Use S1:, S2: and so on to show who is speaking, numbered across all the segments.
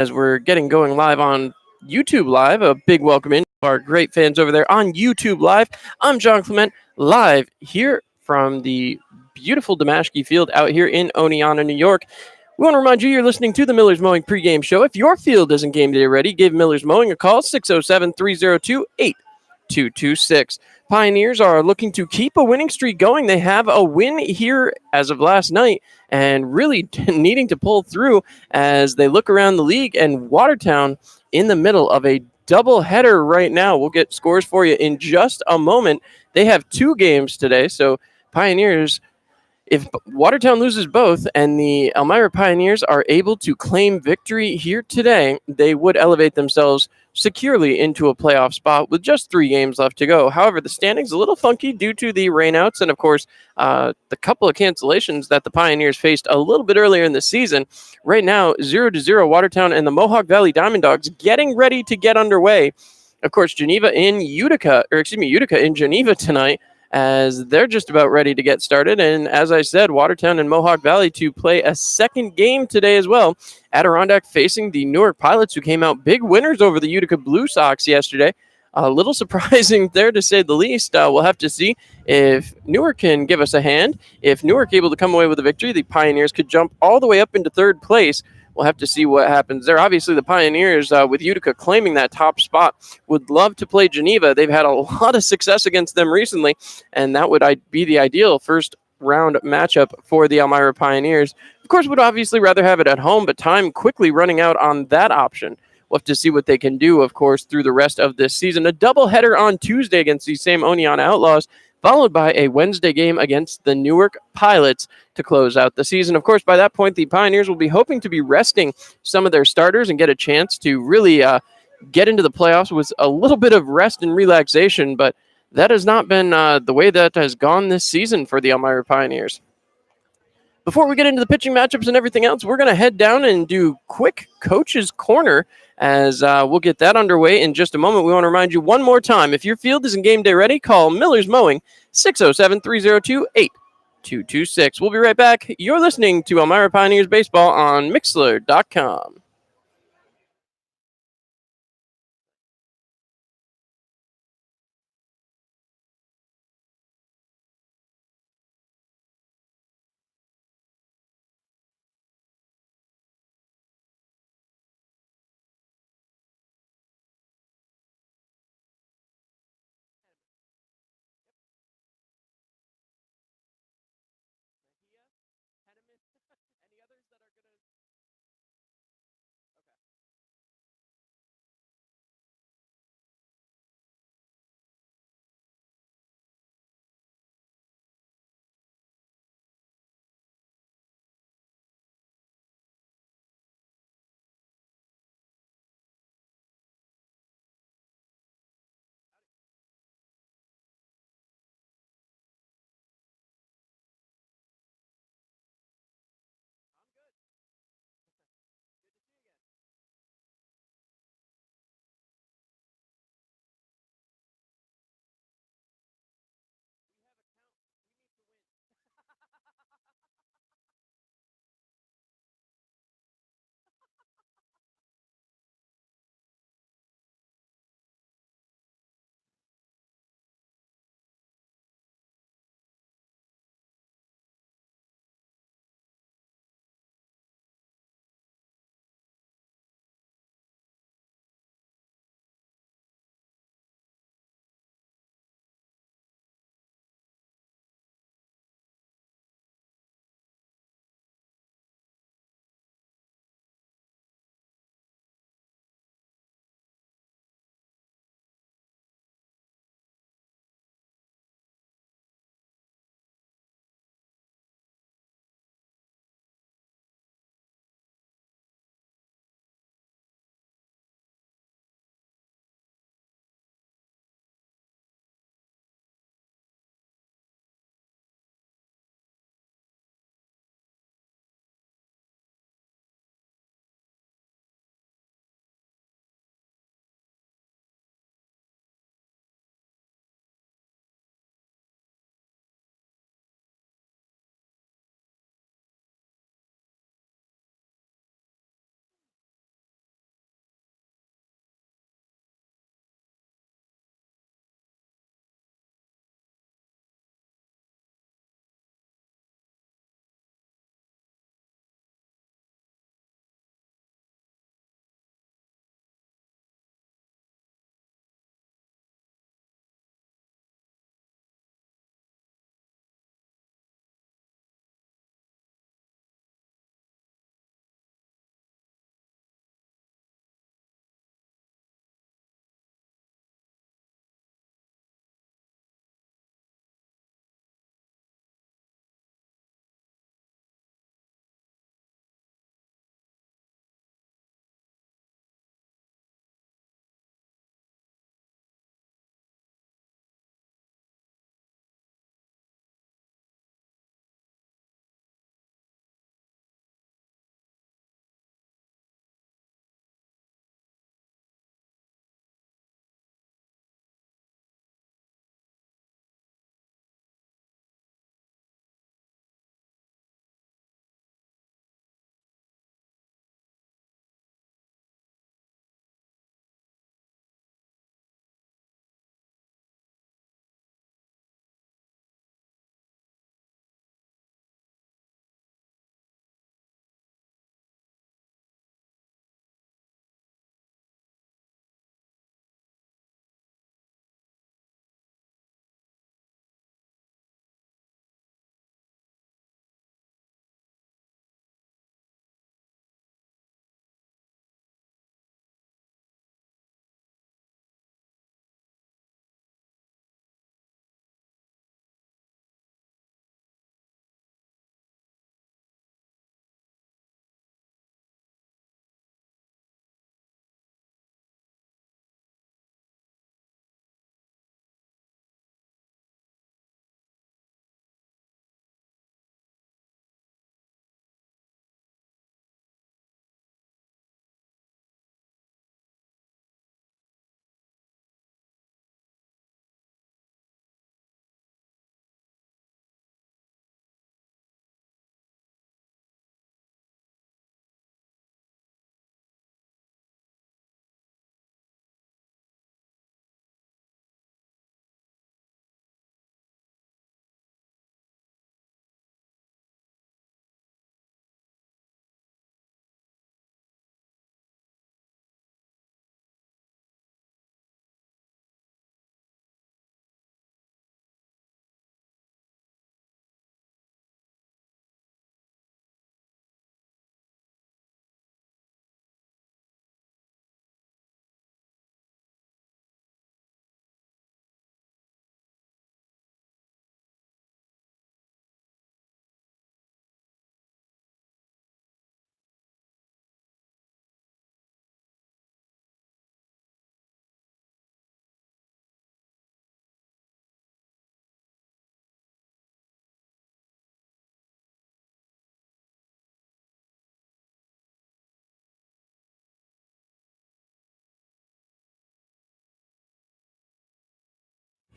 S1: as we're getting going live on YouTube Live. A big welcome in to our great fans over there on YouTube Live. I'm John Clement, live here from the beautiful Damashki Field out here in Oneonta, New York. We want to remind you you're listening to the Miller's Mowing pregame show. If your field isn't game day ready, give Miller's Mowing a call, 607-302-8226. Pioneers are looking to keep a winning streak going. They have a win here as of last night and really needing to pull through as they look around the league, and Watertown in the middle of a doubleheader right now. We'll get scores for you in just a moment. They have two games today, so Pioneers, if Watertown loses both and the Elmira Pioneers are able to claim victory here today, they would elevate themselves securely into a playoff spot with just 3 games left to go. However, the standings a little funky due to the rainouts and, of course, the couple of cancellations that the Pioneers faced a little bit earlier in the season. Right now, 0-0 Watertown and the Mohawk Valley Diamond Dogs getting ready to get underway. Of course, Utica in Geneva tonight, as they're just about ready to get started. And as I said, Watertown and Mohawk Valley to play a second game today as well. Adirondack facing the Newark Pilots, who came out big winners over the Utica Blue Sox yesterday. A little surprising there, to say the least. We'll have to see if Newark can give us a hand. If Newark able to come away with a victory, the Pioneers could jump all the way up into third place. We'll have to see what happens there. Obviously, the Pioneers, with Utica claiming that top spot, would love to play Geneva. They've had a lot of success against them recently, and that would be the ideal first round matchup for the Elmira Pioneers. Of course, would obviously rather have it at home, but time quickly running out on that option. We'll have to see what they can do, of course, through the rest of this season. A doubleheader on Tuesday against these same Oneonta Outlaws, followed by a Wednesday game against the Newark Pilots to close out the season. Of course, by that point, the Pioneers will be hoping to be resting some of their starters and get a chance to really get into the playoffs with a little bit of rest and relaxation, but that has not been the way that has gone this season for the Elmira Pioneers. Before we get into the pitching matchups and everything else, we're going to head down and do quick Coach's Corner, as we'll get that underway in just a moment. We want to remind you one more time, if your field isn't game day ready, call Miller's Mowing, 607-302-8226. We'll be right back. You're listening to Elmira Pioneers Baseball on Mixlr.com.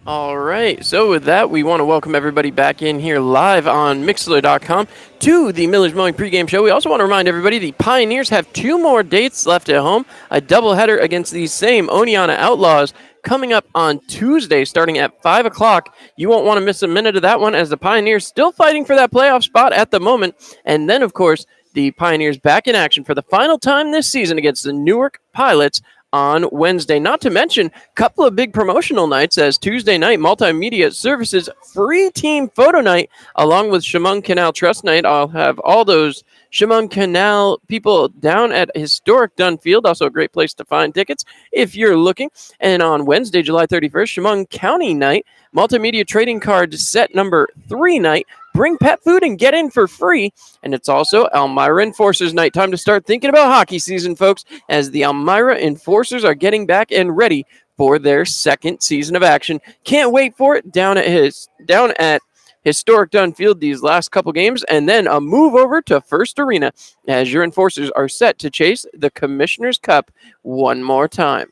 S1: All right. So with that, we want to welcome everybody back in here live on Mixler.com to the Miller's Mowing pregame show. We also want to remind everybody the Pioneers have 2 more dates left at home. A doubleheader against these same Oneonta Outlaws coming up on Tuesday starting at 5 o'clock. You won't want to miss a minute of that one as the Pioneers still fighting for that playoff spot at the moment. And then, of course, the Pioneers back in action for the final time this season against the Newark Pilots on Wednesday. Not to mention a couple of big promotional nights as Tuesday night Multimedia Services free team photo night along with Chemung Canal Trust night. I'll have all those Chemung Canal people down at historic Dunn Field. Also a great place to find tickets if you're looking. And on Wednesday, July 31st, Chemung County night, Multimedia Trading Card set number 3 night. Bring pet food and get in for free. And it's also Elmira Enforcers night. Time to start thinking about hockey season, folks, as the Elmira Enforcers are getting back and ready for their second season of action. Can't wait for it down at historic Dunn Field these last couple games, and then a move over to First Arena as your Enforcers are set to chase the Commissioner's Cup one more time.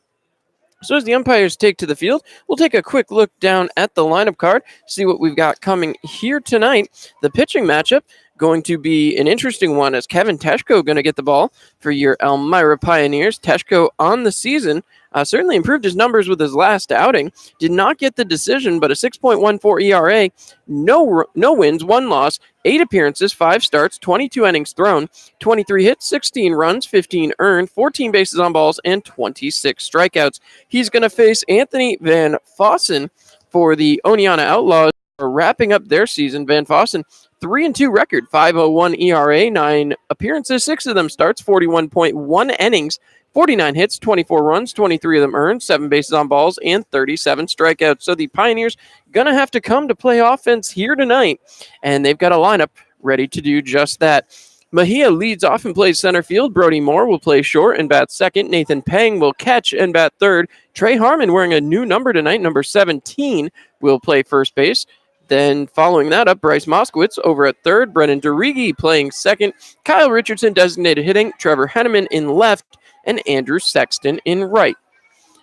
S1: So as the umpires take to the field, we'll take a quick look down at the lineup card, see what we've got coming here tonight. The pitching matchup going to be an interesting one as Kevin Teshko going to get the ball for your Elmira Pioneers. Teshko on the season certainly improved his numbers with his last outing. Did not get the decision, but a 6.14 ERA, no wins, 1 loss, 8 appearances, 5 starts, 22 innings thrown, 23 hits, 16 runs, 15 earned, 14 bases on balls, and 26 strikeouts. He's going to face Anthony Van Fossen for the Oneonta Outlaws, wrapping up their season. Van Fossen, 3-2 record, 5.01 ERA, 9 appearances, 6 of them starts, 41.1 innings, 49 hits, 24 runs, 23 of them earned, 7 bases on balls, and 37 strikeouts. So the Pioneers going to have to come to play offense here tonight, and they've got a lineup ready to do just that. Mejia leads off and plays center field. Brody Moore will play short and bat second. Nathan Pang will catch and bat third. Trey Harmon, wearing a new number tonight, number 17, will play first base. Then following that up, Bryce Moskowitz over at third. Brennan DeRigi playing second. Kyle Richardson designated hitting. Trevor Henneman in left. And Andrew Sexton in right.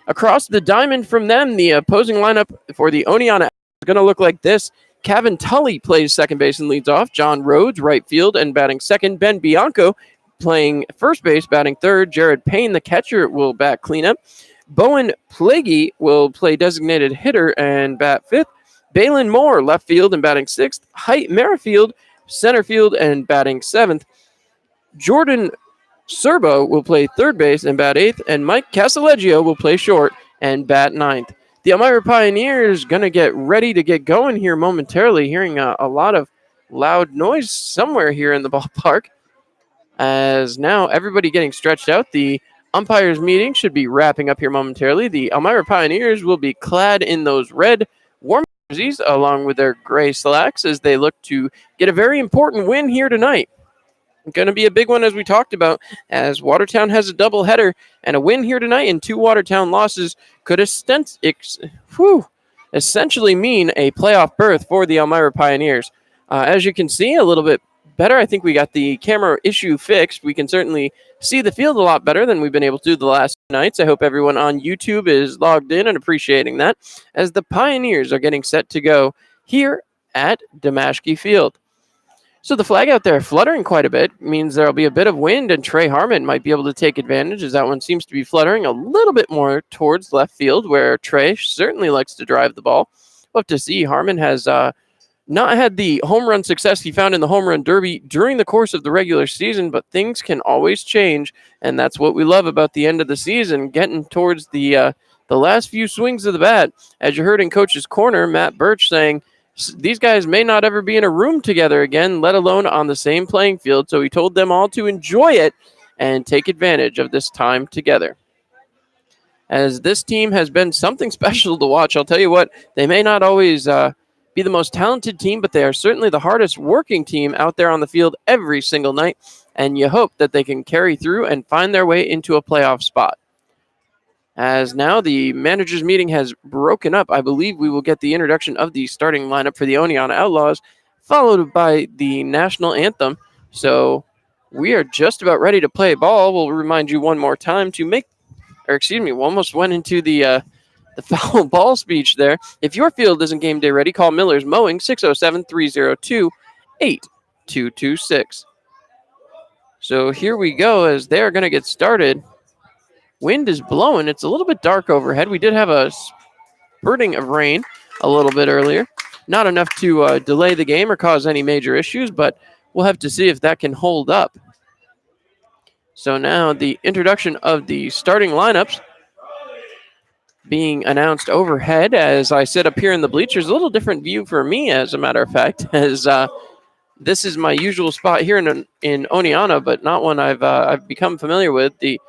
S1: Across the diamond from them, the opposing lineup for the Oneonta is going to look like this. Kevin Tully plays second base and leads off. John Rhodes, right field and batting second. Ben Bianco playing first base, batting third. Jared Payne, the catcher, will bat cleanup. Bowen Plaguey will play designated hitter and bat fifth. Balin Moore, left field and batting sixth. Height Merrifield, center field and batting seventh. Jordan Serbo will play third base and bat eighth, and Mike Casaleggio will play short and bat ninth. The Elmira Pioneers going to get ready to get going here momentarily, hearing a lot of loud noise somewhere here in the ballpark. As now everybody getting stretched out, the umpires meeting should be wrapping up here momentarily. The Elmira Pioneers will be clad in those red warm jerseys along with their gray slacks as they look to get a very important win here tonight. Going to be a big one, as we talked about, as Watertown has a doubleheader, and a win here tonight and 2 Watertown losses could essentially mean a playoff berth for the Elmira Pioneers. As you can see, a little bit better. I think we got the camera issue fixed. We can certainly see the field a lot better than we've been able to do the last nights. I hope everyone on YouTube is logged in and appreciating that, as the Pioneers are getting set to go here at Damashki Field. So the flag out there fluttering quite a bit means there'll be a bit of wind, and Trey Harmon might be able to take advantage as that one seems to be fluttering a little bit more towards left field, where Trey certainly likes to drive the ball. We'll have to see. Harmon has not had the home run success he found in the home run derby during the course of the regular season, but things can always change, and that's what we love about the end of the season, getting towards the last few swings of the bat. As you heard in Coach's Corner, Matt Birch saying, these guys may not ever be in a room together again, let alone on the same playing field. So he told them all to enjoy it and take advantage of this time together. As this team has been something special to watch, I'll tell you what, they may not always be the most talented team, but they are certainly the hardest working team out there on the field every single night. And you hope that they can carry through and find their way into a playoff spot. As now the managers meeting has broken up, I believe we will get the introduction of the starting lineup for the Oneonta Outlaws, followed by the national anthem. So we are just about ready to play ball. We'll remind you one more time to we almost went into the the foul ball speech there. If your field isn't game day ready, call Miller's Mowing 607-302-8226. So here we go as they're going to get started. Wind is blowing. It's a little bit dark overhead. We did have a spurting of rain a little bit earlier. Not enough to delay the game or cause any major issues, but we'll have to see if that can hold up. So now the introduction of the starting lineups being announced overhead as I sit up here in the bleachers. A little different view for me, as a matter of fact, as this is my usual spot here in Oneonta, but not one I've become familiar with. The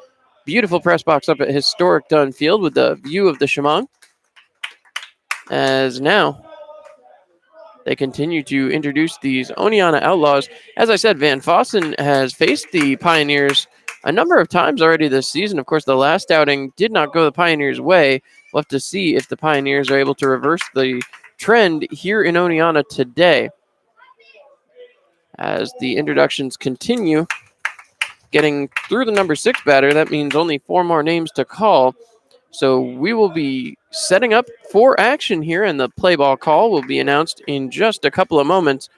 S1: beautiful press box up at historic Dunn Field with the view of the Chemung. As now they continue to introduce these Oneonta Outlaws. As I said, Van Fossen has faced the Pioneers a number of times already this season. Of course, the last outing did not go the Pioneers' way. We'll have to see if the Pioneers are able to reverse the trend here in Oneonta today. As the introductions continue, getting through the number 6 batter, that means only 4 more names to call. So we will be setting up for action here, and the play ball call will be announced in just a couple of moments.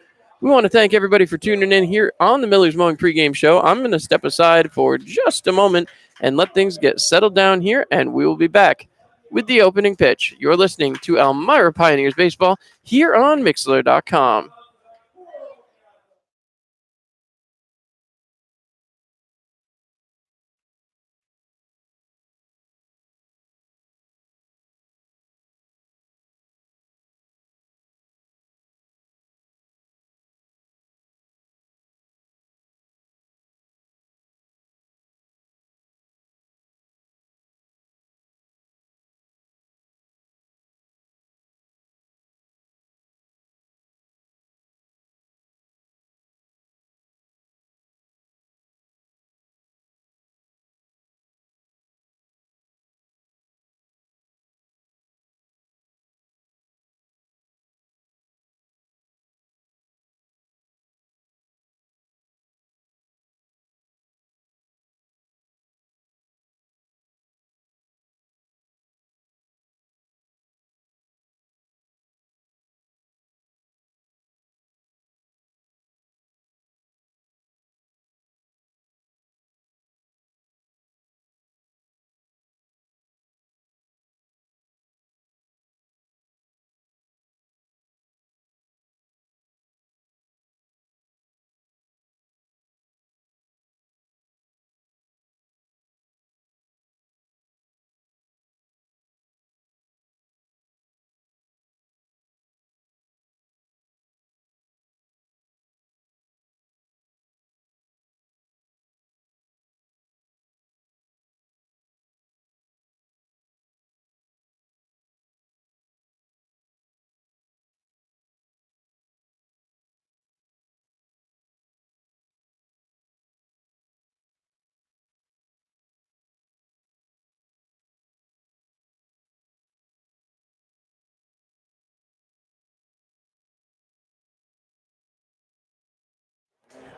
S1: We want to thank everybody for tuning in here on the Miller's Mowing pregame show. I'm going to step aside for just a moment and let things get settled down here, and we will be back with the opening pitch. You're listening to Elmira Pioneers Baseball here on Mixlr.com.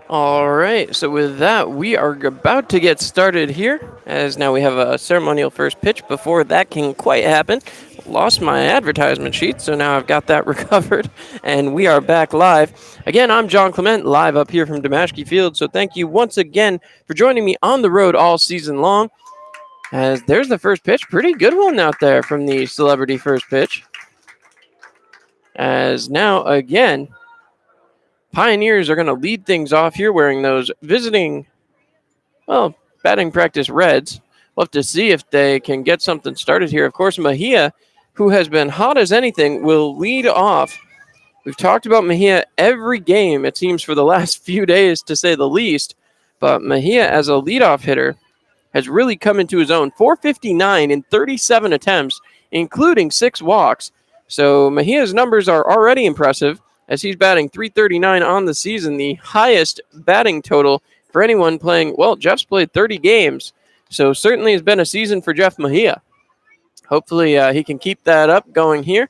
S1: All right, so with that, we are about to get started here, as now we have a ceremonial first pitch. Before that can quite happen, lost my advertisement sheet, so now I've got that recovered, and we are back live. Again, I'm John Clement, live up here from Damashki Field, so thank you once again for joining me on the road all season long. As there's the first pitch, pretty good one out there from the celebrity first pitch. As now, again, Pioneers are going to lead things off here wearing those visiting, batting practice reds. We'll have to see if they can get something started here. Of course, Mejia, who has been hot as anything, will lead off. We've talked about Mejia every game, it seems, for the last few days, to say the least. But Mejia, as a leadoff hitter, has really come into his own. 459 in 37 attempts, including 6 walks. So Mejia's numbers are already impressive, as he's batting .339 on the season, the highest batting total for anyone playing. Well, Jeff's played 30 games, so certainly has been a season for Jeff Mejia. Hopefully he can keep that up going here.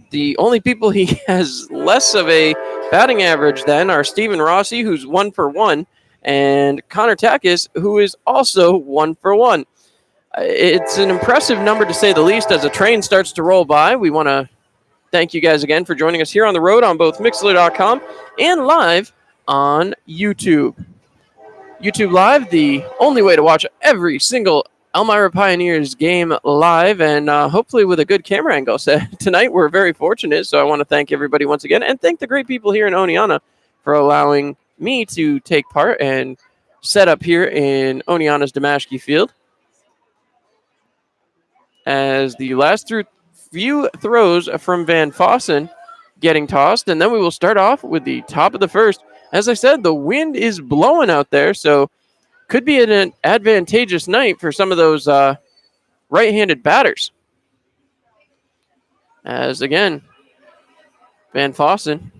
S1: The only people he has less of a batting average than are Stephen Rossi, who's 1 for 1, and Connor Takis, who is also 1 for 1. It's an impressive number to say the least as a train starts to roll by. We want to thank you guys again for joining us here on the road on both Mixler.com and live on YouTube. YouTube Live, the only way to watch every single Elmira Pioneers game live and hopefully with a good camera angle. So tonight we're very fortunate, so I want to thank everybody once again and thank the great people here in Oneonta for allowing me to take part and set up here in Oneonta's Damashki Field. As the last few throws from Van Fossen getting tossed, and then we will start off with the top of the first. As I said, the wind is blowing out there, so could be an advantageous night for some of those right-handed batters. As again, Van Fossen,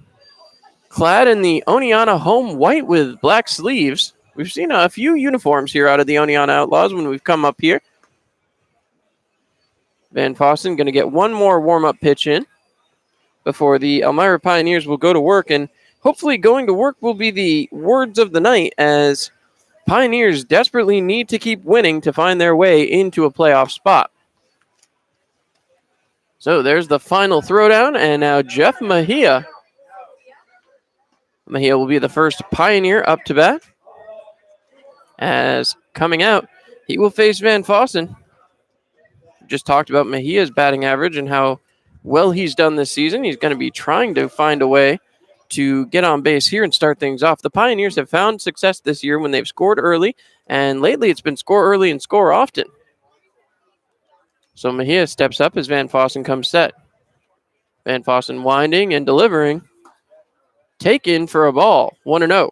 S1: clad in the Oneonta home white with black sleeves. We've seen a few uniforms here out of the Oneonta Outlaws when we've come up here. Van Fossen going to get one more warm-up pitch in before the Elmira Pioneers will go to work, and hopefully going to work will be the words of the night as Pioneers desperately need to keep winning to find their way into a playoff spot. So there's the final throwdown, and now Jeff Mejia. Mejia will be the first Pioneer up to bat. As coming out, he will face Van Fossen. Just talked about Mejia's batting average and how well he's done this season. He's going to be trying to find a way to get on base here and start things off. The Pioneers have found success this year when they've scored early, and lately it's been score early and score often. So Mejia steps up as Van Fossen comes set. Van Fossen winding and delivering. Taken for a ball, 1-0.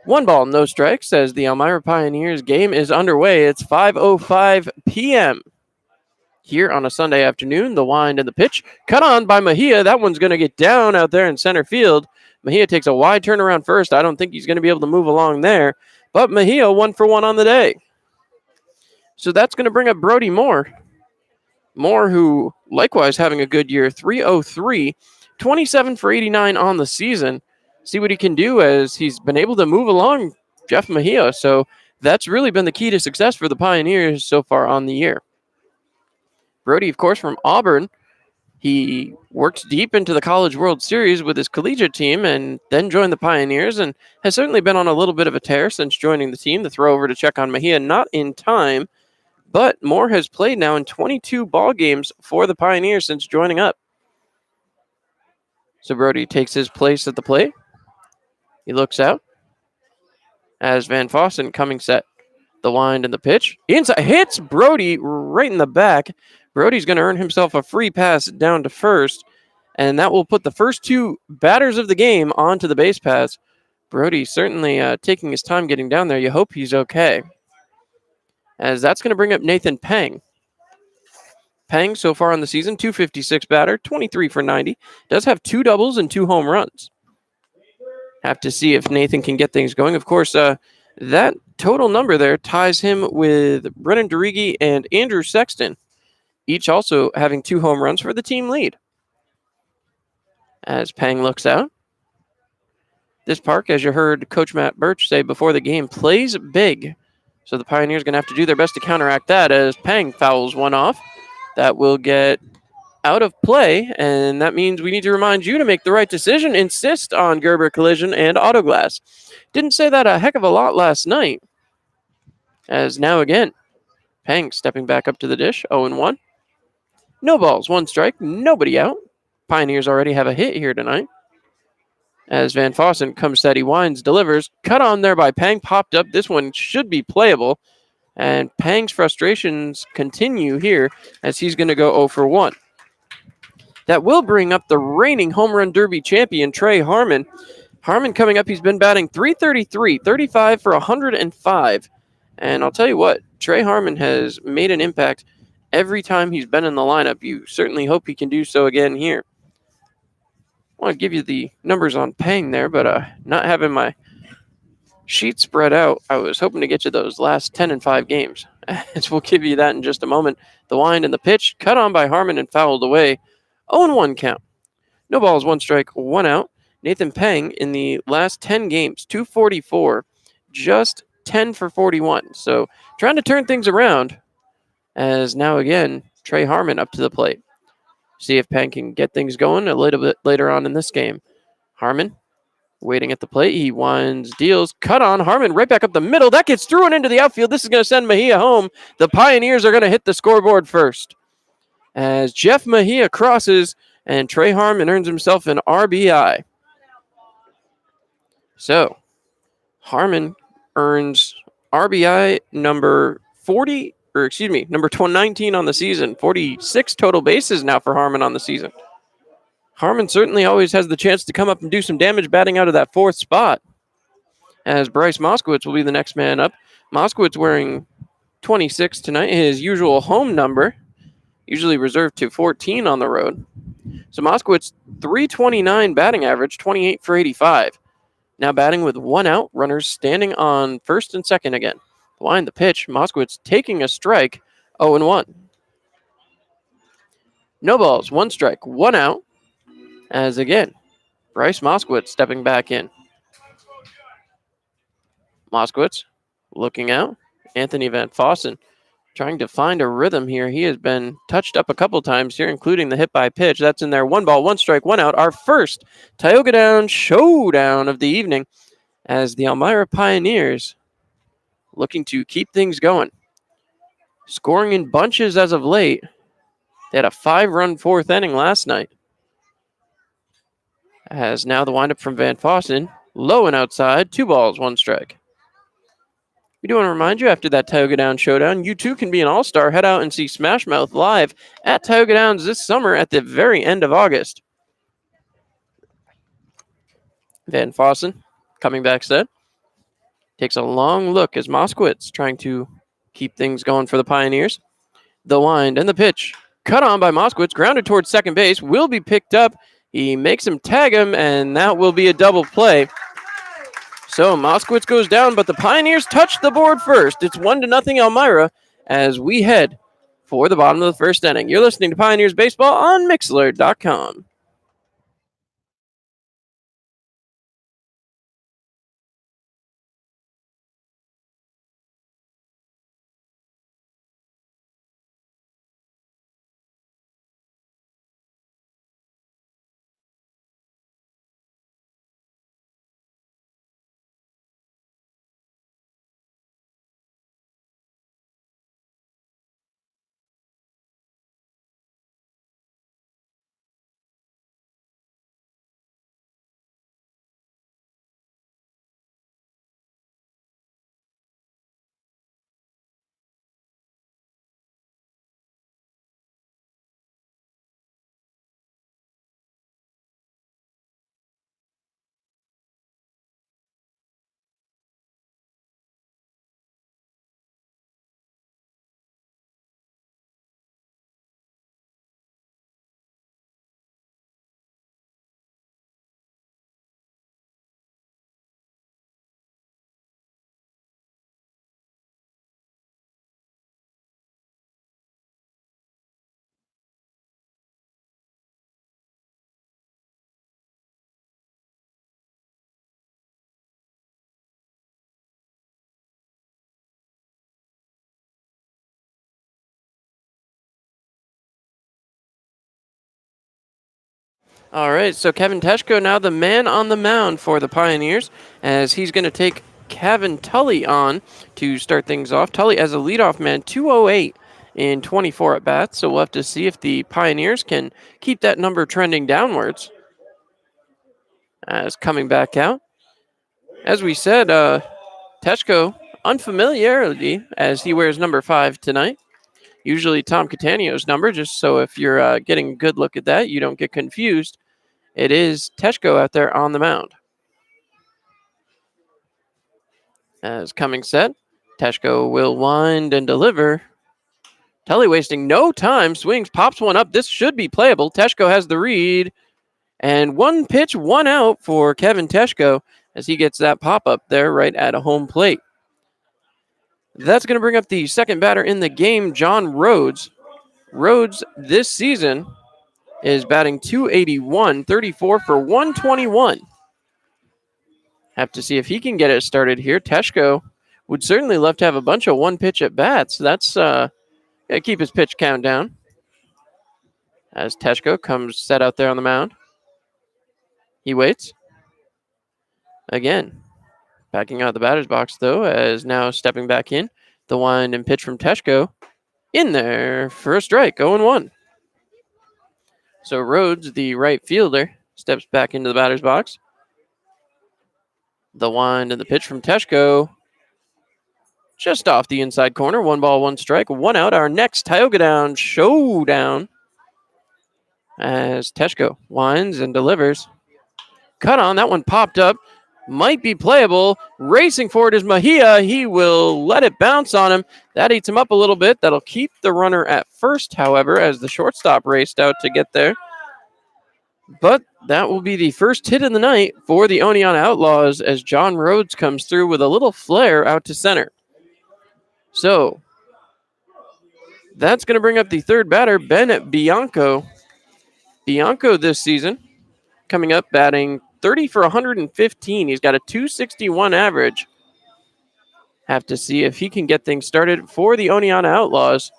S1: 1 ball, no strikes as the Elmira Pioneers game is underway. It's 5:05 p.m. here on a Sunday afternoon. The wind and the pitch cut on by Mejia. That one's going to get down out there in center field. Mejia takes a wide turnaround first. I don't think he's going to be able to move along there. But Mejia 1 for 1 on the day. So that's going to bring up Brody Moore. Moore, who likewise having a good year, 303, 27 for 89 on the season. See what he can do as he's been able to move along Jeff Mejia. So that's really been the key to success for the Pioneers so far on the year. Brody, of course, from Auburn. He worked deep into the College World Series with his collegiate team and then joined the Pioneers and has certainly been on a little bit of a tear since joining the team. The throw over to check on Mejia, not in time, but Moore has played now in 22 ball games for the Pioneers since joining up. So Brody takes his place at the plate. He looks out as Van Fossen coming set. The wind and the pitch. Inside hits Brody right in the back. Brody's going to earn himself a free pass down to first, and that will put the first 2 batters of the game onto the base paths. Brody certainly taking his time getting down there. You hope he's okay. As that's going to bring up Nathan Pang. Pang, so far on the season, 256 batter, 23 for 90. Does have 2 doubles and 2 home runs. Have to see if Nathan can get things going. Of course, that total number there ties him with Brennan DeRigi and Andrew Sexton, each also having 2 home runs for the team lead. As Pang looks out. This park, as you heard Coach Matt Birch say before the game, plays big. So the Pioneers going to have to do their best to counteract that as Pang fouls one off. That will get out of play, and that means we need to remind you to make the right decision. Insist on Gerber Collision and Autoglass. Didn't say that a heck of a lot last night. As now again, Pang stepping back up to the dish, 0-1. No balls, 1 strike, nobody out. Pioneers already have a hit here tonight. As Van Fossen comes set, he winds, delivers. Cut on there by Pang, popped up. This one should be playable. And Pang's frustrations continue here as he's going to go 0 for 1. That will bring up the reigning Home Run Derby champion, Trey Harmon. Harmon coming up, he's been batting .333, 35 for 105. And I'll tell you what, Trey Harmon has made an impact every time he's been in the lineup. You certainly hope he can do so again here. I want to give you the numbers on Pang there, but not having my sheet spread out, I was hoping to get you those last 10 and 5 games. So we'll give you that in just a moment. The wind and the pitch, cut on by Harmon and fouled away. 0-1 count. No balls, 1 strike, 1 out. Nathan Pang in the last 10 games, 244, just 10 for 41. So trying to turn things around as now again, Trey Harmon up to the plate. See if Penn can get things going a little bit later on in this game. Harmon waiting at the plate. He winds, deals, cut on. Harmon right back up the middle. That gets through and into the outfield. This is going to send Mejia home. The Pioneers are going to hit the scoreboard first. As Jeff Mejia crosses and Trey Harmon earns himself an RBI. So Harmon earns RBI number 40, or excuse me, number 19 on the season. 46 total bases now for Harmon on the season. Harmon certainly always has the chance to come up and do some damage batting out of that fourth spot. As Bryce Moskowitz will be the next man up. Moskowitz wearing 26 tonight, his usual home number, usually reserved to 14 on the road. So Moskowitz, 329 batting average, 28 for 85. Now batting with one out, runners standing on first and second again. Behind the pitch, Moskowitz taking a strike, 0-1. No balls, one strike, one out. As again, Bryce Moskowitz stepping back in. Moskowitz looking out. Anthony Van Fossen trying to find a rhythm here. He has been touched up a couple times here, including the hit by pitch. That's in there. One ball, one strike, one out. Our first Tioga Down showdown of the evening as the Elmira Pioneers looking to keep things going. Scoring in bunches as of late. They had a 5-run fourth inning last night. As now the windup from Van Fossen. Low and outside. 2 balls, 1 strike. We do want to remind you, after that Tioga Down showdown, you too can be an all-star. Head out and see Smash Mouth live at Tioga Downs this summer at the very end of August. Van Fossen coming back set. Takes a long look as Moskowitz trying to keep things going for the Pioneers. The wind and the pitch. Cut on by Moskowitz. Grounded towards second base. Will be picked up. He makes him tag him, and that will be a double play. So Moskowitz goes down, but the Pioneers touch the board first. It's 1-0 Elmira as we head for the bottom of the first inning. You're listening to Pioneers Baseball on Mixlr.com. All right, so Kevin Teshko now the man on the mound for the Pioneers as he's going to take Kevin Tully on to start things off. Tully as a leadoff man, 208 in 24 at-bats, so we'll have to see if the Pioneers can keep that number trending downwards. As coming back out. As we said, Teshko, unfamiliarity as he wears number 5 tonight. Usually Tom Catania's number, just so if you're getting a good look at that, you don't get confused. It is Teshko out there on the mound. As coming set, Teshko will wind and deliver. Tully wasting no time, swings, pops one up. This should be playable. Teshko has the read. And 1 pitch, 1 out for Kevin Teshko as he gets that pop-up there right at a home plate. That's going to bring up the second batter in the game, John Rhodes. Rhodes this season is batting .281, 34 for 121. Have to see if he can get it started here. Teshko would certainly love to have a bunch of one-pitch at-bats. That's got to keep his pitch count down. As Teshko comes set out there on the mound. He waits. Again, backing out the batter's box, though, as now stepping back in. The wind and pitch from Teshko. In there for a strike, 0-1. So Rhodes, the right fielder, steps back into the batter's box. The wind and the pitch from Teshko. Just off the inside corner. 1 ball, 1 strike, 1 out. Our next Tioga Down showdown. As Teshko winds and delivers. Cut on. That one popped up. Might be playable. Racing forward is Mejia. He will let it bounce on him. That eats him up a little bit. That'll keep the runner at first, however, as the shortstop raced out to get there. But that will be the first hit of the night for the Oneonta Outlaws as John Rhodes comes through with a little flare out to center. So that's going to bring up the third batter, Ben Bianco. Bianco this season coming up batting 30 for 115. He's got a 261 average. Have to see if he can get things started for the Oneonta Outlaws.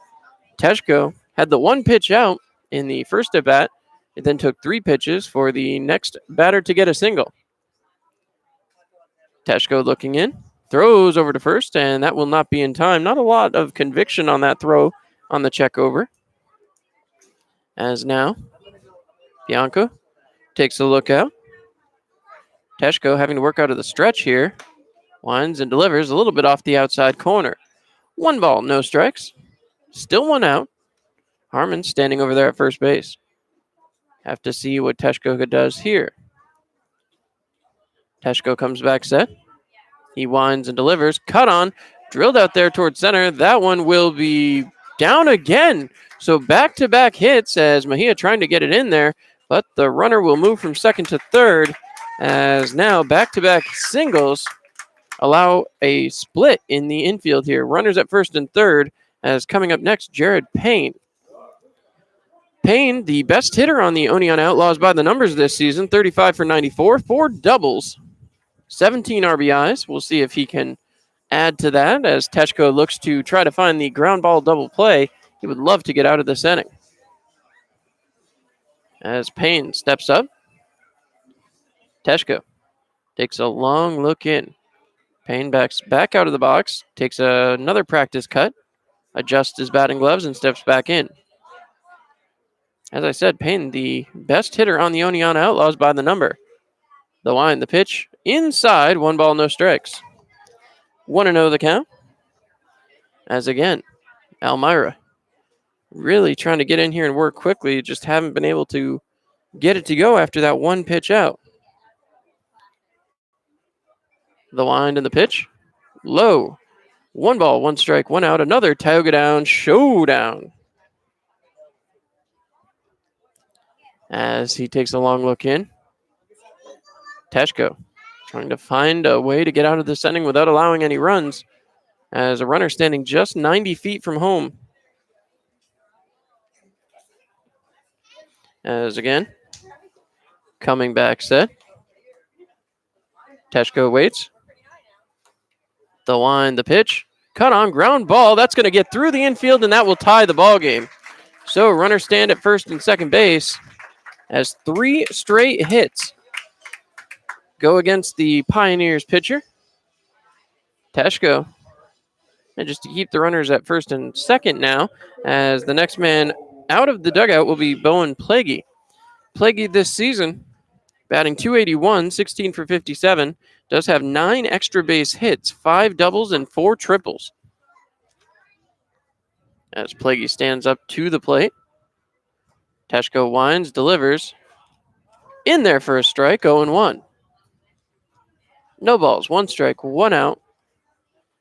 S1: Teshko had the 1 pitch out in the first at bat. It then took 3 pitches for the next batter to get a single. Teshko looking in, throws over to first, and that will not be in time. Not a lot of conviction on that throw on the check over. As now, Bianco takes a look out. Teshko having to work out of the stretch here. Winds and delivers a little bit off the outside corner. 1 ball, no strikes. Still 1 out. Harmon standing over there at first base. Have to see what Teshko does here. Teshko comes back set. He winds and delivers. Cut on. Drilled out there towards center. That one will be down again. So back-to-back hits as Mejia trying to get it in there. But the runner will move from second to third as now back-to-back singles allow a split in the infield here. Runners at first and third as coming up next, Jared Payne. Payne, the best hitter on the Oneonta Outlaws by the numbers this season, 35 for 94, 4 doubles, 17 RBIs. We'll see if he can add to that as Teshko looks to try to find the ground ball double play. He would love to get out of this inning. As Payne steps up, Teshko takes a long look in. Payne backs back out of the box, takes another practice cut, adjusts his batting gloves, and steps back in. As I said, Payne, the best hitter on the Oneonta Outlaws by the number. The line, the pitch, inside, 1 ball, no strikes. 1-0 the count. As again, Almira really trying to get in here and work quickly, just haven't been able to get it to go after that 1 pitch out. The wind and the pitch, low. 1 ball, 1 strike, 1 out. Another Tioga Down showdown. As he takes a long look in. Teshko trying to find a way to get out of this inning without allowing any runs as a runner standing just 90 feet from home. As again, coming back set. Teshko waits. The wind, the pitch. Cut on, ground ball. That's going to get through the infield, and that will tie the ball game. So runners stand at first and second base as 3 straight hits go against the Pioneers pitcher, Teshko. And just to keep the runners at first and second now, as the next man out of the dugout will be Bowen Plaguey. Plaguey this season, batting .281, 16 for 57, does have 9 extra base hits, 5 doubles, and 4 triples. As Plaguey stands up to the plate, Teshko winds, delivers. In there for a strike, 0-1. No balls, 1 strike, 1 out.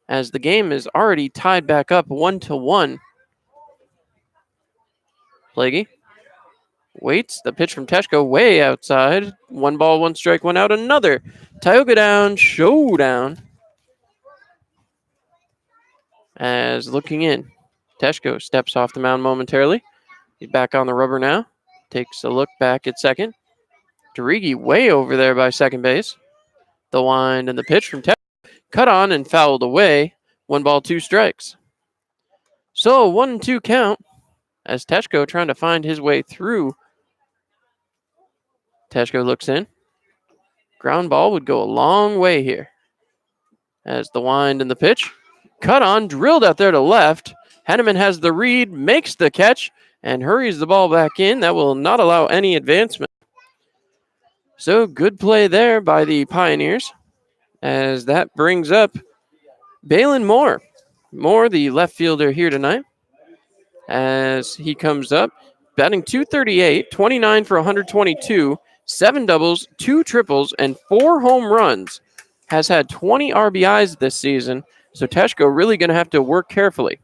S1: As the game is already tied back up 1-1. Plaguey waits. The pitch from Teshko way outside. 1 ball, 1 strike, 1 out. Another Tioga Down showdown. As looking in, Teshko steps off the mound momentarily. He's back on the rubber now. Takes a look back at second. Derigi way over there by second base. The wind and the pitch from Teshko. Cut on and fouled away. 1 ball, 2 strikes. So 1-2 count as Teshko trying to find his way through. Teshko looks in. Ground ball would go a long way here. As the wind and the pitch. Cut on, drilled out there to left. Henneman has the read, makes the catch, and hurries the ball back in. That will not allow any advancement. So good play there by the Pioneers. As that brings up Balin Moore. Moore, the left fielder here tonight. As he comes up, batting .238, 29 for 122, 7 doubles, 2 triples, and 4 home runs. Has had 20 RBIs this season, so Teshko really going to have to work carefully.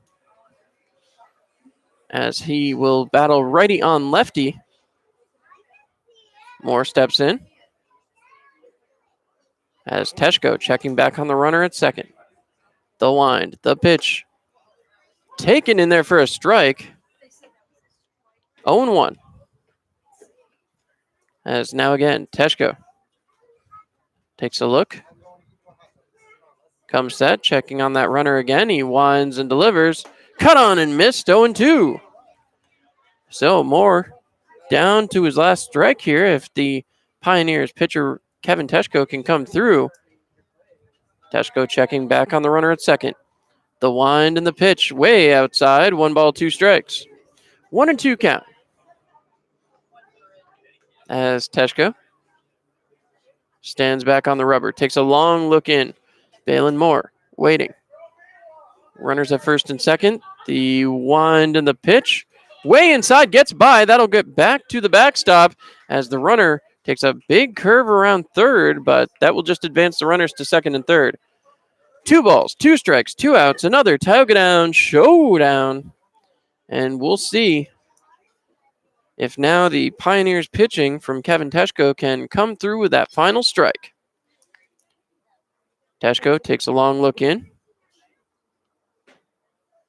S1: As he will battle righty on lefty. Moore steps in. As Teshko checking back on the runner at second. The wind, the pitch. Taken in there for a strike. 0-1. As now again, Teshko takes a look. Comes set, checking on that runner again. He winds and delivers. Cut on and missed, 0-2. So Moore down to his last strike here. If the Pioneers pitcher Kevin Teshko can come through. Teshko checking back on the runner at second. The wind and the pitch way outside. 1 ball, 2 strikes. 1-2 count. As Teshko stands back on the rubber. Takes a long look in. Balin Moore waiting. Runners at first and second. The wind and the pitch. Way inside, gets by. That'll get back to the backstop as the runner takes a big curve around third, but that will just advance the runners to second and third. 2 balls, 2 strikes, 2 outs, another Tioga Down showdown. And we'll see if now the Pioneers pitching from Kevin Teshko can come through with that final strike. Teshko takes a long look in.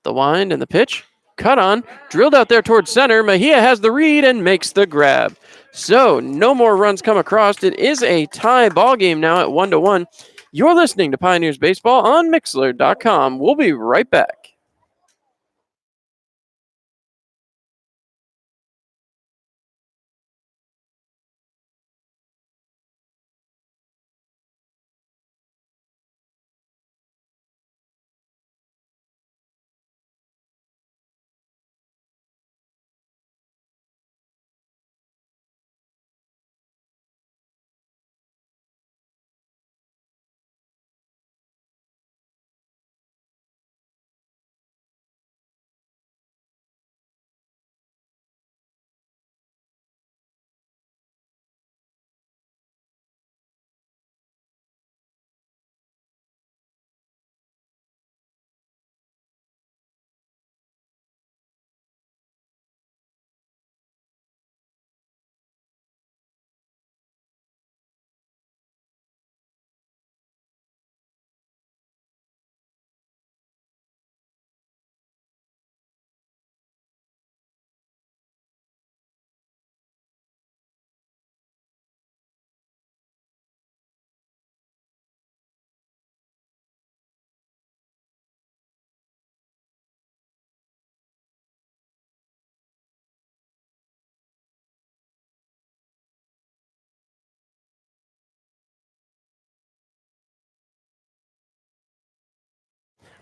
S1: The wind and the pitch. Cut on. Drilled out there towards center. Mejia has the read and makes the grab. So no more runs come across. It is a tie ball game now at 1-1. You're listening to Pioneers Baseball on Mixlr.com. We'll be right back.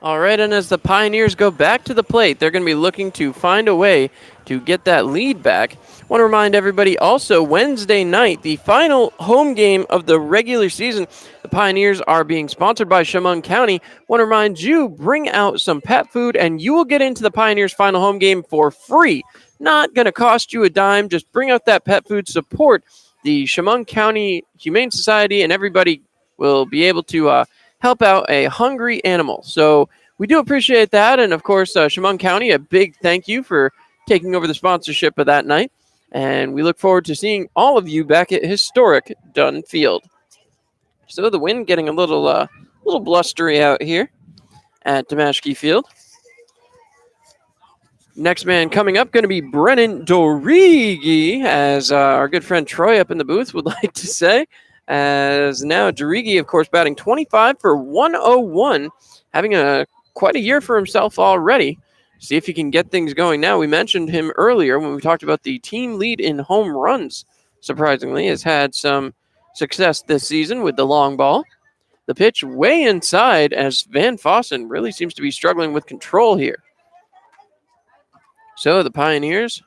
S1: All right, and as the Pioneers go back to the plate, they're going to be looking to find a way to get that lead back. I want to remind everybody also, Wednesday night, the final home game of the regular season, the Pioneers are being sponsored by Chemung County. I want to remind you, bring out some pet food, and you will get into the Pioneers' final home game for free. Not going to cost you a dime. Just bring out that pet food, support the Chemung County Humane Society, and everybody will be able to help out a hungry animal. So we do appreciate that. And of course, Chemung County, a big thank you for taking over the sponsorship of that night. And we look forward to seeing all of you back at historic Dunn Field. So the wind getting a little blustery out here at Damashki Field. Next man coming up going to be Brennan Dorigi, as our good friend Troy up in the booth would like to say. As now Dorigi, of course, batting 25 for 101, having a quite a year for himself already. See if he can get things going now. We mentioned him earlier when we talked about the team lead in home runs. Surprisingly, has had some success this season with the long ball. The pitch way inside as Van Fossen really seems to be struggling with control here. So the Pioneers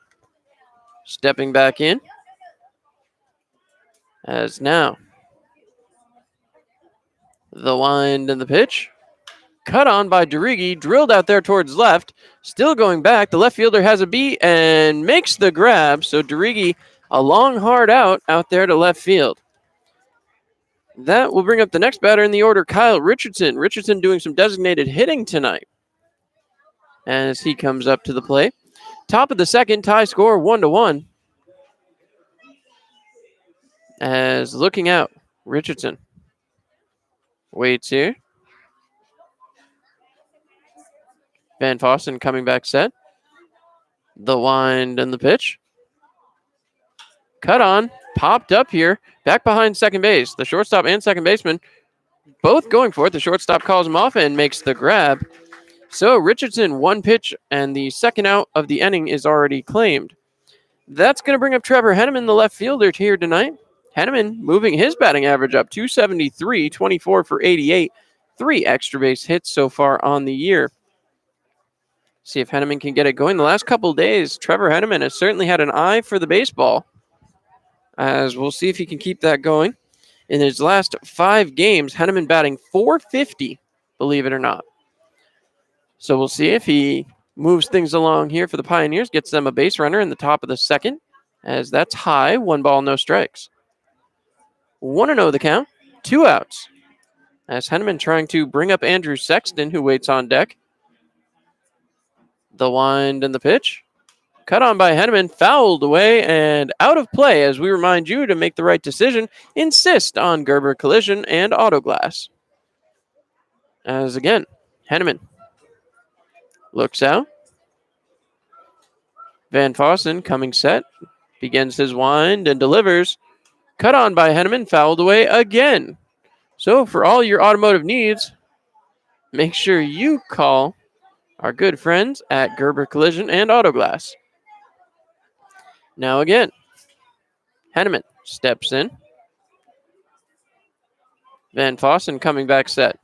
S1: stepping back in as now the wind and the pitch. Cut on by Derigi, drilled out there towards left. Still going back. The left fielder has a beat and makes the grab. So Derigi, a long, hard out there to left field. That will bring up the next batter in the order, Kyle Richardson. Richardson doing some designated hitting tonight as he comes up to the plate. Top of the second, tie score 1-1. As looking out, Richardson waits here. Van Fossen coming back set. The wind and the pitch. Cut on, popped up here, back behind second base. The shortstop and second baseman both going for it. The shortstop calls him off and makes the grab. So Richardson, one pitch, and the second out of the inning is already claimed. That's going to bring up Trevor Henneman, the left fielder, here tonight. Henneman moving his batting average up, 273, 24 for 88. 3 extra base hits so far on the year. See if Henneman can get it going. The last couple days, Trevor Henneman has certainly had an eye for the baseball. As we'll see if he can keep that going. In his last 5 games, Henneman batting .450, believe it or not. So we'll see if he moves things along here for the Pioneers, gets them a base runner in the top of the second, as that's high, 1 ball, no strikes. 1-0 the count, 2 outs. As Henneman trying to bring up Andrew Sexton, who waits on deck. The wind and the pitch. Cut on by Henneman, fouled away and out of play as we remind you to make the right decision. Insist on Gerber Collision and Auto Glass. As again, Henneman looks out. Van Fossen coming set. Begins his wind and delivers. Cut on by Henneman, fouled away again. So for all your automotive needs, make sure you call our good friends at Gerber Collision and Auto Glass. Now again, Henneman steps in. Van Fossen coming back set.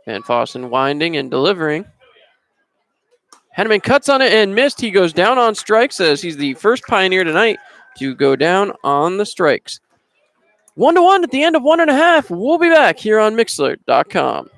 S1: Van Fossen winding and delivering. Henneman cuts on it and missed. He goes down on strikes as he's the first Pioneer tonight to go down on the strikes. 1-1 at the end of 1.5. We'll be back here on Mixlr.com.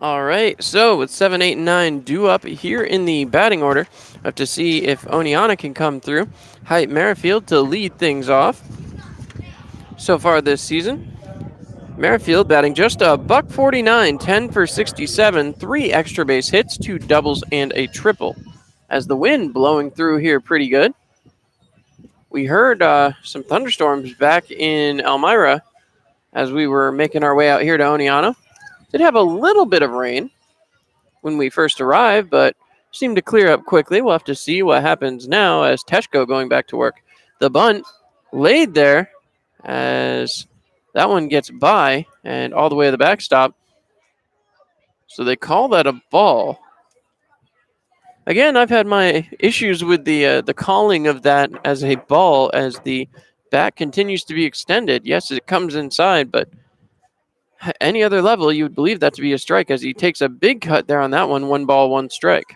S1: All right, so with 7, 8, and 9 due up here in the batting order, we have to see if Oneonta can come through. Hyatt Merrifield to lead things off. So far this season, Merrifield batting just a $149, 10 for 67, 3 extra base hits, 2 doubles, and a triple. As the wind blowing through here pretty good. We heard some thunderstorms back in Elmira as we were making our way out here to Oneonta. Did have a little bit of rain when we first arrived, but seemed to clear up quickly. We'll have to see what happens now as Teshko going back to work. The bunt laid there as that one gets by and all the way to the backstop. So they call that a ball. Again, I've had my issues with the calling of that as a ball as the bat continues to be extended. Yes, it comes inside, but any other level, you would believe that to be a strike as he takes a big cut there on that one. 1 ball, 1 strike.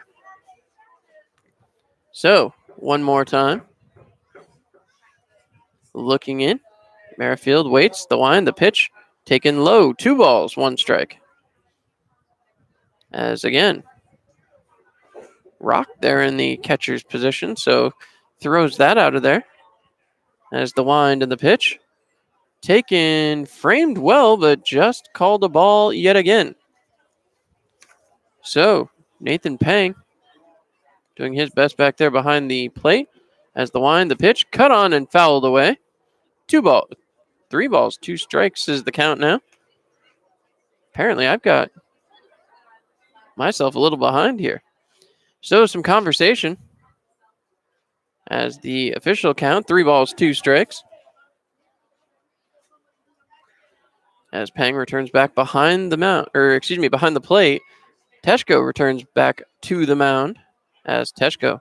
S1: So, one more time. Looking in. Merrifield waits. The wind, the pitch. Taken low. 2 balls, 1 strike. As again, Rock there in the catcher's position. So, throws that out of there. As the wind and the pitch. Taken, framed well, but just called a ball yet again. So, Nathan Pang doing his best back there behind the plate. As the wind, the pitch, cut on and fouled away. 3 balls, 2 strikes is the count now. Apparently, I've got myself a little behind here. So, some conversation as the official count, 3 balls, 2 strikes. As Pang returns back behind the behind the plate. Teshko returns back to the mound as Teshko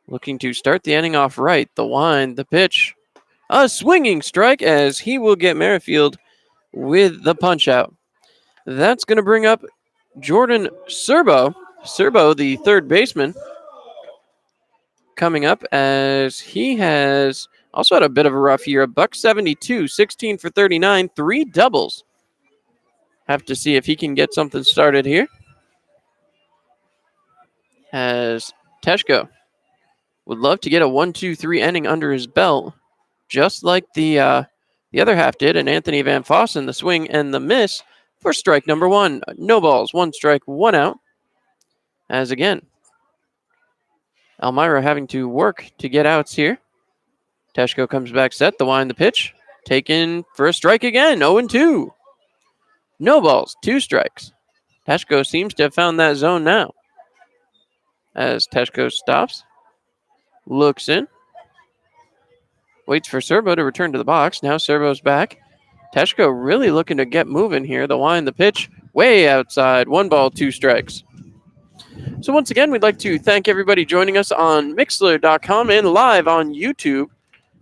S1: looking to start the inning off right. The wind, the pitch, a swinging strike as he will get Merrifield with the punch out. That's going to bring up Jordan Serbo. Serbo, the third baseman, coming up as he has also had a bit of a rough year. $172, 16 for 39, 3 doubles. Have to see if he can get something started here. As Teshko would love to get a 1-2-3 inning under his belt, just like the other half did, and Anthony Van Fossen, the swing and the miss for strike number 1. No balls, 1 strike, 1 out. As again, Elmira having to work to get outs here. Teshko comes back set, the wind, the pitch, taken for a strike again, 0-2. No balls, 2 strikes. Teshko seems to have found that zone now. As Teshko stops, looks in, waits for Serbo to return to the box. Now Serbo's back. Teshko really looking to get moving here. The wind, the pitch, way outside. 1 ball, 2 strikes. So once again, we'd like to thank everybody joining us on Mixlr.com and live on YouTube.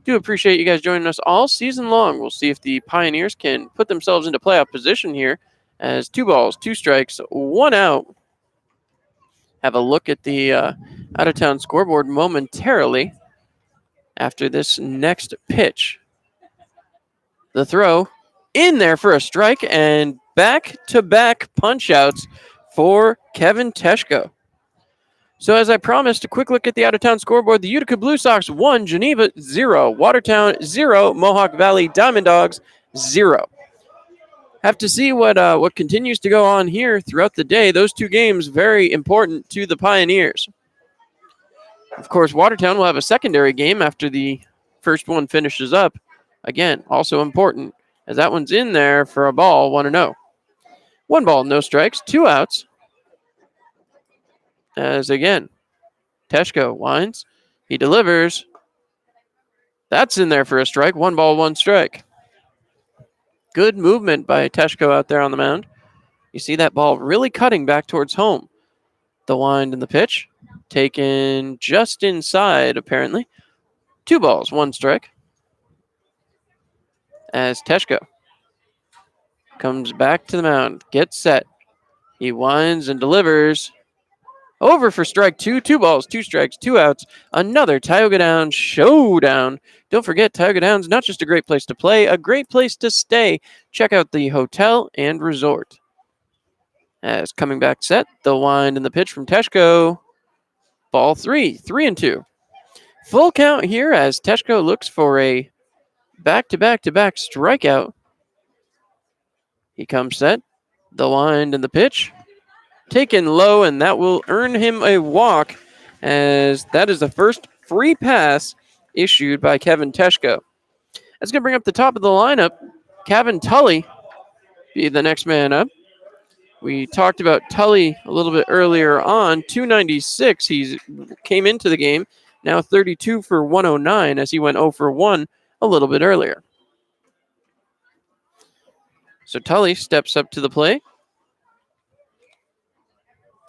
S1: Do appreciate you guys joining us all season long. We'll see if the Pioneers can put themselves into playoff position here as 2 balls, 2 strikes, 1 out. Have a look at the out-of-town scoreboard momentarily after this next pitch. The throw in there for a strike and back-to-back punch-outs for Kevin Teshko. So as I promised, a quick look at the out-of-town scoreboard. The Utica Blue Sox 1, Geneva 0, Watertown 0, Mohawk Valley Diamond Dogs 0. Have to see what continues to go on here throughout the day. Those 2 games very important to the Pioneers. Of course, Watertown will have a secondary game after the first one finishes up. Again, also important as that one's in there for a ball, 1-0. 1 ball, no strikes, 2 outs. As again, Teshko winds, he delivers. That's in there for a strike, 1 ball, 1 strike. Good movement by Teshko out there on the mound. You see that ball really cutting back towards home. The wind and the pitch. Taken just inside, apparently. 2 balls, 1 strike. As Teshko comes back to the mound, gets set. He winds and delivers. Over for strike 2. 2 balls, 2 strikes, 2 outs. Another Tioga Downs showdown. Don't forget, Tioga Downs, not just a great place to play, a great place to stay. Check out the hotel and resort. As coming back set, the wind and the pitch from Teshko. Ball 3, 3-2. Full count here as Teshko looks for a back-to-back-to-back strikeout. He comes set, the wind and the pitch. Taken low, and that will earn him a walk as that is the first free pass issued by Kevin Teshko. That's going to bring up the top of the lineup. Kevin Tully be the next man up. We talked about Tully a little bit earlier on. 296. He came into the game. Now 32 for 109 as he went 0 for 1 a little bit earlier. So Tully steps up to the plate.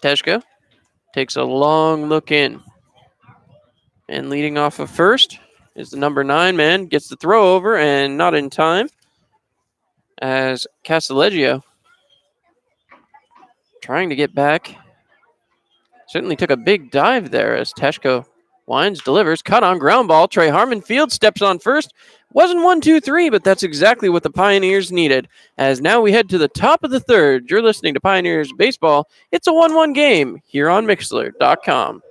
S1: Teshko takes a long look in. And leading off of first is the number 9 man. Gets the throw over and not in time. As Casaleggio trying to get back. Certainly took a big dive there as Teshko winds, delivers, cut on ground ball. Trey Harmon Field steps on first. Wasn't 1-2-3, but that's exactly what the Pioneers needed. As now we head to the top of the third. You're listening to Pioneers Baseball. It's a 1-1 game here on Mixler.com.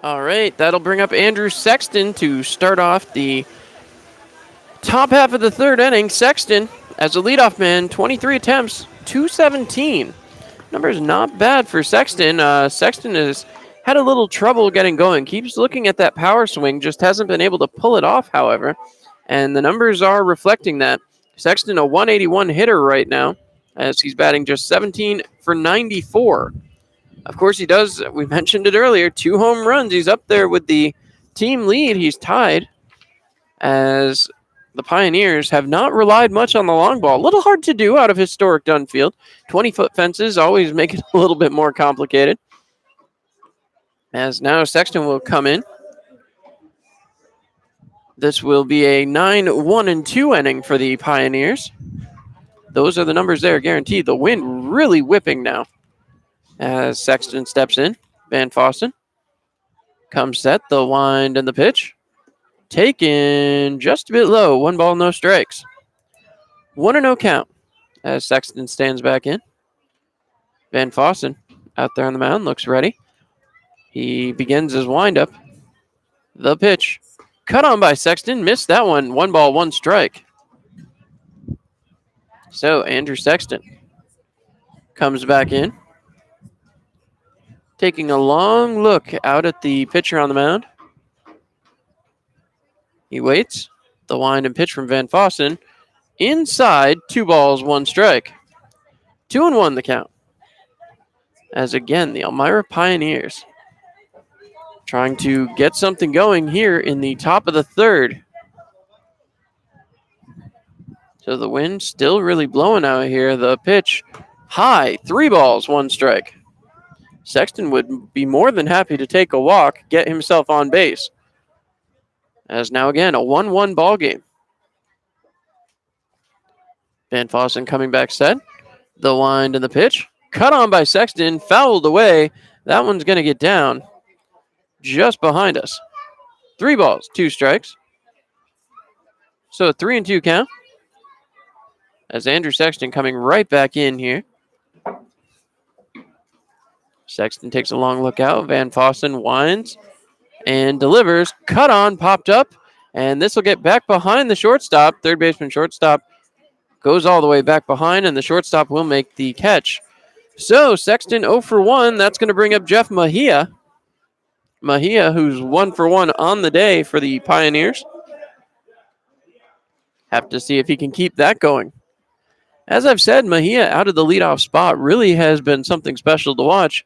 S1: All right, that'll bring up Andrew Sexton to start off the top half of the third inning. Sexton, as a leadoff man, 23 attempts, 217. Numbers not bad for Sexton. Sexton has had a little trouble getting going. Keeps looking at that power swing, just hasn't been able to pull it off, however. And the numbers are reflecting that. Sexton, a 181 hitter right now, as he's batting just 17 for 94. Of course, he does, we mentioned it earlier, 2 home runs. He's up there with the team lead. He's tied, as the Pioneers have not relied much on the long ball. A little hard to do out of historic Dunfield. 20-foot fences always make it a little bit more complicated. As now Sexton will come in. This will be a 9-1-2 inning for the Pioneers. Those are the numbers there, guaranteed. The wind really whipping now. As Sexton steps in, Van Fossen comes set, the wind and the pitch. Taken just a bit low, 1 ball, no strikes. 1-0 count as Sexton stands back in. Van Fossen out there on the mound, looks ready. He begins his windup. The pitch. Cut on by Sexton, missed that one. 1 ball, 1 strike. So Andrew Sexton comes back in. Taking a long look out at the pitcher on the mound. He waits. The wind and pitch from Van Fossen. Inside, 2 balls, 1 strike. 2-1 the count. As again, the Elmira Pioneers trying to get something going here in the top of the third. So the wind still really blowing out here. The pitch high, 3 balls, 1 strike. Sexton would be more than happy to take a walk, get himself on base. As now again, a 1-1 ball game. Van Fossen coming back set. The wind and the pitch. Cut on by Sexton, fouled away. That one's going to get down just behind us. 3 balls, 2 strikes. So a 3-2 count. As Andrew Sexton coming right back in here. Sexton takes a long look out. Van Fossen winds and delivers. Cut on, popped up. And this will get back behind the shortstop. Third baseman shortstop goes all the way back behind, and the shortstop will make the catch. So Sexton 0 for 1. That's going to bring up Jeff Mejia. Mejia, who's 1 for 1 on the day for the Pioneers. Have to see if he can keep that going. As I've said, Mejia out of the leadoff spot really has been something special to watch.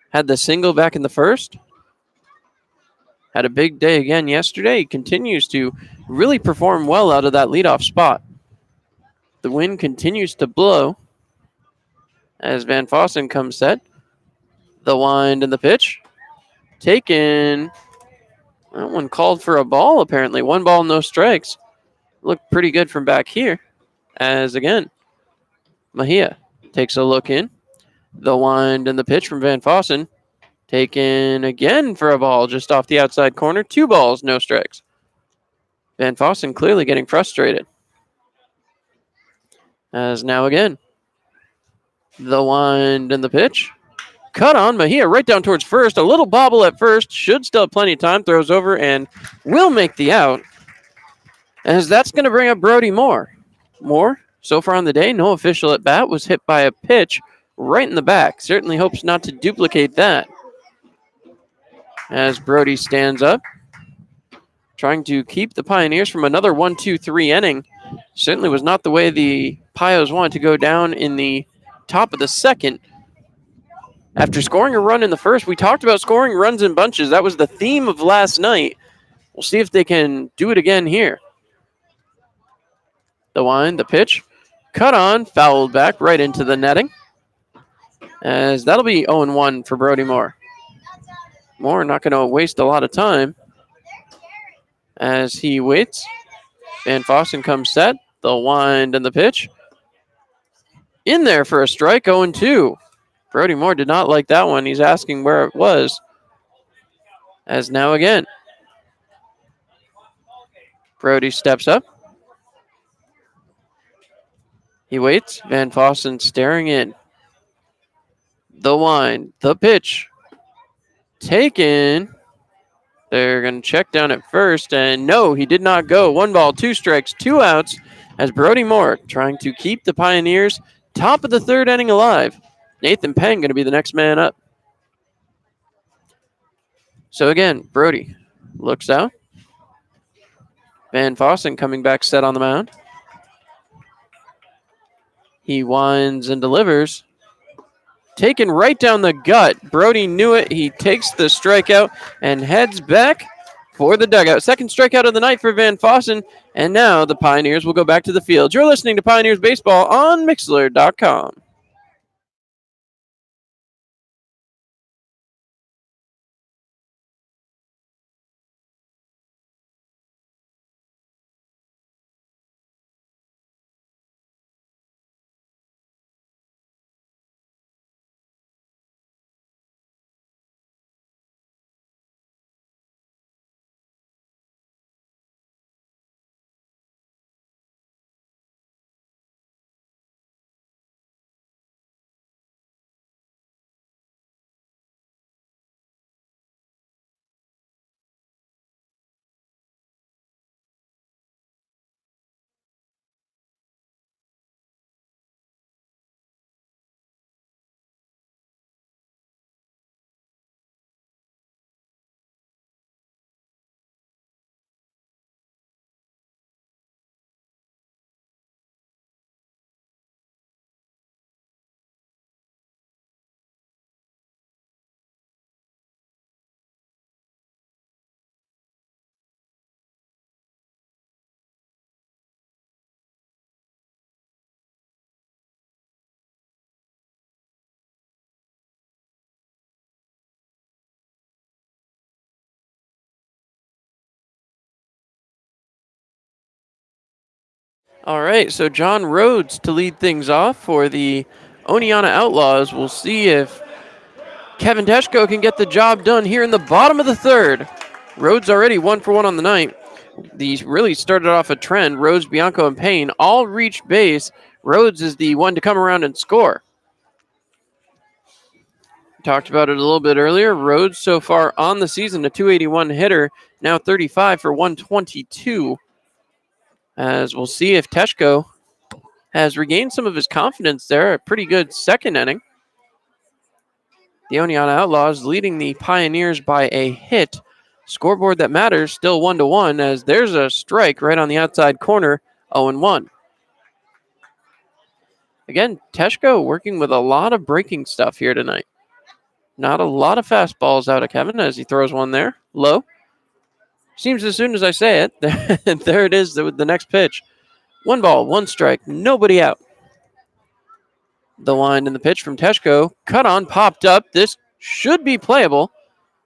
S1: Had the single back in the first. Had a big day again yesterday. He continues to really perform well out of that leadoff spot. The wind continues to blow as Van Fossen comes set. The wind and the pitch. Taken. That one called for a ball, apparently. 1 ball, no strikes. Looked pretty good from back here. As again, Mejia takes a look in. The wind and the pitch from Van Fossen. Taken again for a ball just off the outside corner. 2 balls, no strikes. Van Fossen clearly getting frustrated. As now again, the wind and the pitch. Cut on Mejia right down towards first. A little bobble at first. Should still have plenty of time. Throws over and will make the out. As that's going to bring up Brody Moore. Moore, so far on the day, no official at bat, was hit by a pitch right in the back. Certainly hopes not to duplicate that. As Brody stands up, trying to keep the Pioneers from another 1-2-3 inning. Certainly was not the way the Pios wanted to go down in the top of the second. After scoring a run in the first, we talked about scoring runs in bunches. That was the theme of last night. We'll see if they can do it again here. The wind, the pitch, cut on, fouled back right into the netting. As that'll be 0-1 for Brody Moore. Moore not going to waste a lot of time as he waits. Van Fossen comes set. The wind and the pitch. In there for a strike, 0-2. Brody Moore did not like that one. He's asking where it was. As now again, Brody steps up. He waits. Van Fossen staring in. The wind, the pitch. Taken. They're going to check down at first, and no, he did not go. 1 ball, 2 strikes, 2 outs, as Brody Moore trying to keep the Pioneers top of the third inning alive. Nathan Peng going to be the next man up. So again, Brody looks out. Van Fossen coming back set on the mound. He winds and delivers. Taken right down the gut. Brody knew it. He takes the strikeout and heads back for the dugout. Second strikeout of the night for Van Fossen. And now the Pioneers will go back to the field. You're listening to Pioneers Baseball on Mixlr.com. All right, so John Rhodes to lead things off for the Oneonta Outlaws. We'll see if Kevin Teshko can get the job done here in the bottom of the third. Rhodes already 1 for 1 on the night. These really started off a trend. Rhodes, Bianco, and Payne all reached base. Rhodes is the one to come around and score. Talked about it a little bit earlier. Rhodes so far on the season, a .281 hitter, now 35 for 122. As we'll see if Teshko has regained some of his confidence there. A pretty good second inning. The Oneonta Outlaws leading the Pioneers by a hit. Scoreboard that matters, still 1-1, as there's a strike right on the outside corner, 0-1. Again, Teshko working with a lot of breaking stuff here tonight. Not a lot of fastballs out of Kevin as he throws one there. Low. Seems as soon as I say it, there it is with the next pitch. 1 ball, 1 strike, nobody out. The line and the pitch from Teshko. Cut on, popped up. This should be playable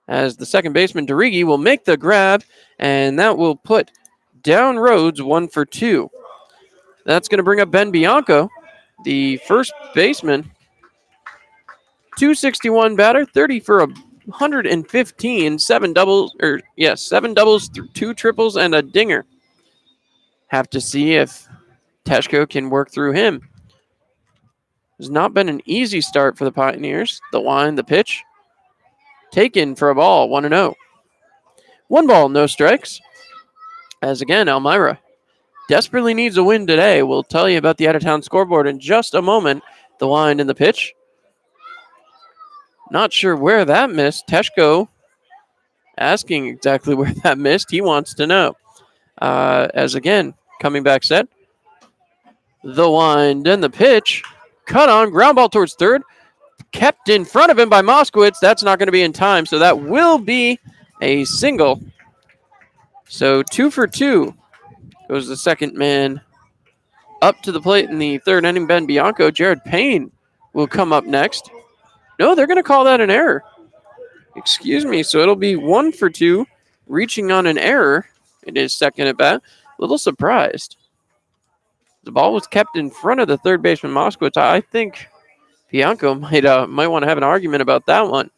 S1: as the second baseman, Derigi, will make the grab, and that will put down Rhodes 1 for 2. That's going to bring up Ben Bianco, the first baseman. 261 batter, 30 for 115, 7 doubles, 2 triples, and a dinger. Have to see if Teshko can work through him. It's not been an easy start for the Pioneers. The line, the pitch, taken for a ball, 1-0. 1 ball, no strikes. As again, Elmira desperately needs a win today. We'll tell you about the out-of-town scoreboard in just a moment. The line and the pitch. Not sure where that missed. Teshko asking exactly where that missed. He wants to know. As again, coming back set. The wind and the pitch. Cut on, ground ball towards third. Kept in front of him by Moskowitz. That's not going to be in time, so that will be a single. So 2 for 2 goes the second man up to the plate in the third inning. Ben Bianco. Jared Payne will come up next. No, they're going to call that an error. Excuse me. So it'll be 1 for 2, reaching on an error in his second at bat. A little surprised. The ball was kept in front of the third baseman, Moskowitz. I think Bianco might want to have an argument about that one.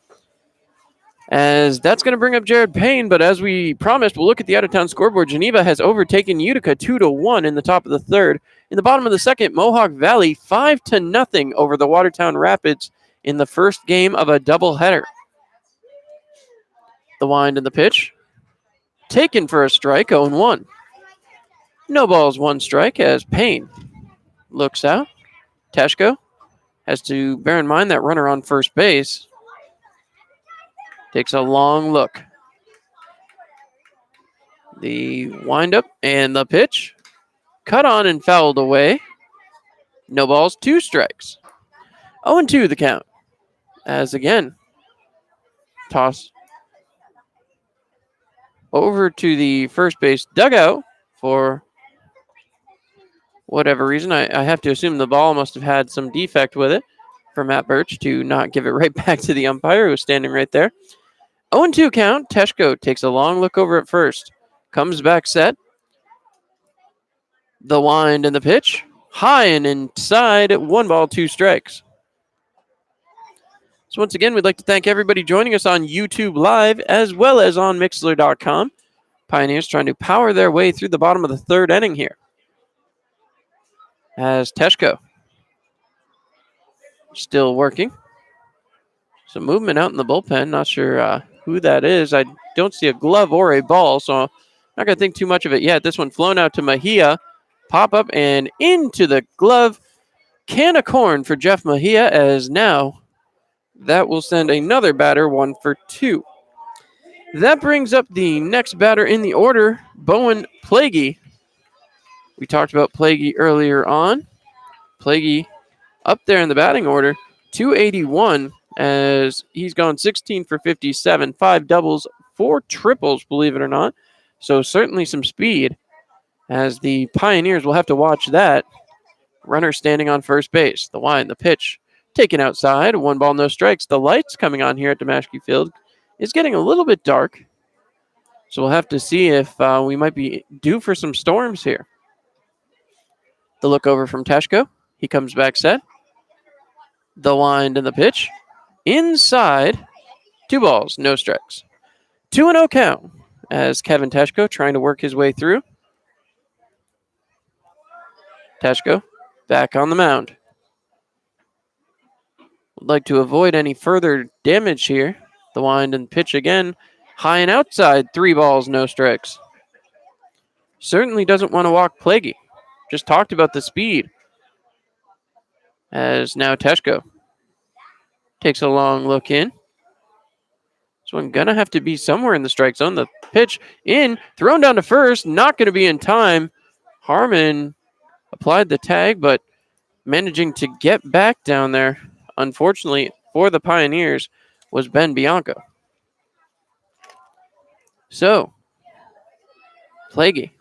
S1: As that's going to bring up Jared Payne, but as we promised, we'll look at the out-of-town scoreboard. Geneva has overtaken Utica 2-1 in the top of the third. In the bottom of the second, Mohawk Valley 5-0 over the Watertown Rapids in the first game of a doubleheader. The wind and the pitch. Taken for a strike, 0-1. No balls, 1 strike as Payne looks out. Teshko has to bear in mind that runner on first base. Takes a long look. The windup and the pitch. Cut on and fouled away. No balls, 2 strikes. 0-2 the count. As again, toss over to the first base dugout for whatever reason. I have to assume the ball must have had some defect with it for Matt Birch to not give it right back to the umpire who was standing right there. 0-2 count. Teshko takes a long look over at first. Comes back set. The wind and the pitch. High and inside. 1 ball, 2 strikes. So once again, we'd like to thank everybody joining us on YouTube Live as well as on Mixler.com. Pioneers trying to power their way through the bottom of the third inning here. As Teshko still working. Some movement out in the bullpen. Not sure who that is. I don't see a glove or a ball, so I'm not going to think too much of it yet. This one flown out to Mejia. Pop up and into the glove. Can of corn for Jeff Mejia, as now that will send another batter 1 for 2. That brings up the next batter in the order, Bowen Plaguey. We talked about Plaguey earlier on. Plaguey up there in the batting order, 281, as he's gone 16 for 57, 5 doubles, 4 triples, believe it or not. So certainly some speed, as the Pioneers will have to watch that. Runner standing on first base. The wind, the pitch, taken outside. 1 ball, no strikes. The lights coming on here at Damashki Field is getting a little bit dark. So we'll have to see if we might be due for some storms here. The look over from Teshko. He comes back set. The wind and the pitch. Inside. 2 balls, no strikes. 2-0 count as Kevin Teshko trying to work his way through. Teshko back on the mound. Would like to avoid any further damage here. The wind and pitch again. High and outside. 3 balls, no strikes. Certainly doesn't want to walk Plaguey. Just talked about the speed. As now Teshko takes a long look in. This one gonna have to be somewhere in the strike zone. The pitch in, thrown down to first, not gonna be in time. Harmon applied the tag, but managing to get back down there, unfortunately for the Pioneers, was Ben Bianco. So, Plaguey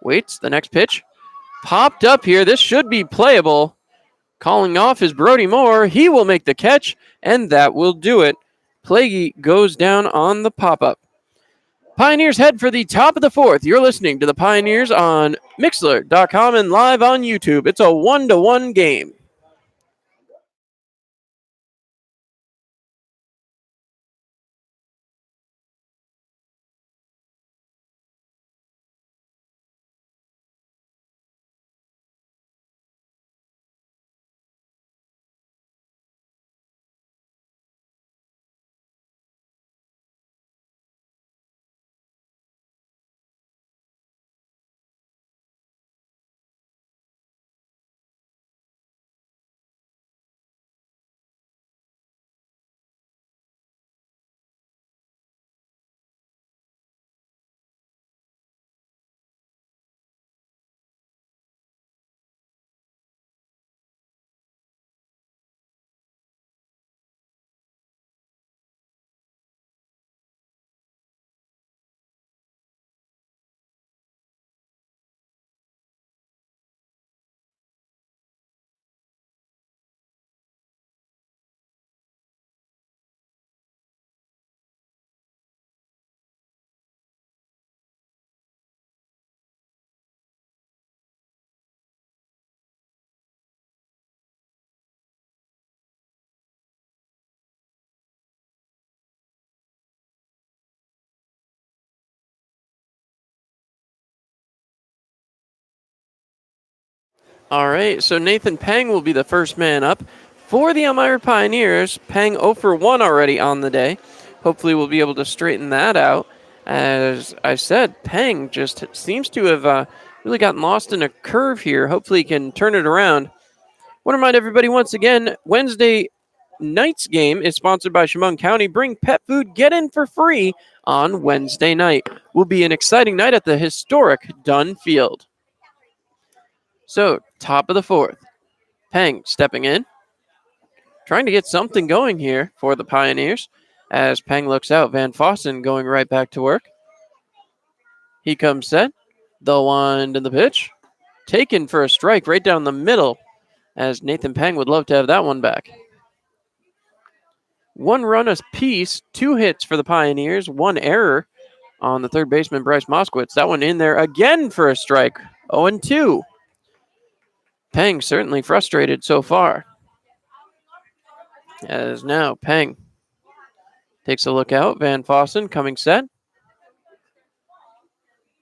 S1: waits. The next pitch popped up here. This should be playable. Calling off is Brody Moore. He will make the catch, and that will do it. Plaguey goes down on the pop-up. Pioneers head for the top of the fourth. You're listening to the Pioneers on Mixlr.com and live on YouTube. It's a 1-1 game. All right, so Nathan Peng will be the first man up for the Elmira Pioneers. Peng 0 for 1 already on the day. Hopefully we'll be able to straighten that out. As I said, Peng just seems to have really gotten lost in a curve here. Hopefully he can turn it around. Want to remind everybody once again, Wednesday night's game is sponsored by Chemung County. Bring pet food, get in for free on Wednesday night. Will be an exciting night at the historic Dunn Field. So, top of the fourth. Peng stepping in. Trying to get something going here for the Pioneers. As Peng looks out, Van Fossen going right back to work. He comes set. The wind and the pitch. Taken for a strike right down the middle. As Nathan Peng would love to have that one back. 1 run apiece, 2 hits for the Pioneers, 1 error on the third baseman, Bryce Moskowitz. That one in there again for a strike. 0-2. Peng certainly frustrated so far. As now Peng takes a look out. Van Fossen coming set.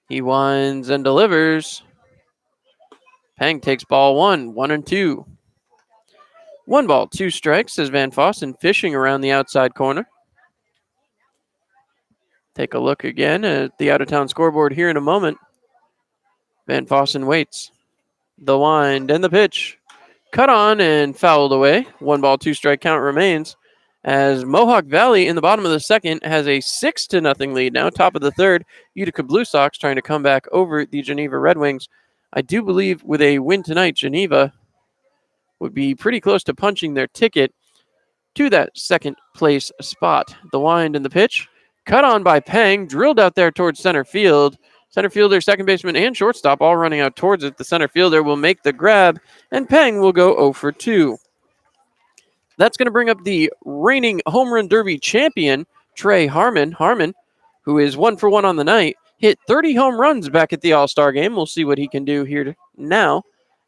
S1: He winds and delivers. Peng takes ball 1, 1-2. 1 ball, 2 strikes as Van Fossen fishing around the outside corner. Take a look again at the out-of-town scoreboard here in a moment. Van Fossen waits. The wind and the pitch. Cut on and fouled away. 1 ball, 2 strike count remains as Mohawk Valley in the bottom of the second has a 6-0 lead now. Top of the third, Utica Blue Sox trying to come back over the Geneva Red Wings. I do believe with a win tonight, Geneva would be pretty close to punching their ticket to that second place spot. The wind and the pitch. Cut on by Peng, drilled out there towards center field. Center fielder, second baseman, and shortstop all running out towards it. The center fielder will make the grab, and Peng will go 0 for 2. That's going to bring up the reigning home run derby champion, Trey Harmon. Harmon, who is 1 for 1 on the night, hit 30 home runs back at the All-Star game. We'll see what he can do here now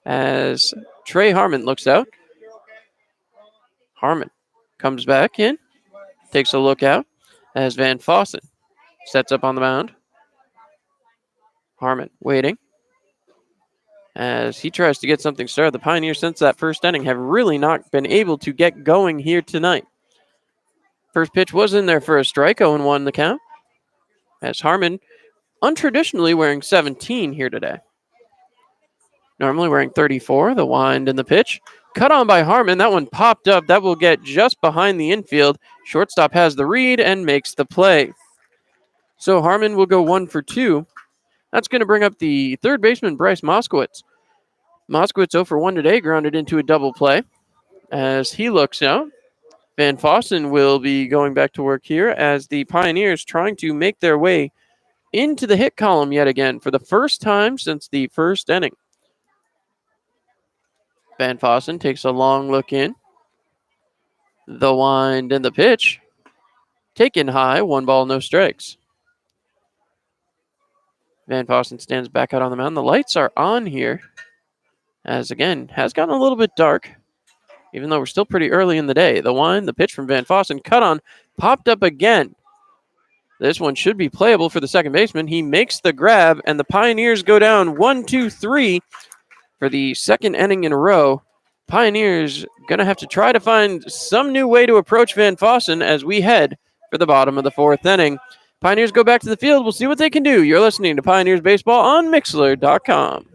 S1: as Trey Harmon looks out. Harmon comes back in, takes a look out as Van Fossen sets up on the mound. Harmon waiting as he tries to get something started. The Pioneers, since that first inning, have really not been able to get going here tonight. First pitch was in there for a strike, 0-1 the count. As Harmon, untraditionally wearing 17 here today. Normally wearing 34, the wind and the pitch. Cut on by Harmon. That one popped up. That will get just behind the infield. Shortstop has the read and makes the play. So Harmon will go 1 for 2. That's going to bring up the third baseman, Bryce Moskowitz. Moskowitz 0 for 1 today, grounded into a double play. As he looks out, Van Fossen will be going back to work here as the Pioneers trying to make their way into the hit column yet again for the first time since the first inning. Van Fossen takes a long look in. The wind and the pitch. Taken high, 1 ball, no strikes. Van Fossen stands back out on the mound. The lights are on here. As again, has gotten a little bit dark, even though we're still pretty early in the day. The wind, the pitch from Van Fossen, cut on, popped up again. This one should be playable for the second baseman. He makes the grab, and the Pioneers go down 1-2-3 for the second inning in a row. Pioneers going to have to try to find some new way to approach Van Fossen as we head for the bottom of the fourth inning. Pioneers go back to the field. We'll see what they can do. You're listening to Pioneers Baseball on Mixlr.com.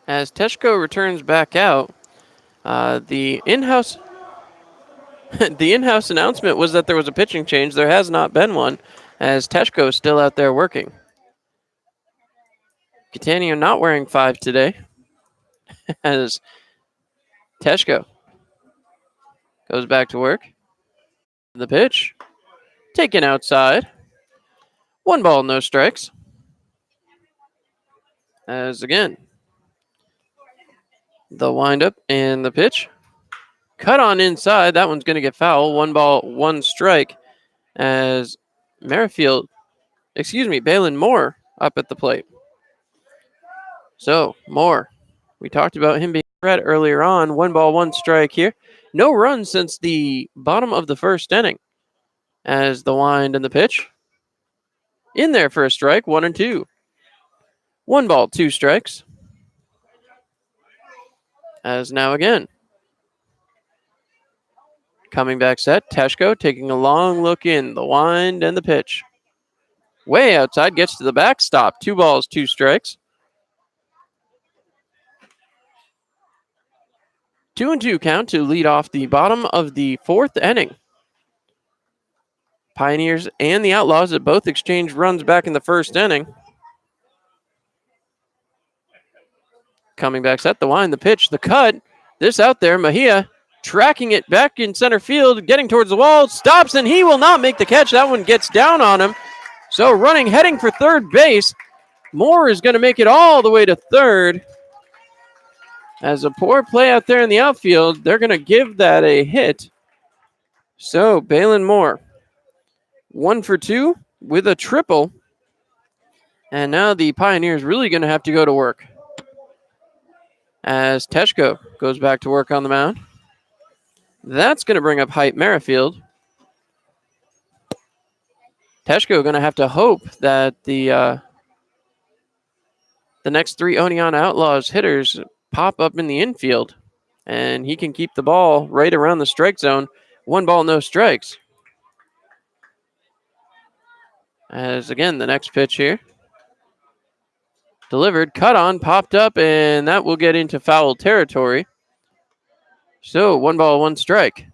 S1: As Teshko returns back out, the in-house the in-house announcement was that there was a pitching change. There has not been one, as Teshko is still out there working. Catania not wearing 5 today, as Teshko goes back to work. The pitch, taken outside. 1 ball, no strikes. As again, the windup and the pitch. Cut on inside. That one's going to get foul. 1 ball, 1 strike. As Balin Moore up at the plate. So, Moore, we talked about him being a threat earlier on. 1 ball, 1 strike here. No runs since the bottom of the first inning. As the wind and the pitch. In there for a strike, 1-2. 1 ball, 2 strikes. As now again. Coming back set, Teshko taking a long look in. The wind and the pitch. Way outside, gets to the backstop. 2 balls, 2 strikes. 2-2 count to lead off the bottom of the fourth inning. Pioneers and the Outlaws have both exchanged runs back in the first inning. Coming back set, the wind, the pitch, the cut. This out there, Mejia tracking it back in center field, getting towards the wall, stops, and he will not make the catch. That one gets down on him. So heading for third base. Moore is going to make it all the way to third. As a poor play out there in the outfield, they're going to give that a hit. So Balin Moore, 1 for 2 with a triple. And now the Pioneers really going to have to go to work. As Teshko goes back to work on the mound. That's going to bring up Hype Merrifield. Teshko going to have to hope that the next 3 Oneonta Outlaws hitters pop up in the infield, and he can keep the ball right around the strike zone. 1 ball, no strikes. As again, the next pitch here. Delivered, cut on, popped up, and that will get into foul territory. So 1 ball, 1 strike.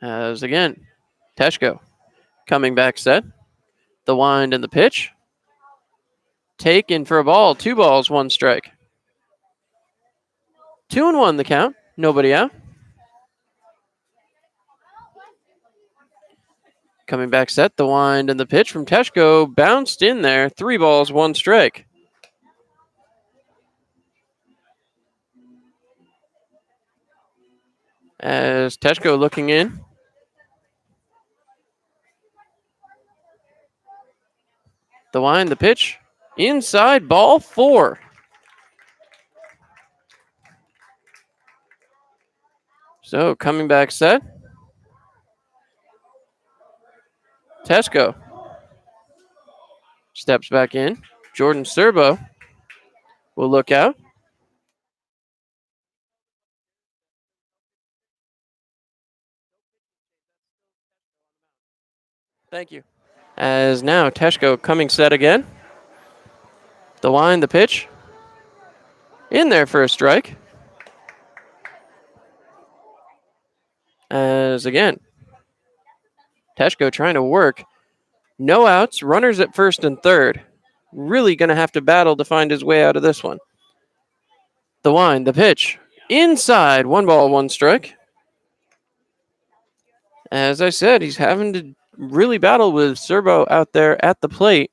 S1: As again, Teshko coming back set. The wind and the pitch. Taken for a ball. 2 balls, 1 strike. 2-1 the count. Nobody out. Coming back set. The wind and the pitch from Teshko. Bounced in there. 3 balls, 1 strike. As Teshko looking in. The wind, the pitch. Inside, ball 4. So coming back set. Teshko steps back in. Jordan Serbo will look out. Thank you. As now Teshko coming set again. The wind, the pitch. In there for a strike. As again, Teshko trying to work. No outs, runners at first and third. Really going to have to battle to find his way out of this one. The wind, the pitch. Inside, 1 ball, 1 strike. As I said, he's having to really battle with Serbo out there at the plate.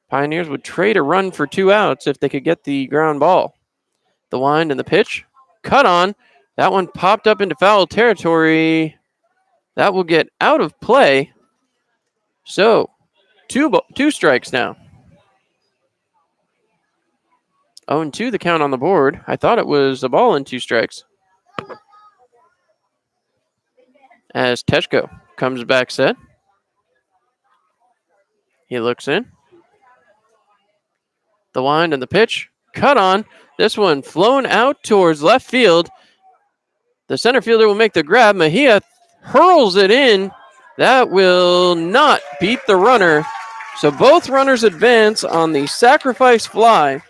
S1: Pioneers would trade a run for 2 outs if they could get the ground ball. The wind and the pitch. Cut on. That one popped up into foul territory. That will get out of play. So, 2 strikes now. 0-2 the count on the board. I thought it was a ball and 2 strikes. As Teshko comes back set. He looks in. The wind and the pitch. Cut on. This one flown out towards left field. The center fielder will make the grab. Mejia hurls it in. That will not beat the runner. So both runners advance on the sacrifice fly.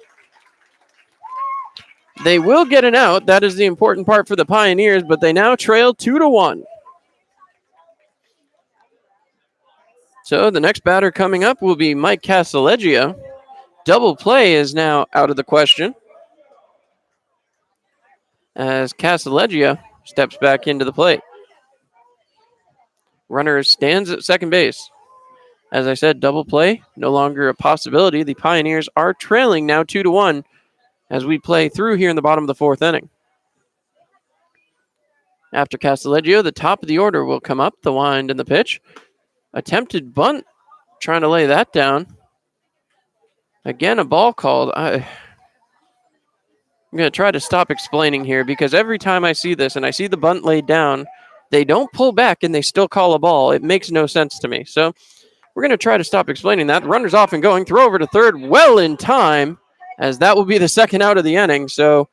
S1: They will get an out. That is the important part for the Pioneers, but they now trail 2-1. So the next batter coming up will be Mike Casaleggio. Double play is now out of the question, as Casaleggio steps back into the plate. Runner stands at second base. As I said, double play, no longer a possibility. The Pioneers are trailing now 2-1 as we play through here in the bottom of the 4th inning. After Casaleggio, the top of the order will come up. The wind and the pitch. Attempted bunt, trying to lay that down. Again, a ball called. I'm going to try to stop explaining here because every time I see this and I see the bunt laid down, they don't pull back and they still call a ball. It makes no sense to me. So we're going to try to stop explaining that. The runner's off and going. Throw over to third well in time, as that will be the second out of the inning. So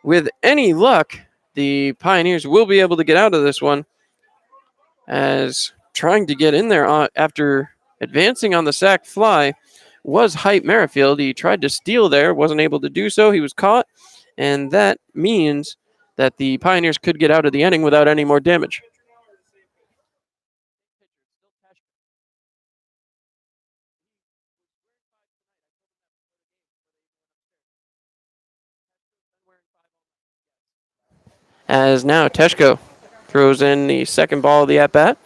S1: with any luck, the Pioneers will be able to get out of this one, as trying to get in there after advancing on the sac fly was Hype Merrifield. He tried to steal there, wasn't able to do so. He was caught, and that means that the Pioneers could get out of the inning without any more damage. As now Teshko throws in the second ball of the at-bat.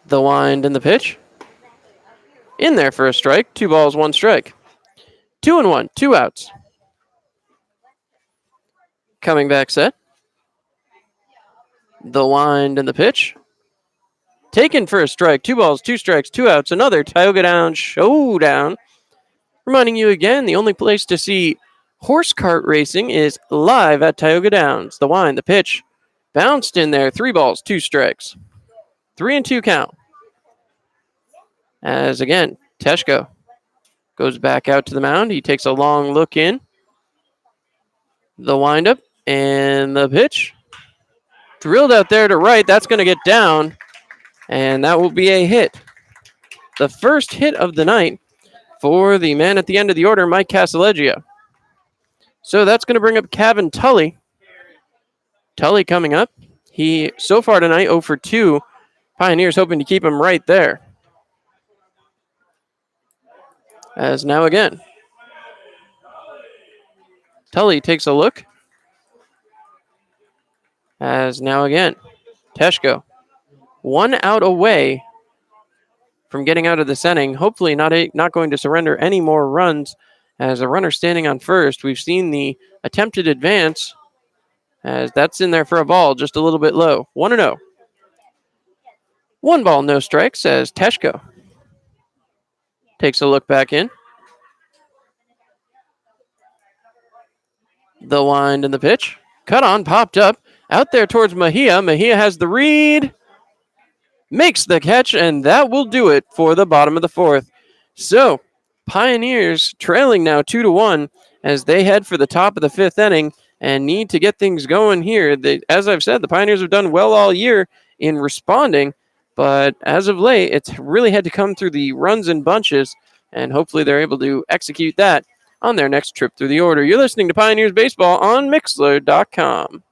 S1: The wind and the pitch. In there for a strike. 2 balls, 1 strike. 2-1, 2 outs. Coming back set. The wind and the pitch. Taken for a strike. 2 balls, 2 strikes, 2 outs. Another Tioga Downs showdown. Reminding you again, the only place to see horse cart racing is live at Tioga Downs. The wind, the pitch. Bounced in there. 3 balls, 2 strikes. 3-2 count. As again, Teshko Goes back out to the mound. He takes a long look in. The windup and the pitch. Drilled out there to right. That's going to get down, and that will be a hit. The first hit of the night for the man at the end of the order, Mike Casaleggio. So that's going to bring up Kevin Tully. Tully coming up. He, so far tonight, 0 for 2. Pioneers hoping to keep him right there. As now again. Tully takes a look. As now again. Teshko. 1 out away from getting out of this inning. Hopefully not going to surrender any more runs. As a runner standing on first, we've seen the attempted advance. As that's in there for a ball, just a little bit low. 1-0. 1 ball, no strikes, as Teshko takes a look back in. The wind and the pitch. Cut on, popped up. Out there towards Mejia. Mejia has the read. Makes the catch, and that will do it for the bottom of the 4th. So, Pioneers trailing now 2-1 as they head for the top of the 5th inning and need to get things going here. As I've said, the Pioneers have done well all year in responding, but as of late, it's really had to come through the runs in bunches, and hopefully they're able to execute that on their next trip through the order. You're listening to Pioneers Baseball on Mixlr.com.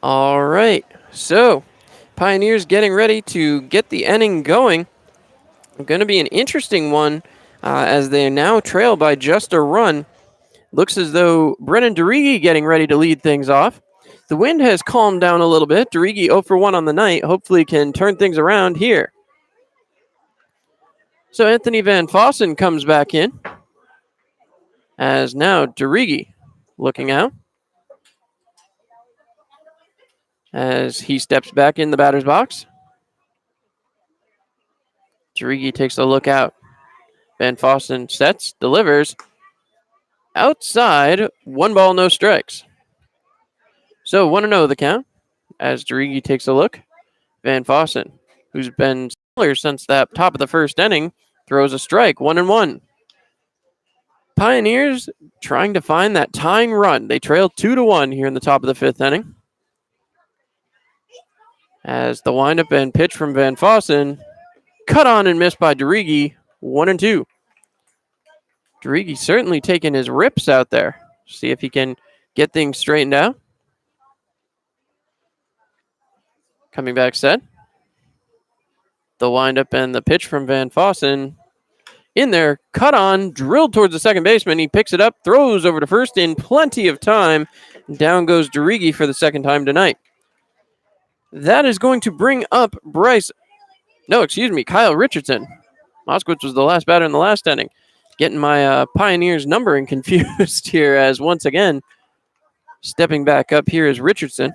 S1: All right, so Pioneers getting ready to get the inning going. Going to be an interesting one as they now trail by just a run. Looks as though Brennan DeRigi getting ready to lead things off. The wind has calmed down a little bit. DeRigi 0 for 1 on the night. Hopefully can turn things around here. So Anthony Van Fossen comes back in. As now DeRigi looking out. As he steps back in the batter's box. DeRigi takes a look out. Van Fossen sets, delivers. Outside, 1 ball, no strikes. So 1-0 the count as DeRigi takes a look. Van Fossen, who's been stellar since that top of the 1st inning, throws a strike, 1-1. Pioneers trying to find that tying run. They trail 2-1 here in the top of the 5th inning. As the windup and pitch from Van Fossen, cut on and missed by DeRigi, 1-2. DeRigi certainly taking his rips out there. See if he can get things straightened out. Coming back set. The windup and the pitch from Van Fossen. In there, cut on, drilled towards the second baseman. He picks it up, throws over to first in plenty of time. Down goes DeRigi for the second time tonight. That is going to bring up Kyle Richardson. Moskowitz was the last batter in the last inning. Getting my Pioneers numbering confused here as once again, stepping back up here is Richardson.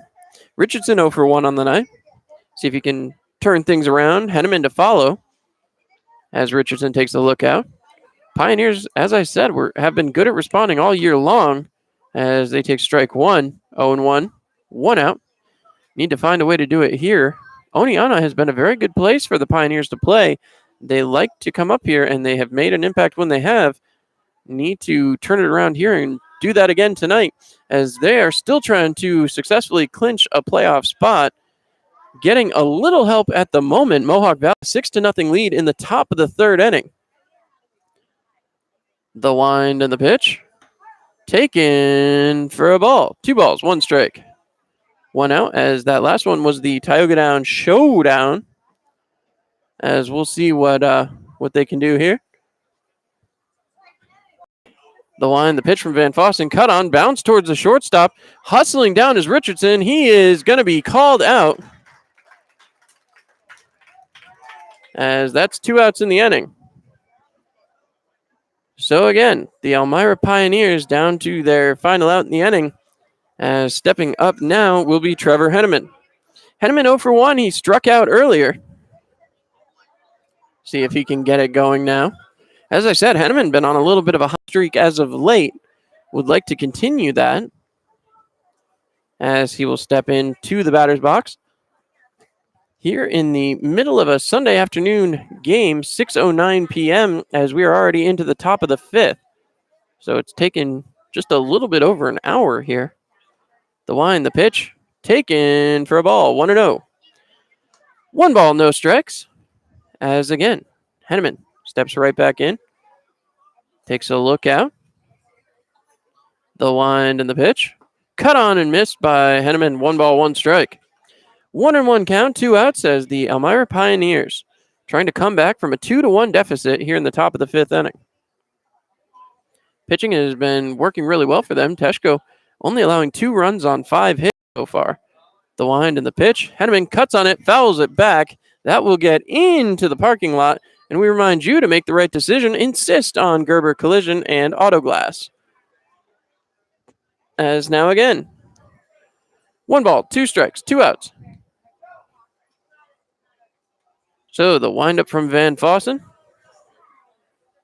S1: Richardson 0 for 1 on the night. See if he can turn things around, head him into follow as Richardson takes a look out. Pioneers, as I said, have been good at responding all year long as they take strike 1, 0-1, 1 out. Need to find a way to do it here. Oneonta has been a very good place for the Pioneers to play. They like to come up here, and they have made an impact when they have. Need to turn it around here and do that again tonight, as they are still trying to successfully clinch a playoff spot. Getting a little help at the moment, Mohawk Valley 6-0 lead in the top of the third inning. The wind and the pitch. Taken for a ball. 2 balls, 1 strike. 1 out, as that last one was the Tioga Down Showdown. As we'll see what they can do here. The line, the pitch from Van Fossen, cut on, bounce towards the shortstop. Hustling down is Richardson. He is going to be called out, as that's 2 outs in the inning. So again, the Elmira Pioneers down to their final out in the inning. As stepping up now will be Trevor Henneman. Henneman 0 for 1. He struck out earlier. See if he can get it going now. As I said, Henneman been on a little bit of a hot streak as of late. Would like to continue that, as he will step into the batter's box. Here in the middle of a Sunday afternoon game, 6:09 p.m., as we are already into the top of the 5th. So it's taken just a little bit over an hour here. The wind, the pitch, taken for a ball, 1-0. 1 ball, no strikes. As again, Henneman steps right back in, takes a look out. The wind and the pitch, cut on and missed by Henneman. 1 ball, 1 strike. 1-1 count, 2 outs, as the Elmira Pioneers trying to come back from a 2-1 deficit here in the top of the 5th inning. Pitching has been working really well for them. Teshko only allowing 2 runs on 5 hits so far. The wind and the pitch, Henneman cuts on it, fouls it back. That will get into the parking lot, and we remind you to make the right decision. Insist on Gerber Collision and Auto Glass. As now again, 1 ball, 2 strikes, 2 outs. So the windup from Van Fossen.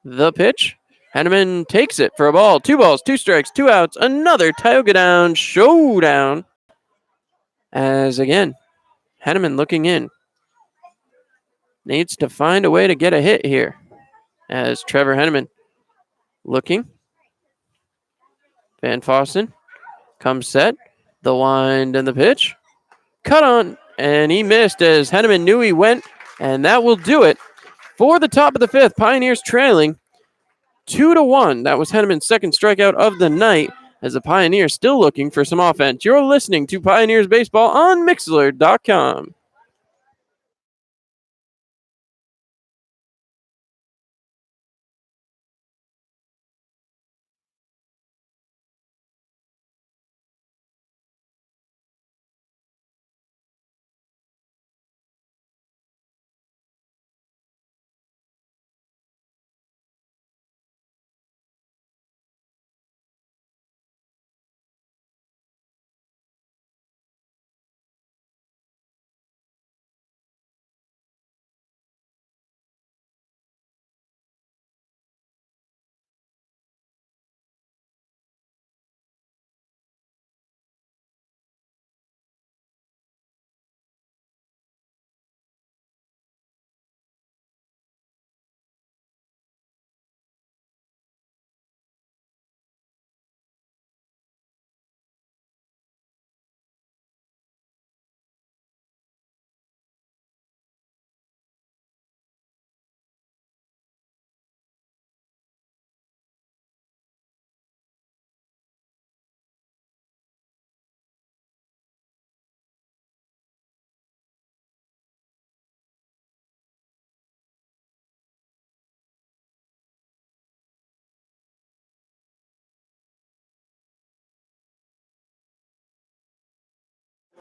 S1: The pitch. Henneman takes it for a ball. 2 balls, 2 strikes, 2 outs. Another Tioga Down Showdown. As again, Henneman looking in. Needs to find a way to get a hit here. As Trevor Henneman looking. Van Fossen comes set. The wind and the pitch. Cut on, and he missed as Henneman knew he went, and that will do it for the top of the 5th. Pioneers trailing 2-1. That was Henneman's second strikeout of the night, as the Pioneers still looking for some offense. You're listening to Pioneers Baseball on Mixlr.com.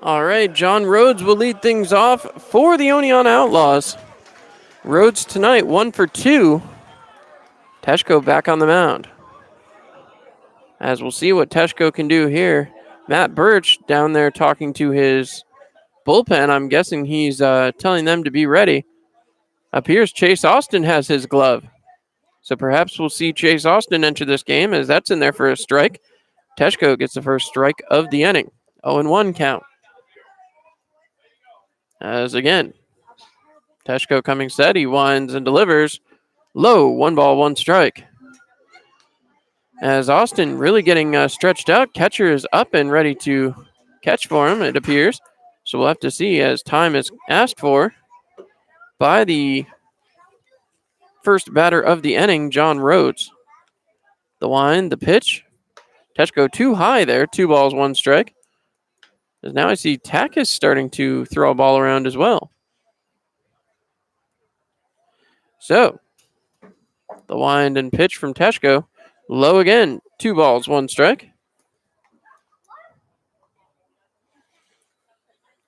S1: All right, John Rhodes will lead things off for the Oneonta Outlaws. Rhodes tonight, 1 for 2. Teshko back on the mound. As we'll see what Teshko can do here. Matt Birch down there talking to his bullpen. I'm guessing he's telling them to be ready. Appears Chase Austin has his glove. So perhaps we'll see Chase Austin enter this game, as that's in there for a strike. Teshko gets the first strike of the inning. 0-1 count. As again, Teshko coming set. He winds and delivers. Low, 1 ball, 1 strike. As Austin really getting stretched out. Catcher is up and ready to catch for him, it appears. So we'll have to see as time is asked for by the first batter of the inning, John Rhodes. The wind, the pitch. Teshko too high there. 2 balls, 1 strike. As now I see Tack is starting to throw a ball around as well. So, the wind and pitch from Teshko. Low again. 2 balls, 1 strike.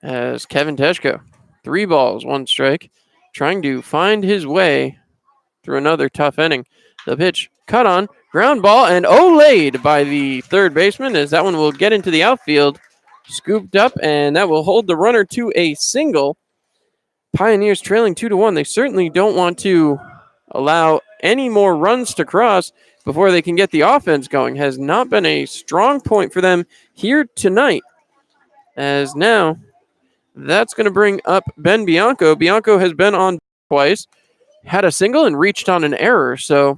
S1: As Kevin Teshko, 3 balls, 1 strike. Trying to find his way through another tough inning. The pitch cut on, ground ball, and laid by the third baseman as that one will get into the outfield. Scooped up, and that will hold the runner to a single. Pioneers trailing 2-1. They certainly don't want to allow any more runs to cross before they can get the offense going. Has not been a strong point for them here tonight. As now, that's going to bring up Ben Bianco. Bianco has been on twice, had a single and reached on an error. So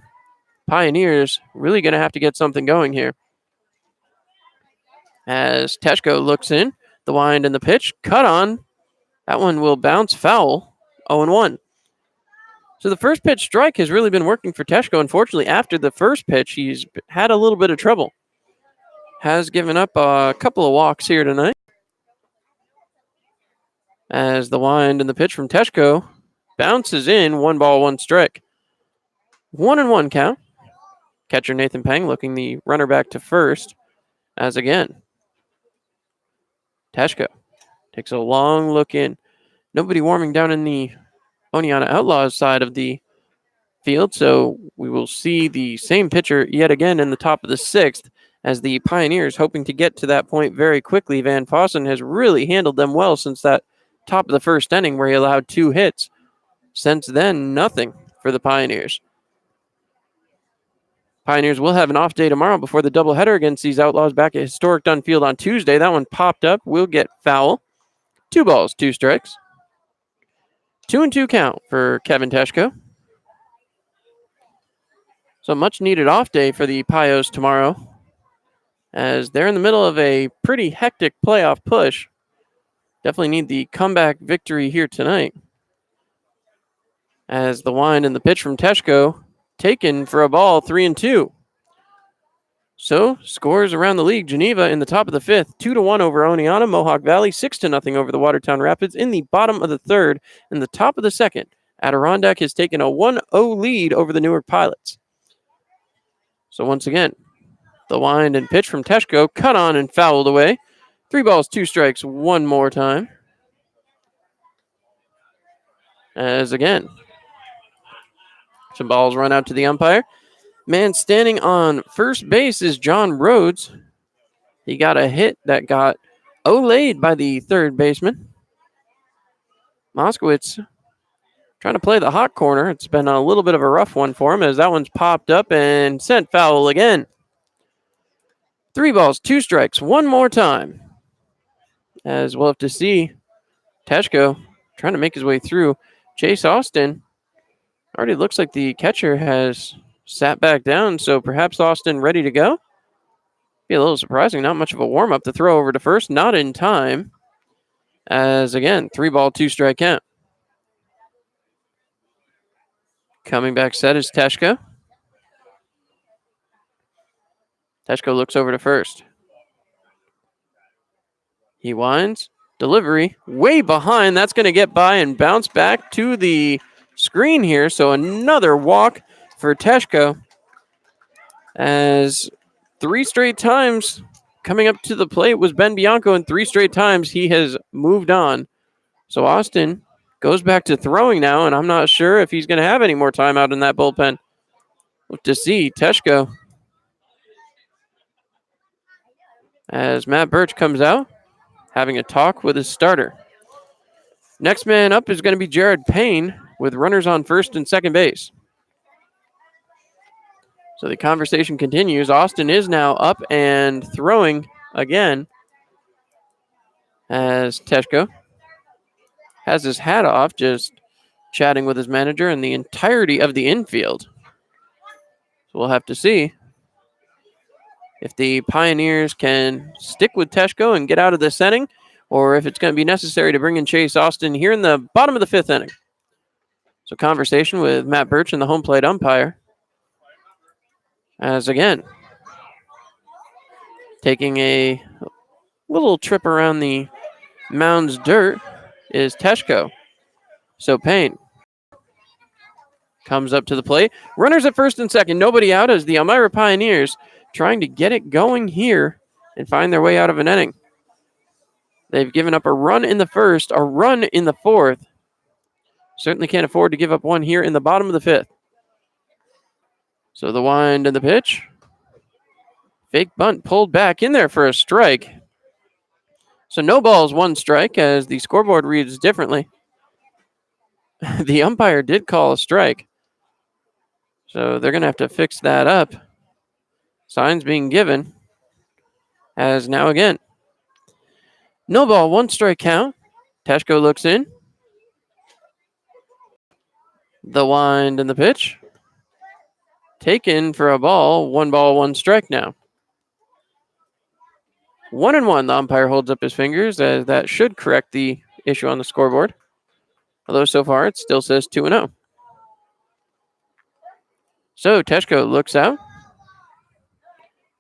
S1: Pioneers really going to have to get something going here. As Teshko looks in, the wind and the pitch, cut on. That one will bounce foul, 0-1. So the first pitch strike has really been working for Teshko. Unfortunately, after the first pitch, he's had a little bit of trouble. Has given up a couple of walks here tonight. As the wind and the pitch from Teshko bounces in, 1 ball, 1 strike. 1-1 count. Catcher Nathan Peng looking the runner back to first. As again, Teshko takes a long look in. Nobody warming down in the Oneonta Outlaws side of the field, so we will see the same pitcher yet again in the top of the 6th as the Pioneers hoping to get to that point very quickly. Van Fossen has really handled them well since that top of the first inning where he allowed 2 hits. Since then, nothing for the Pioneers. Pioneers will have an off day tomorrow before the doubleheader against these Outlaws back at historic Dunn Field on Tuesday. That one popped up. Will get foul. 2 balls, 2 strikes. 2-2 count for Kevin Teshko. So much needed off day for the Pios tomorrow, as they're in the middle of a pretty hectic playoff push. Definitely need the comeback victory here tonight. As the wind and the pitch from Teshko taken for a ball, 3-2. So, scores around the league. Geneva in the top of the 5th, 2-1 over Oneonta. Mohawk Valley, 6-0 over the Watertown Rapids. In the bottom of the 3rd, in the top of the 2nd, Adirondack has taken a 1-0 lead over the Newark Pilots. So once again, the wind and pitch from Teshko, cut on and fouled away. 3 balls, 2 strikes, one more time. As again, some balls run out to the umpire. Man standing on first base is John Rhodes. He got a hit that got olayed by the third baseman. Moskowitz trying to play the hot corner. It's been a little bit of a rough one for him as that one's popped up and sent foul again. 3 balls, 2 strikes, one more time. As we'll have to see Teshko trying to make his way through. Chase Austin already looks like the catcher has sat back down, so perhaps Austin ready to go. Be a little surprising. Not much of a warm-up to throw over to first. Not in time. As again, 3 ball, 2 strike count. Coming back set is Teshko. Teshko looks over to first. He winds. Delivery way behind. That's going to get by and bounce back to the screen here. So another walk for Teshko. As 3 straight times coming up to the plate was Ben Bianco, and 3 straight times he has moved on. So Austin goes back to throwing now, and I'm not sure if he's going to have any more time out in that bullpen. We'll have to see. Teshko, as Matt Birch comes out, having a talk with his starter. Next man up is going to be Jared Payne with runners on first and second base. So the conversation continues. Austin is now up and throwing again as Teshko has his hat off, just chatting with his manager and the entirety of the infield. So we'll have to see if the Pioneers can stick with Teshko and get out of this inning, or if it's going to be necessary to bring in Chase Austin here in the bottom of the 5th inning. So conversation with Matt Birch and the home plate umpire. As again, taking a little trip around the mound's dirt is Teshko. So Payne comes up to the plate. Runners at first and second. Nobody out as the Elmira Pioneers trying to get it going here and find their way out of an inning. They've given up a run in the first, a run in the fourth. Certainly can't afford to give up one here in the bottom of the 5th. So the wind and the pitch. Fake bunt pulled back in there for a strike. So no balls, 1 strike, as the scoreboard reads differently. The umpire did call a strike. So they're going to have to fix that up. Signs being given. As now again. No ball, 1 strike count. Teshko looks in. The wind and the pitch. Taken for a ball. 1 ball, 1 strike now. 1-1. The umpire holds up his fingers, as that should correct the issue on the scoreboard. Although so far it still says 2-0. So Teshko looks out.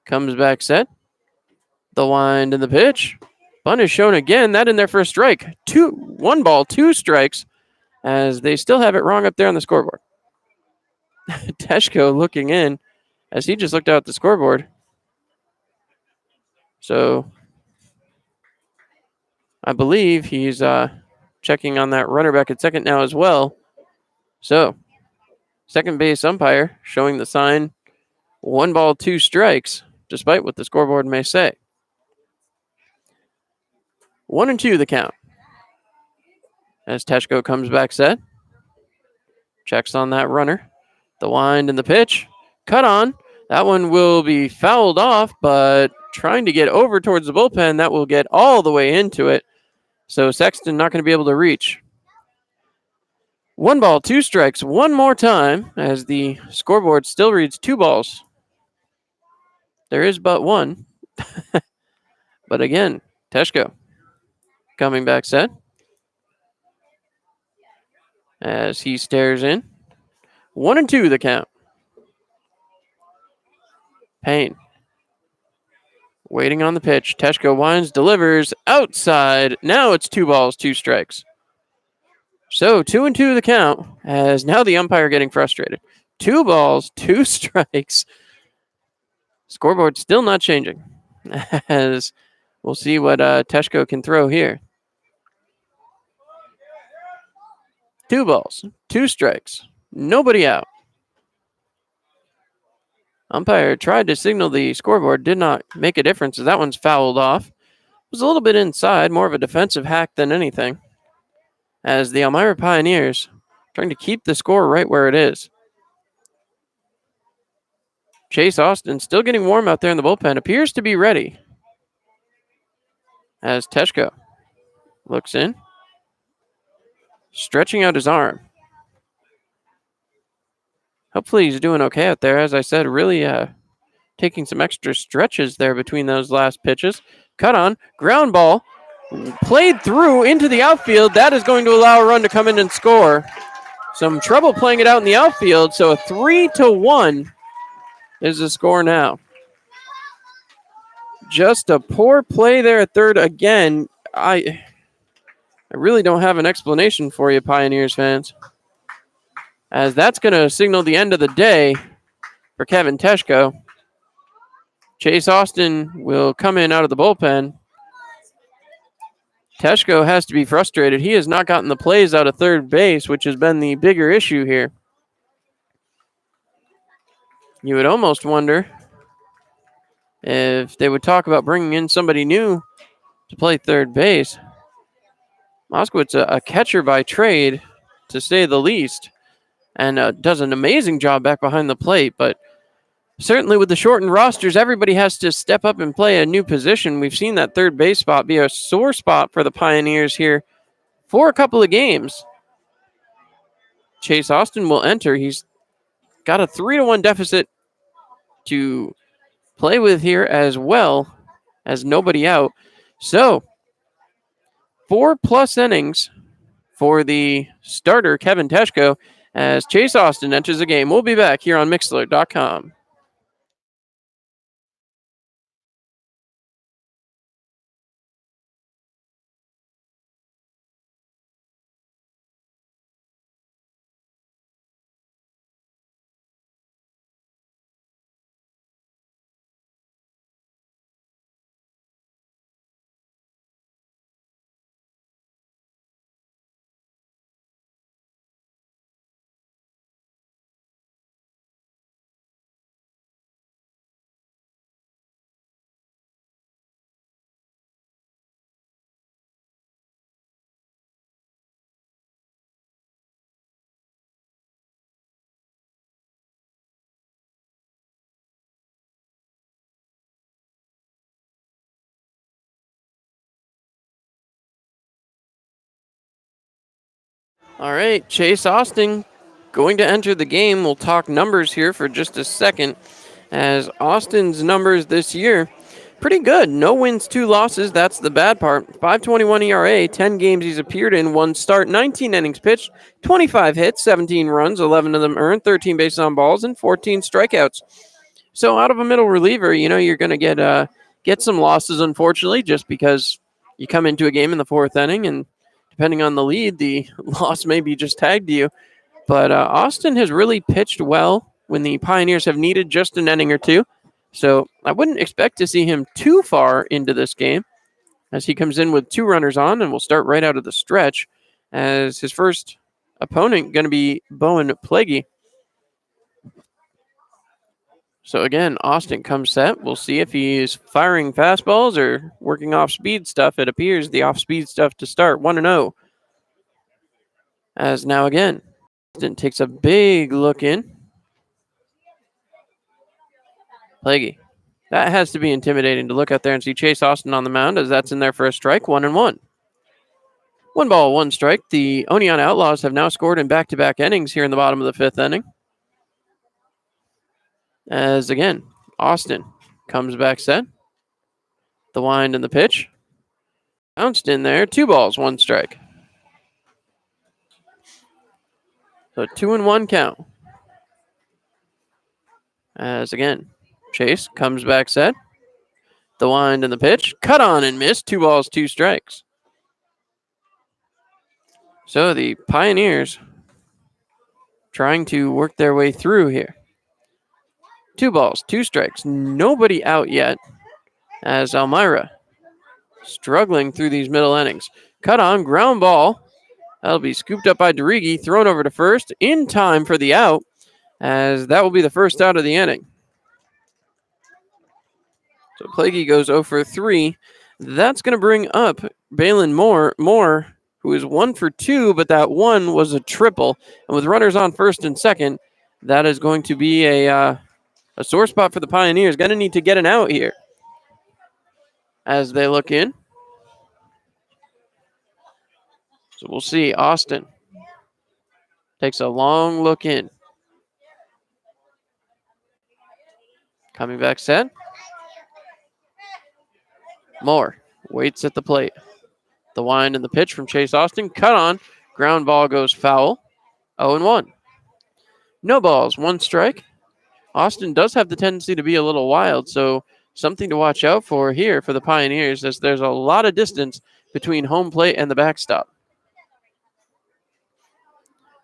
S1: Comes back set. The wind and the pitch. Bunt is shown again. That in there for a strike. 1 ball, 2 strikes, as they still have it wrong up there on the scoreboard. Teshko looking in as he just looked out at the scoreboard. So I believe he's checking on that runner back at second now as well. So second base umpire showing the sign 1 ball, 2 strikes, despite what the scoreboard may say. 1-2 the count. As Teshko comes back set. Checks on that runner. The wind and the pitch. Cut on. That one will be fouled off, but trying to get over towards the bullpen, that will get all the way into it. So Sexton not going to be able to reach. 1 ball, 2 strikes, one more time, as the scoreboard still reads 2 balls. There is but 1. But again, Teshko coming back set. As he stares in. 1-2 the count. Payne. Waiting on the pitch. Teshko winds, delivers, outside. Now it's 2 balls, 2 strikes. So 2-2 the count, as now the umpire getting frustrated. 2 balls, 2 strikes. Scoreboard still not changing, as we'll see what Teshko can throw here. 2 balls, 2 strikes. Nobody out. Umpire tried to signal the scoreboard, did not make a difference as that one's fouled off. It was a little bit inside, more of a defensive hack than anything, as the Elmira Pioneers trying to keep the score right where it is. Chase Austin still getting warm out there in the bullpen, appears to be ready. As Teshko looks in, stretching out his arm. Hopefully he's doing okay out there. As I said, really taking some extra stretches there between those last pitches. Cut on, ground ball, played through into the outfield. That is going to allow a run to come in and score. Some trouble playing it out in the outfield, so a 3-1 is the score now. Just a poor play there at third again. I really don't have an explanation for you, Pioneers fans, as that's going to signal the end of the day for Kevin Teshko. Chase Austin will come in out of the bullpen. Teshko has to be frustrated. He has not gotten the plays out of third base, which has been the bigger issue here. You would almost wonder if they would talk about bringing in somebody new to play third base. Moskowitz, a catcher by trade, to say the least, and does an amazing job back behind the plate. But certainly with the shortened rosters, everybody has to step up and play a new position. We've seen that third base spot be a sore spot for the Pioneers here for a couple of games. Chase Austin will enter. He's got a 3-1 deficit to play with here as well as nobody out. So 4+ innings for the starter, Kevin Teshko, as Chase Austin enters the game. We'll be back here on Mixler.com. All right, Chase Austin going to enter the game. We'll talk numbers here for just a second, as Austin's numbers this year, pretty good. No wins, 2 losses. That's the bad part. 5.21 ERA, 10 games he's appeared in, 1 start, 19 innings pitched, 25 hits, 17 runs, 11 of them earned, 13 bases on balls, and 14 strikeouts. So out of a middle reliever, you're going to get some losses, unfortunately, just because you come into a game in the 4th inning, and depending on the lead, the loss may be just tagged to you. But Austin has really pitched well when the Pioneers have needed just an inning or two. So I wouldn't expect to see him too far into this game, as he comes in with 2 runners on, and will start right out of the stretch, as his first opponent going to be Bowen Plaguey. So again, Austin comes set. We'll see if he's firing fastballs or working off speed stuff. It appears the off speed stuff to start. 1-0. As now again, Austin takes a big look in. Plaguey. That has to be intimidating to look out there and see Chase Austin on the mound, as that's in there for a strike. 1-1. 1 ball, 1 strike. The Oneonta Outlaws have now scored in back-to-back innings here in the bottom of the 5th inning. As again, Austin comes back set. The wind and the pitch. Bounced in there. 2 balls, 1 strike. So 2-1 count. As again, Chase comes back set. The wind and the pitch. Cut on and missed. 2 balls, 2 strikes. So the Pioneers trying to work their way through here. 2 balls, 2 strikes. Nobody out yet, as Elmira struggling through these middle innings. Cut on, ground ball. That'll be scooped up by Derigi, thrown over to first in time for the out, as that will be the first out of the inning. So Plaguey goes 0 for 3. That's going to bring up Balin Moore, who is 1 for 2, but that one was a triple. And with runners on first and second, that is going to be a sore spot for the Pioneers. Going to need to get an out here as they look in. So we'll see. Austin takes a long look in. Coming back set. Moore waits at the plate. The wind and the pitch from Chase Austin. Cut on. Ground ball goes foul. 0-1. No balls, 1 strike. Austin does have the tendency to be a little wild, so something to watch out for here for the Pioneers, as there's a lot of distance between home plate and the backstop.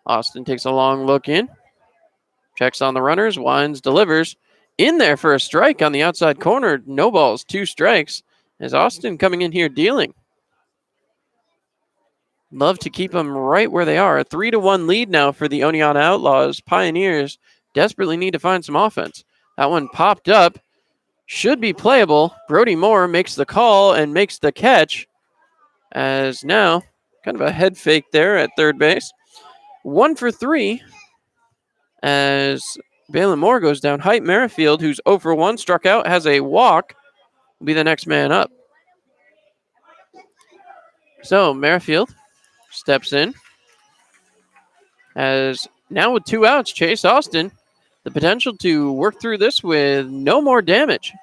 S1: Austin takes a long look in. Checks on the runners. Winds, delivers. In there for a strike on the outside corner. No balls, 2 strikes. As Austin coming in here dealing. Love to keep them right where they are. A 3-1 lead now for the Oneonta Outlaws. Pioneers desperately need to find some offense. That one popped up. Should be playable. Brody Moore makes the call and makes the catch. As now, kind of a head fake there at third base. 1 for 3. As Balin Moore goes down. Height Merrifield, who's 0 for 1, struck out, has a walk, will be the next man up. So Merrifield steps in. As now with 2 outs, Chase Austin, the potential to work through this with no more damage.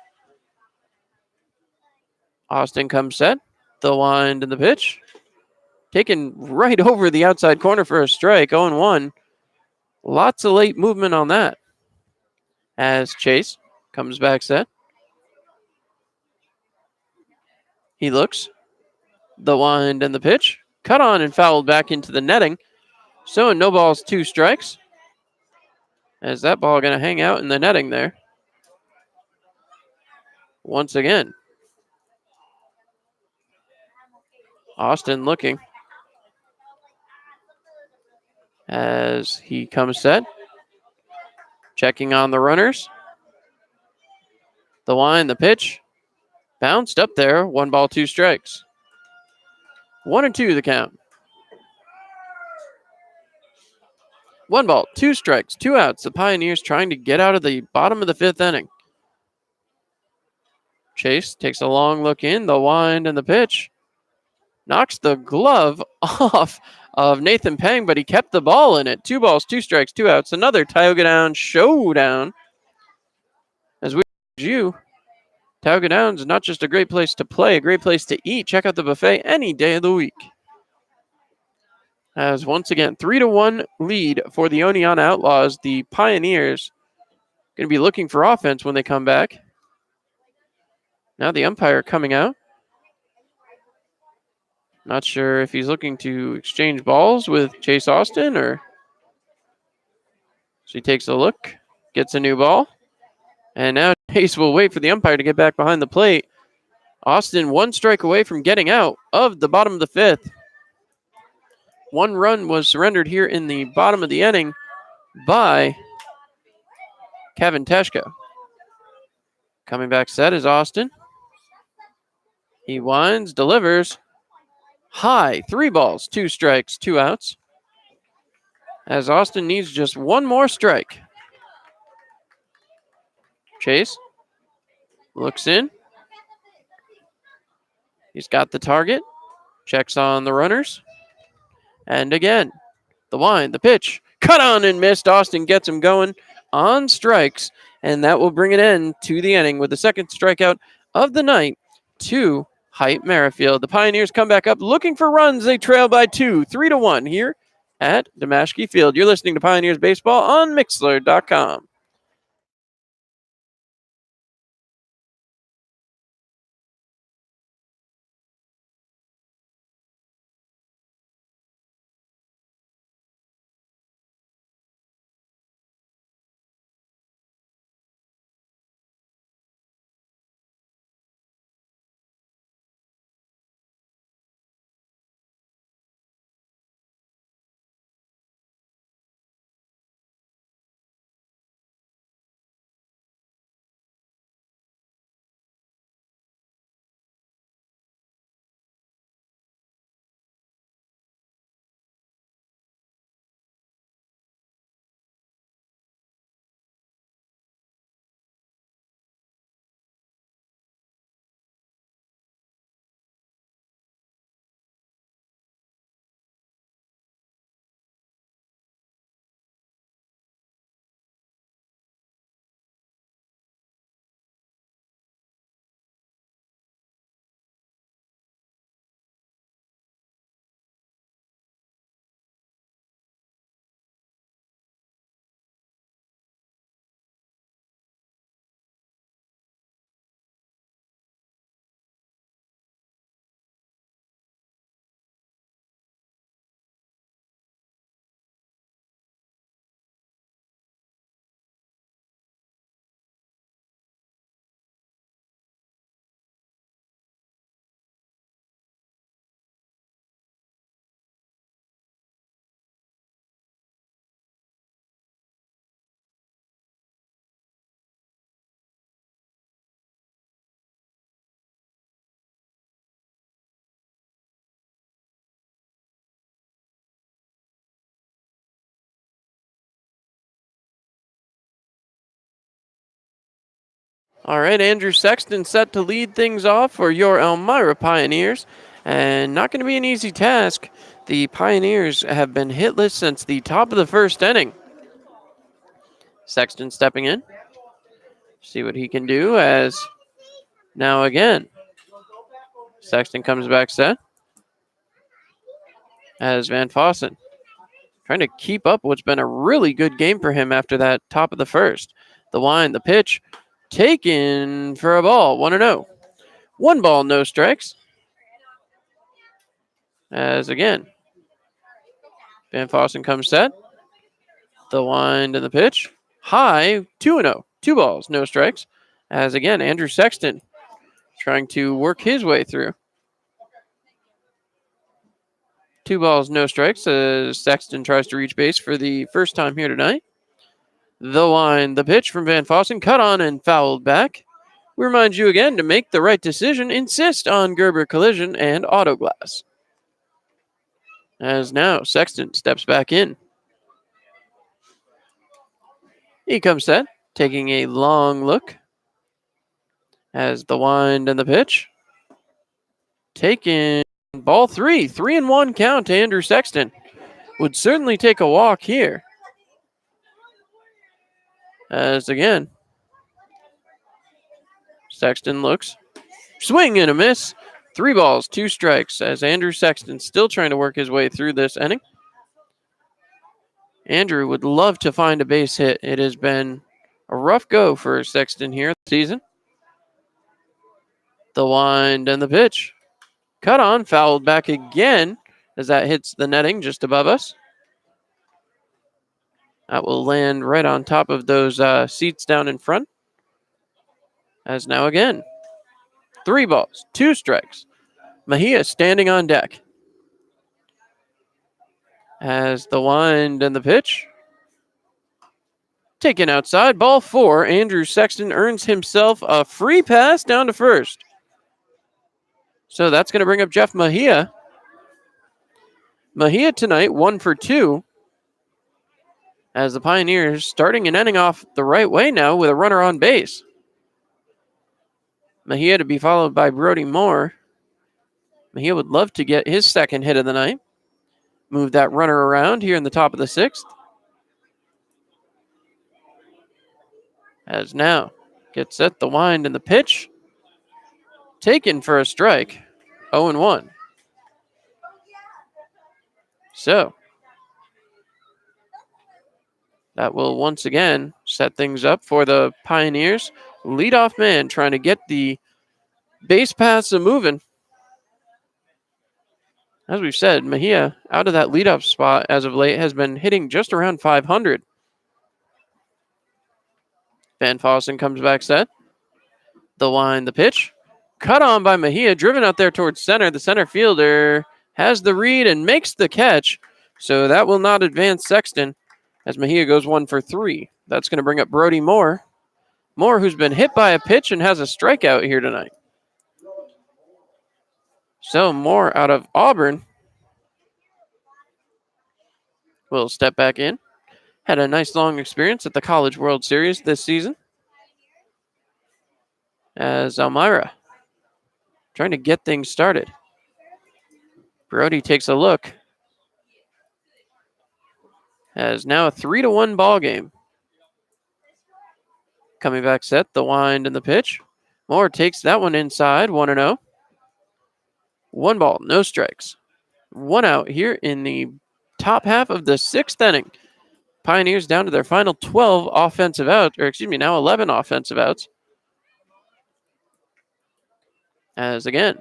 S1: Austin comes set. The wind and the pitch. Taken right over the outside corner for a strike. 0-1. Lots of late movement on that. As Chase comes back set. He looks. The wind and the pitch. Cut on and fouled back into the netting. So no balls, 2 strikes. As that ball going to hang out in the netting there. Once again. Austin looking. As he comes set. Checking on the runners. The wind, the pitch. Bounced up there. 1 ball, 2 strikes. 1-2 the count. 1 ball, 2 strikes, 2 outs. The Pioneers trying to get out of the bottom of the 5th inning. Chase takes a long look in. The wind and the pitch. Knocks the glove off of Nathan Pang, but he kept the ball in it. 2 balls, 2 strikes, 2 outs. Another Tioga Downs showdown. As we you, Tioga Downs is not just a great place to play, a great place to eat. Check out the buffet any day of the week. As once again, 3-1 lead for the Oneonta Outlaws. The Pioneers going to be looking for offense when they come back. Now the umpire coming out. Not sure if he's looking to exchange balls with Chase Austin or... So he takes a look, gets a new ball. And now Chase will wait for the umpire to get back behind the plate. Austin 1 strike away from getting out of the bottom of the 5th. 1 run was surrendered here in the bottom of the inning by Kevin Teshko. Coming back set is Austin. He winds, delivers. High, 3 balls, 2 strikes, 2 outs. As Austin needs just 1 more strike. Chase looks in. He's got the target. Checks on the runners. And again, the wind, the pitch. Cut on and missed. Austin gets him going on strikes. And that will bring an end to the inning with the 2nd strikeout of the night to Hype Merrifield. The Pioneers come back up looking for runs. They trail by 2, 3-1 here at Damashki Field. You're listening to Pioneers Baseball on Mixlr.com. All right, Andrew Sexton set to lead things off for your Elmira Pioneers. And not going to be an easy task. The Pioneers have been hitless since the top of the 1st inning. Sexton stepping in. See what he can do as now again. Sexton comes back set. As Van Fossen trying to keep up what's been a really good game for him after that top of the first. The wind, the pitch, taken for a ball, 1-0. 1 ball, no strikes. As again, Van Fossen comes set. The wind and the pitch, high, 2-0. 2 balls, no strikes. As again, Andrew Sexton trying to work his way through. 2 balls, no strikes as Sexton tries to reach base for the first time here tonight. The line, the pitch from Van Fossen, cut on and fouled back. We remind you again to make the right decision. Insist on Gerber Collision and Auto Glass. As now Sexton steps back in. He comes set, taking a long look. As the wind and the pitch. Taken ball 3. 3-1 count to Andrew Sexton. Would certainly take a walk here. As again, Sexton looks. Swing and a miss. 3 balls, 2 strikes as Andrew Sexton still trying to work his way through this inning. Andrew would love to find a base hit. It has been a rough go for Sexton here this season. The wind and the pitch. Cut on, fouled back again as that hits the netting just above us. That will land right on top of those seats down in front. As now again, 3 balls, 2 strikes. Mejia standing on deck. As the wind and the pitch. Taken outside, ball 4. Andrew Sexton earns himself a free pass down to first. So that's going to bring up Jeff Mejia. Mejia tonight, 1 for 2. As the Pioneers starting and ending off the right way now with a runner on base. Mejia to be followed by Brody Moore. Mejia would love to get his second hit of the night. Move that runner around here in the top of the 6th. As now gets set, the wind and the pitch. Taken for a strike. 0-1. So that will once again set things up for the Pioneers. Leadoff man trying to get the base paths moving. As we've said, Mejia out of that leadoff spot as of late has been hitting just around 500. Van Fossen comes back set. The line, the pitch. Cut on by Mejia, driven out there towards center. The center fielder has the read and makes the catch. So that will not advance Sexton as Mejia goes 1 for 3. That's going to bring up Brody Moore. Moore, who's been hit by a pitch and has a strikeout here tonight. So Moore out of Auburn will step back in. Had a nice long experience at the College World Series this season. As Elmira trying to get things started. Brody takes a look. As now a 3-1 ball game. Coming back set, the wind and the pitch. Moore takes that one inside, 1-0. 1 ball, no strikes. 1 out here in the top half of the 6th inning. Pioneers down to their final 12 offensive outs, now 11 offensive outs. As again,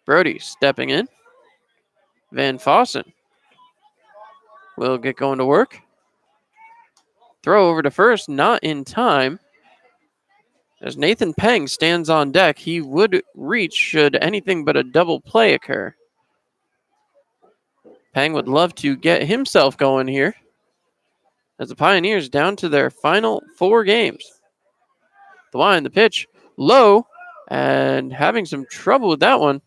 S1: Brody stepping in. Van Fossen will get going to work. Throw over to first, not in time. As Nathan Peng stands on deck, he would reach should anything but a double play occur. Peng would love to get himself going here. As the Pioneers down to their final 4 games. The line, the pitch, low, and having some trouble with that one.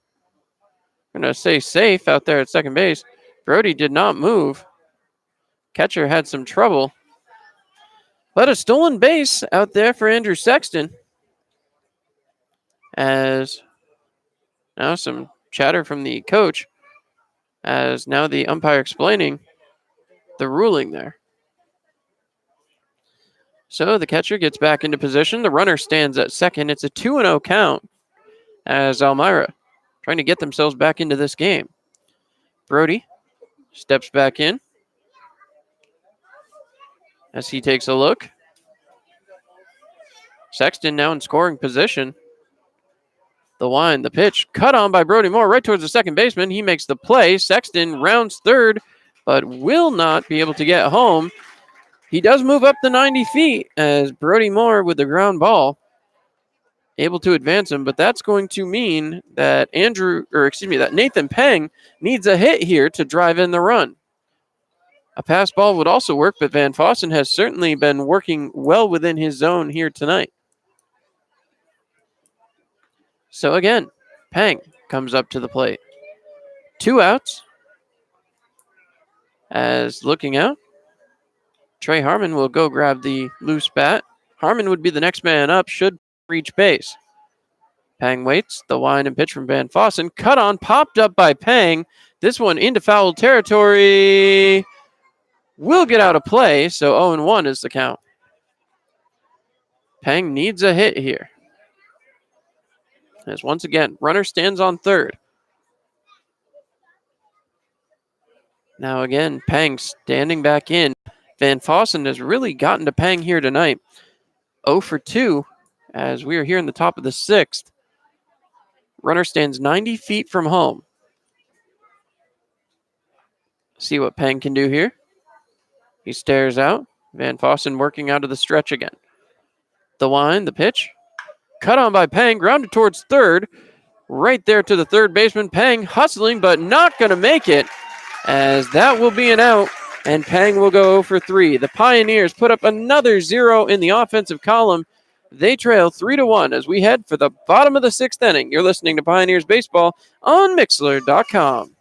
S1: I'm going to say safe out there at second base. Brody did not move. Catcher had some trouble. But a stolen base out there for Andrew Sexton. As now some chatter from the coach. As now the umpire explaining the ruling there. So the catcher gets back into position. The runner stands at second. It's a 2-0 count as Elmira trying to get themselves back into this game. Brody steps back in as he takes a look. Sexton now in scoring position. The line, the pitch, cut on by Brody Moore right towards the second baseman. He makes the play. Sexton rounds third, but will not be able to get home. He does move up the 90 feet as Brody Moore with the ground ball able to advance him, but that's going to mean that that Nathan Peng needs a hit here to drive in the run. A pass ball would also work, but Van Fossen has certainly been working well within his zone here tonight. So again, Peng comes up to the plate. 2 outs. As looking out, Trey Harmon will go grab the loose bat. Harmon would be the next man up, should reach base. Peng waits. The wind and pitch from Van Fossen. Cut on, popped up by Peng. This one into foul territory. Will get out of play, so 0-1 is the count. Peng needs a hit here. As once again, runner stands on third. Now again, Peng standing back in. Van Fossen has really gotten to Peng here tonight. 0 for 2 as we are here in the top of the 6th. Runner stands 90 feet from home. See what Peng can do here. He stares out. Van Fossen working out of the stretch again. The wind, the pitch. Cut on by Peng, grounded towards third. Right there to the third baseman. Peng hustling, but not going to make it, as that will be an out, and Peng will go 0 for 3. The Pioneers put up another 0 in the offensive column. They trail 3-1 as we head for the bottom of the 6th inning. You're listening to Pioneers Baseball on Mixlr.com.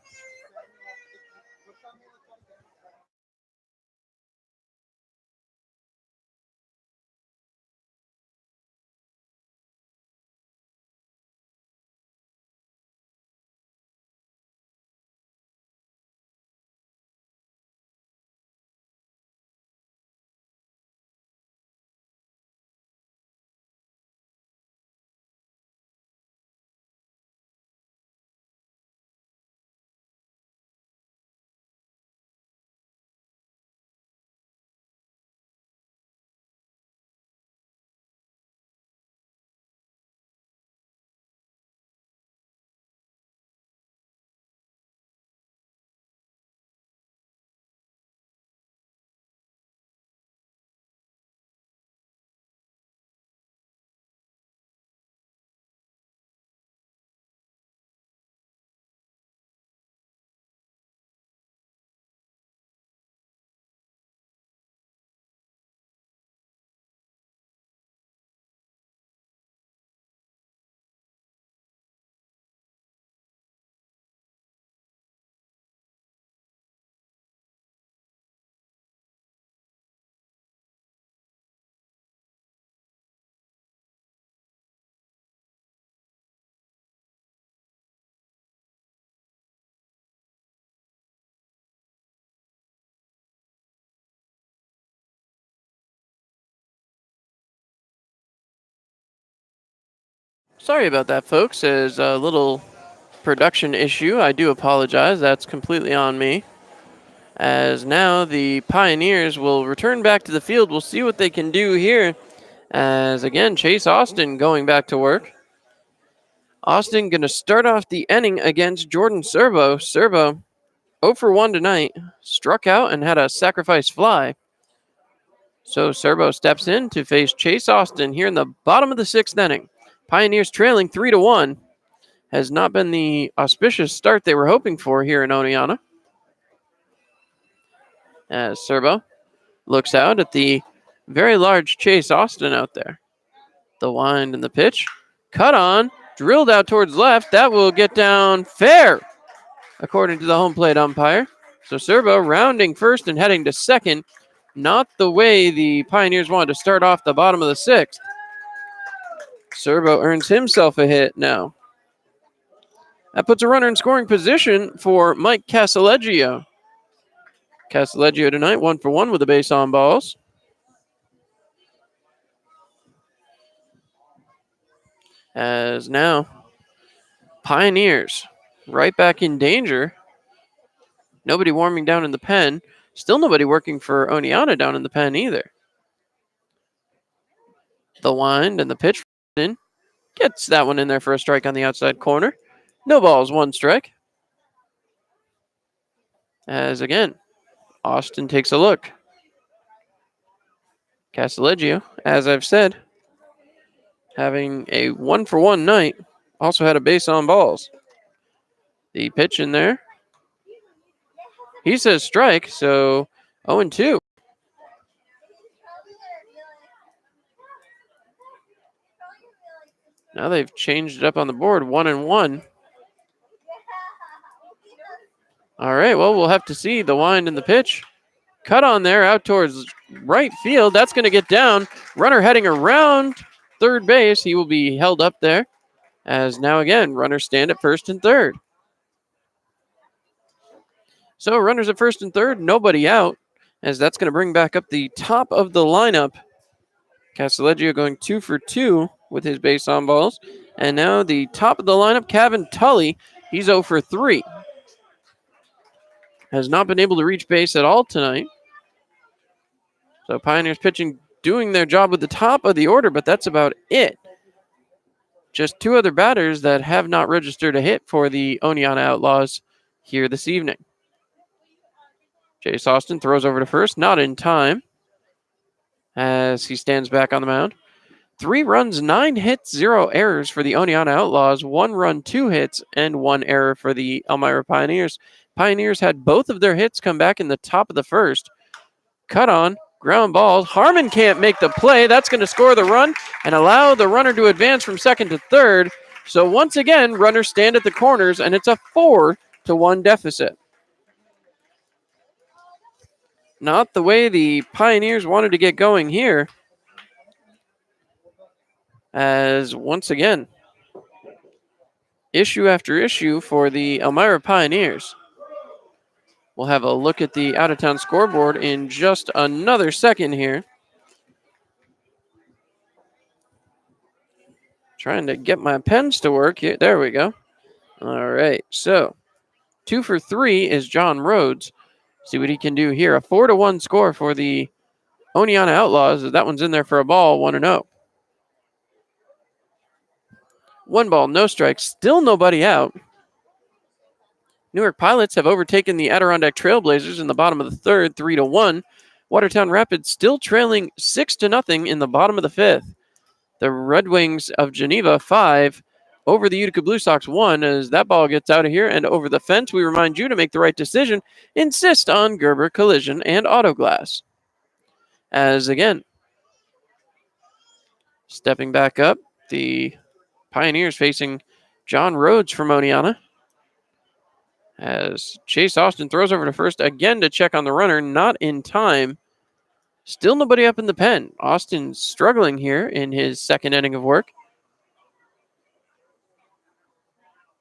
S1: Sorry about that, folks. There's a little production issue. I do apologize. That's completely on me. As now the Pioneers will return back to the field. We'll see what they can do here. As again, Chase Austin going back to work. Austin going to start off the inning against Jordan Serbo. Serbo 0 for 1 tonight. Struck out and had a sacrifice fly. So Serbo steps in to face Chase Austin here in the bottom of the 6th inning. Pioneers trailing 3-1. Has not been the auspicious start they were hoping for here in Oneonta. As Serbo looks out at the very large Chase Austin out there. The wind and the pitch. Cut on. Drilled out towards left. That will get down fair, according to the home plate umpire. So Serbo rounding first and heading to second. Not the way the Pioneers wanted to start off the bottom of the 6th. Serbo earns himself a hit now. That puts a runner in scoring position for Mike Casaleggio. Casaleggio tonight 1 for 1 with the base on balls. As now Pioneers right back in danger. Nobody warming down in the pen. Still nobody working for Oneonta down in the pen either. The wind and the pitch in. Gets that one in there for a strike on the outside corner. No balls, 1 strike. As again, Austin takes a look. Castelleggio, as I've said, having a 1-for-1 night. Also had a base on balls. The pitch in there. He says strike, so 0-2. Now they've changed it up on the board, 1-1. All right, well, we'll have to see the wind and the pitch. Cut on there out towards right field. That's going to get down. Runner heading around third base. He will be held up there. As now again, runners stand at first and third. So runners at first and third, nobody out. As that's going to bring back up the top of the lineup. Castelleggio going 2 for 2 with his base on balls. And now the top of the lineup, Kevin Tully. He's 0 for 3. Has not been able to reach base at all tonight. So Pioneers pitching doing their job with the top of the order, but that's about it. Just 2 other batters that have not registered a hit for the Oneonta Outlaws here this evening. Chase Austin throws over to first, not in time, as he stands back on the mound. 3 runs, 9 hits, 0 errors for the Oneonta Outlaws. 1 run, 2 hits, and 1 error for the Elmira Pioneers. Pioneers had both of their hits come back in the top of the first. Cut on, ground balls. Harmon can't make the play. That's going to score the run and allow the runner to advance from second to third. So once again, runners stand at the corners, and it's a 4-1 deficit. Not the way the Pioneers wanted to get going here. As once again, issue after issue for the Elmira Pioneers. We'll have a look at the out-of-town scoreboard in just another second here. Trying to get my pens to work here. There we go. All right, so 2 for 3 is John Rhodes. See what he can do here. A 4-1 score for the Oneonta Outlaws. That one's in there for a ball, 1-0. 1 ball, no strikes. Still nobody out. Newark Pilots have overtaken the Adirondack Trailblazers in the bottom of the third, 3-1. Watertown Rapids still trailing 6-0 in the bottom of the fifth. The Red Wings of Geneva 5 over the Utica Blue Sox 1 as that ball gets out of here and over the fence. We remind you to make the right decision. Insist on Gerber Collision and Auto Glass. As again, stepping back up, the Pioneers facing John Rhodes from Oneonta. As Chase Austin throws over to first again to check on the runner, not in time. Still nobody up in the pen. Austin struggling here in his second inning of work.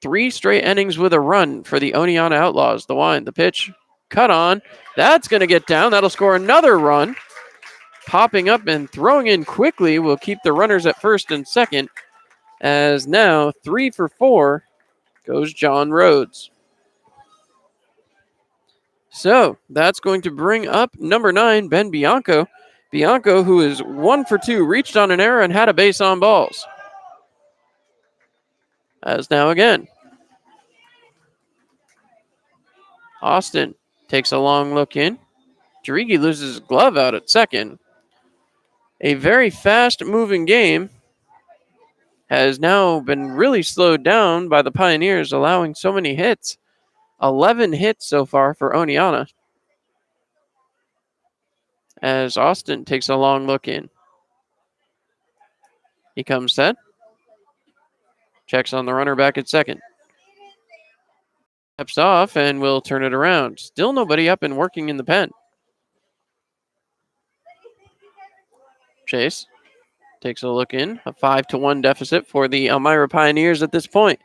S1: 3 straight innings with a run for the Oneonta Outlaws. The wind, the pitch, cut on. That's going to get down. That'll score another run. Popping up and throwing in quickly will keep the runners at first and second. As now 3 for 4 goes John Rhodes. So that's going to bring up number 9, Ben Bianco. Bianco, who is 1 for 2, reached on an error and had a base on balls. As now again, Austin takes a long look in. Jarigi loses his glove out at second. A very fast-moving game has now been really slowed down by the Pioneers, allowing so many hits. 11 hits so far for Oneonta. As Austin takes a long look in. He comes set. Checks on the runner back at second. Steps off and will turn it around. Still nobody up and working in the pen. Chase takes a look in. A 5-1 deficit for the Elmira Pioneers at this point.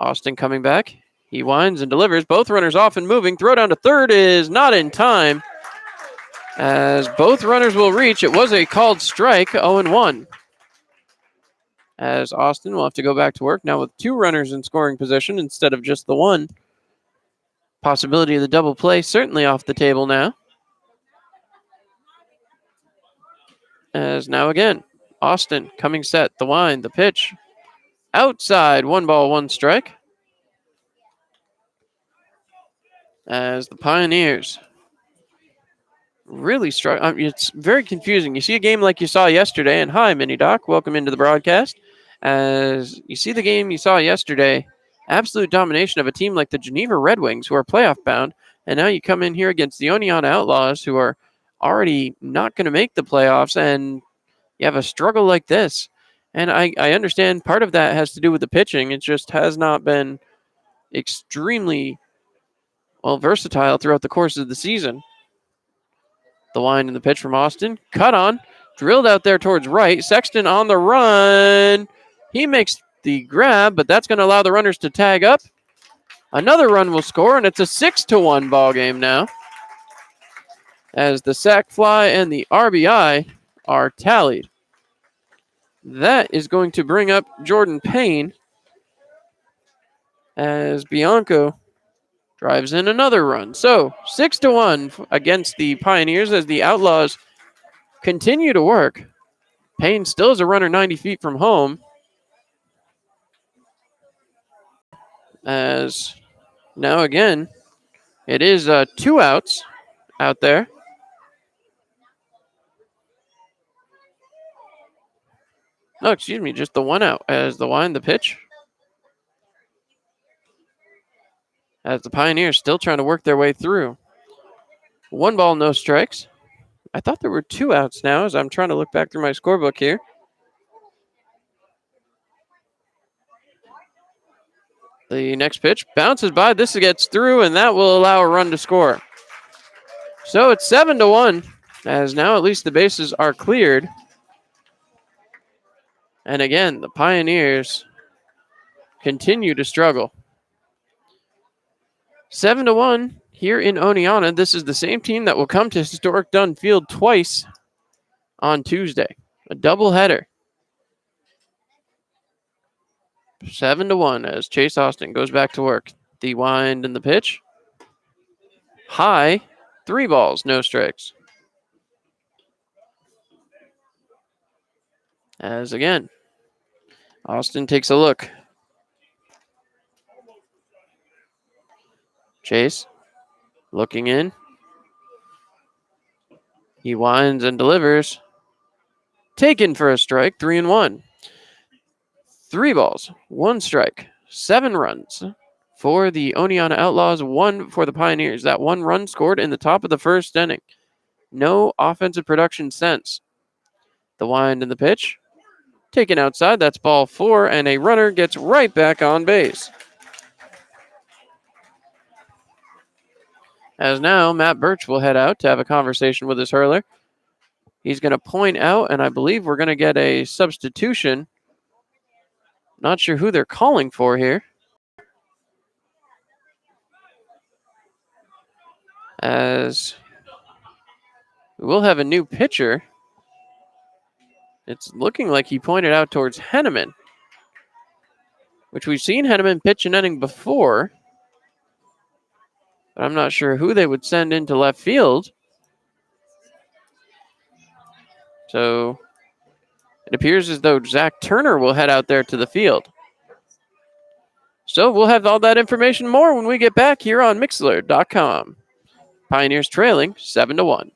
S1: Austin coming back. He winds and delivers. Both runners off and moving. Throw down to third is not in time. As both runners will reach, it was a called strike, 0-1. as Austin will have to go back to work now with 2 runners in scoring position instead of just the one. Possibility of the double play certainly off the table now. As now again, Austin coming set, the wind, the pitch. Outside, 1 ball, 1 strike. As the Pioneers really struggle. It's very confusing. You see a game like you saw yesterday, and hi, Mini Doc, welcome into the broadcast. As you see the game you saw yesterday, absolute domination of a team like the Geneva Red Wings, who are playoff bound, and now you come in here against the Oneonta Outlaws, who are already not going to make the playoffs, and you have a struggle like this. And I understand part of that has to do with the pitching. It just has not been extremely versatile throughout the course of the season. The wind and the pitch from Austin. Cut on. Drilled out there towards right. Sexton on the run. He makes the grab, but that's going to allow the runners to tag up. Another run will score, and it's a 6-1 ball game now, as the sac fly and the RBI are tallied. That is going to bring up Jordan Payne, as Bianco drives in another run. So 6-1 against the Pioneers as the Outlaws continue to work. Payne still is a runner 90 feet from home, as now again it is 2 outs out there. No, excuse me, just the 1 out as the wind, the pitch. As the Pioneers still trying to work their way through. 1 ball, no strikes. I thought there were 2 outs now as I'm trying to look back through my scorebook here. The next pitch bounces by. This gets through, and that will allow a run to score. So it's 7-1, as now at least the bases are cleared. And again, the Pioneers continue to struggle. 7-1 here in Oneonta. This is the same team that will come to historic Dunn Field twice on Tuesday. A doubleheader. 7-1 as Chase Austin goes back to work. The wind and the pitch. High. 3 balls, no strikes. As again, Austin takes a look. Chase looking in. He winds and delivers. Taken for a strike, 3-1. 3 balls, 1 strike, 7 runs for the Oneonta Outlaws, 1 for the Pioneers. That 1 run scored in the top of the first inning. No offensive production since. The wind and the pitch. Taken outside, that's ball 4, and a runner gets right back on base. As now, Matt Birch will head out to have a conversation with his hurler. He's going to point out, and I believe we're going to get a substitution. Not sure who they're calling for here. As we'll have a new pitcher. It's looking like he pointed out towards Henneman, which we've seen Henneman pitch an inning before. But I'm not sure who they would send into left field. So it appears as though Zach Turner will head out there to the field. So we'll have all that information more when we get back here on Mixlr.com. Pioneers trailing 7-1.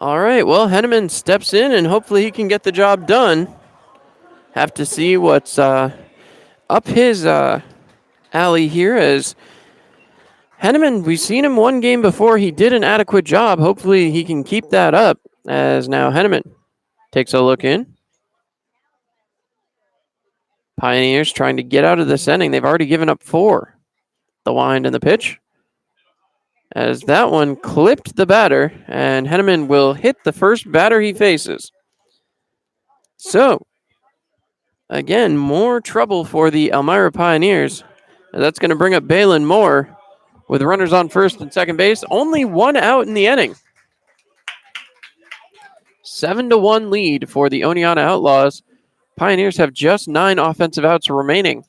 S1: All right, well, Henneman steps in and hopefully he can get the job done. Have to see what's up his alley here as Henneman, we've seen him one game before. He did an adequate job. Hopefully he can keep that up as now Henneman takes a look in. Pioneers trying to get out of this inning. They've already given up 4. The wind and the pitch. As that one clipped the batter, and Henneman will hit the first batter he faces. So, again, more trouble for the Elmira Pioneers. That's going to bring up Balin Moore with runners on first and second base. Only 1 out in the inning. 7-1 lead for the Oneonta Outlaws. Pioneers have just 9 offensive outs remaining.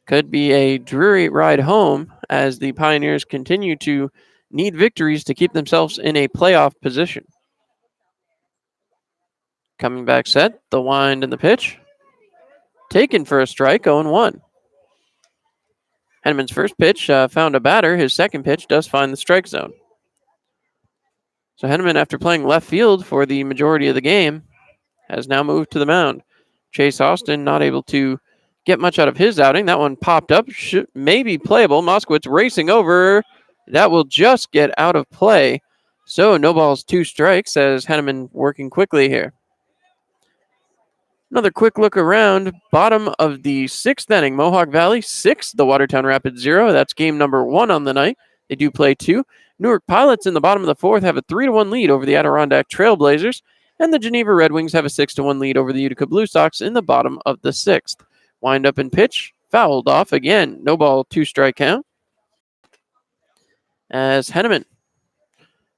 S1: Could be a dreary ride home as the Pioneers continue to need victories to keep themselves in a playoff position. Coming back set, the wind and the pitch. Taken for a strike, 0-1. Henneman's first pitch found a batter. His second pitch does find the strike zone. So Henneman, after playing left field for the majority of the game, has now moved to the mound. Chase Austin not able to get much out of his outing. That one popped up. May be playable. Moskowitz racing over. That will just get out of play. So no balls, 2 strikes as Henneman working quickly here. Another quick look around. Bottom of the 6th inning. Mohawk Valley 6, the Watertown Rapids 0. That's game number 1 on the night. They do play 2. Newark Pilots in the bottom of the 4th have a 3-1 lead over the Adirondack Trailblazers. And the Geneva Red Wings have a 6-1 lead over the Utica Blue Sox in the bottom of the 6th. Wind up and pitch, fouled off again. No ball, 2 strike count. As Henneman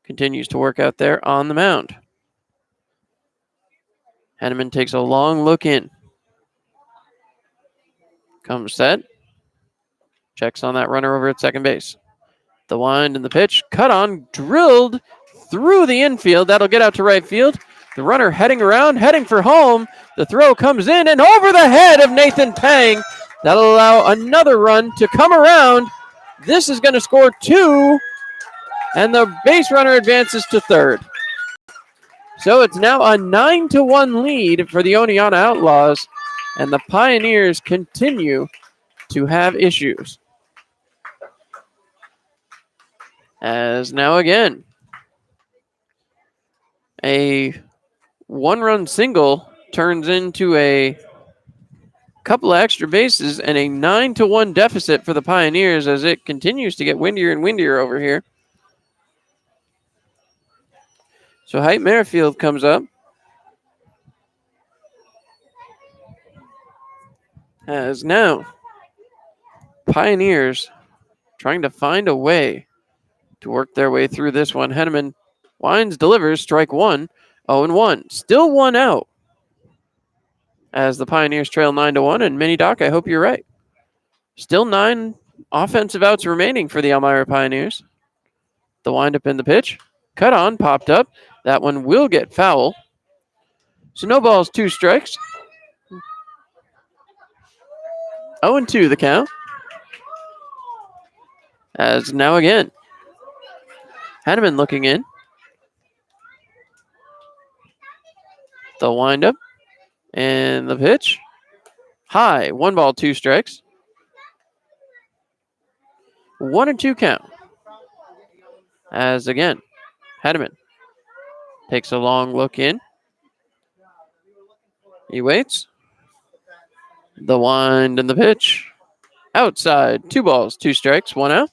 S1: continues to work out there on the mound. Henneman takes a long look in. Comes set. Checks on that runner over at second base. The wind and the pitch, cut on, drilled through the infield. That'll get out to right field. The runner heading around, heading for home. The throw comes in and over the head of Nathan Pang. That'll allow another run to come around. This is going to score 2, and the base runner advances to third. So it's now a 9-1 lead for the Oneonta Outlaws, and the Pioneers continue to have issues. As now again, a 1-run single turns into a couple of extra bases and a 9-1 deficit for the Pioneers as it continues to get windier and windier over here. So Hype Merrifield comes up. As now Pioneers trying to find a way to work their way through this one. Henneman winds, delivers, strike 1, 0-1. Still 1 out as the Pioneers trail 9-1. And Mini Doc, I hope you're right. Still 9 offensive outs remaining for the Elmira Pioneers. The windup in the pitch. Cut on, popped up. That one will get foul. So no balls, 2 strikes. 0-2 the count. As now again, Henneman looking in. The windup and the pitch. High, 1 ball, 2 strikes. 1-2 count. As again, Henneman takes a long look in. He waits. The wind and the pitch. Outside, 2 balls, 2 strikes, 1 out.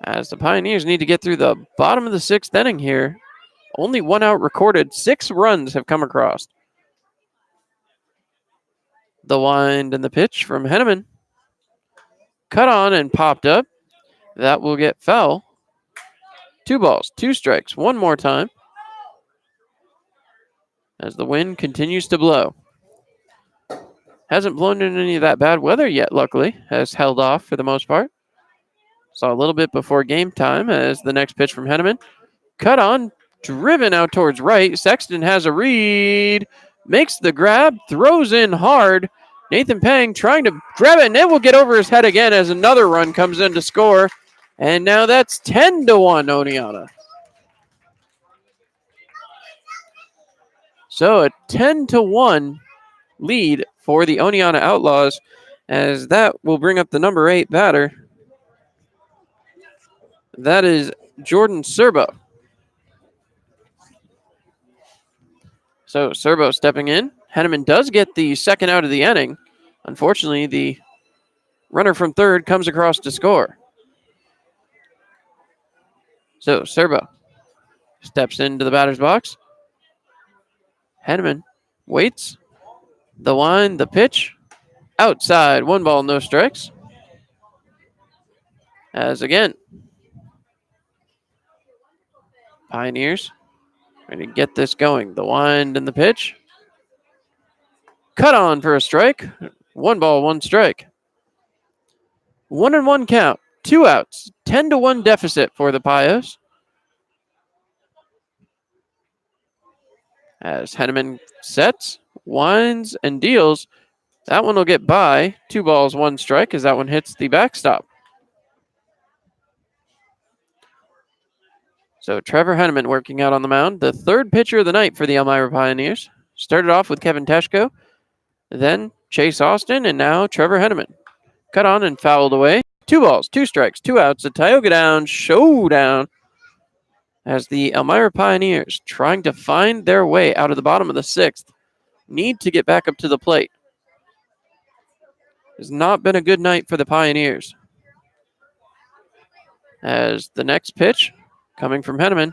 S1: As the Pioneers need to get through the bottom of the 6th inning here. Only 1 out recorded. 6 runs have come across. The wind and the pitch from Henneman. Cut on and popped up. That will get foul. 2 balls, 2 strikes, 1 more time. As the wind continues to blow. Hasn't blown in any of that bad weather yet, luckily. Has held off for the most part. Saw a little bit before game time as the next pitch from Henneman. Cut on, driven out towards right. Sexton has a read. Makes the grab, throws in hard. Nathan Pang trying to grab it, and it will get over his head again as another run comes in to score. And now that's 10-1 Oneonta. So a 10-1 lead for the Oneonta Outlaws, as that will bring up the number 8 batter. That is Jordan Serbo. So Serbo stepping in. Henneman does get the second out of the inning. Unfortunately, the runner from third comes across to score. So Serbo steps into the batter's box. Henneman waits. The line, the pitch. Outside, 1 ball, no strikes. As again, Pioneers going to get this going. The wind and the pitch. Cut on for a strike. 1 ball, 1 strike. 1-1 count. 2 outs. 10-1 deficit for the Pios. As Henneman sets, winds, and deals. That one will get by. 2 balls, 1 strike as that one hits the backstop. So Trevor Henneman working out on the mound. The third pitcher of the night for the Elmira Pioneers. Started off with Kevin Teshko, then Chase Austin, and now Trevor Henneman. Cut on and fouled away. 2 balls, 2 strikes, 2 outs. A Tioga Down showdown as the Elmira Pioneers, trying to find their way out of the bottom of the 6th, need to get back up to the plate. It's not been a good night for the Pioneers. As the next pitch coming from Henneman,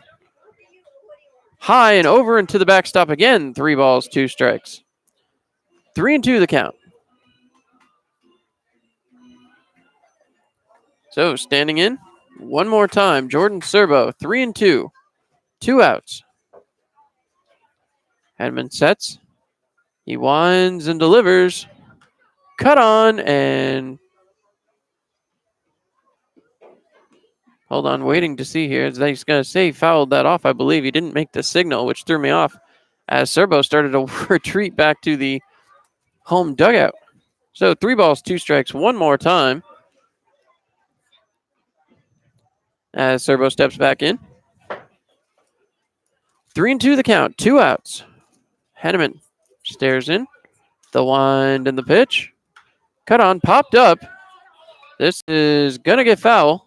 S1: high and over into the backstop again. 3 balls, 2 strikes. 3-2 the count. So standing in one more time, Jordan Serbo, 3-2, 2 outs. Henneman sets. He winds and delivers. Cut on and hold on, waiting to see here. He's going to say he fouled that off, I believe. He didn't make the signal, which threw me off as Serbo started to retreat back to the home dugout. So 3 balls, 2 strikes, 1 more time. As Serbo steps back in. 3-2 the count, 2 outs. Henneman stares in. The wind and the pitch. Cut on, popped up. This is going to get foul.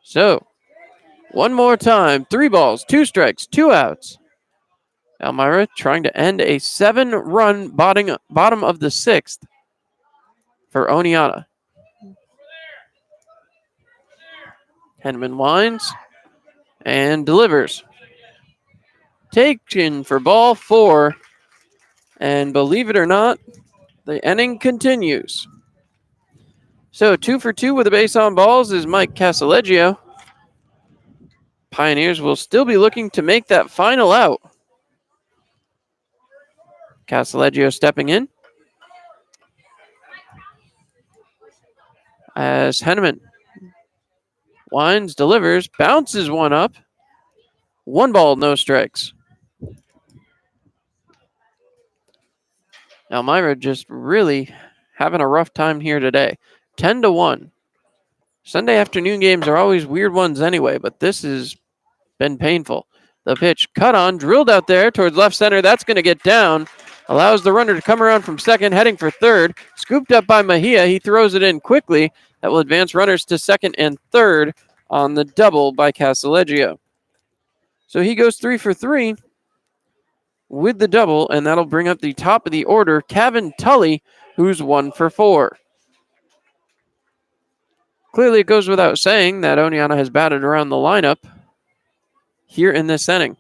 S1: So, 1 more time. 3 balls, 2 strikes, 2 outs. Elmira trying to end a 7-run bottom of the 6th for Oneonta. Henneman winds and delivers. Taken for ball 4. And believe it or not, the inning continues. So 2 for 2 with a base on balls is Mike Casaleggio. Pioneers will still be looking to make that final out. Casaleggio stepping in. As Henneman winds, delivers, bounces one up. 1 ball, no strikes. Elmira just really having a rough time here today. 10-1. Sunday afternoon games are always weird ones anyway, but this has been painful. The pitch cut on, drilled out there towards left center. That's going to get down. Allows the runner to come around from second, heading for third. Scooped up by Mejia. He throws it in quickly. That will advance runners to second and third on the double by Casaleggio. So he goes 3 for 3 with the double, and that'll bring up the top of the order, Kevin Tully, who's 1 for 4. Clearly, it goes without saying that Oneonta has batted around the lineup here in this inning.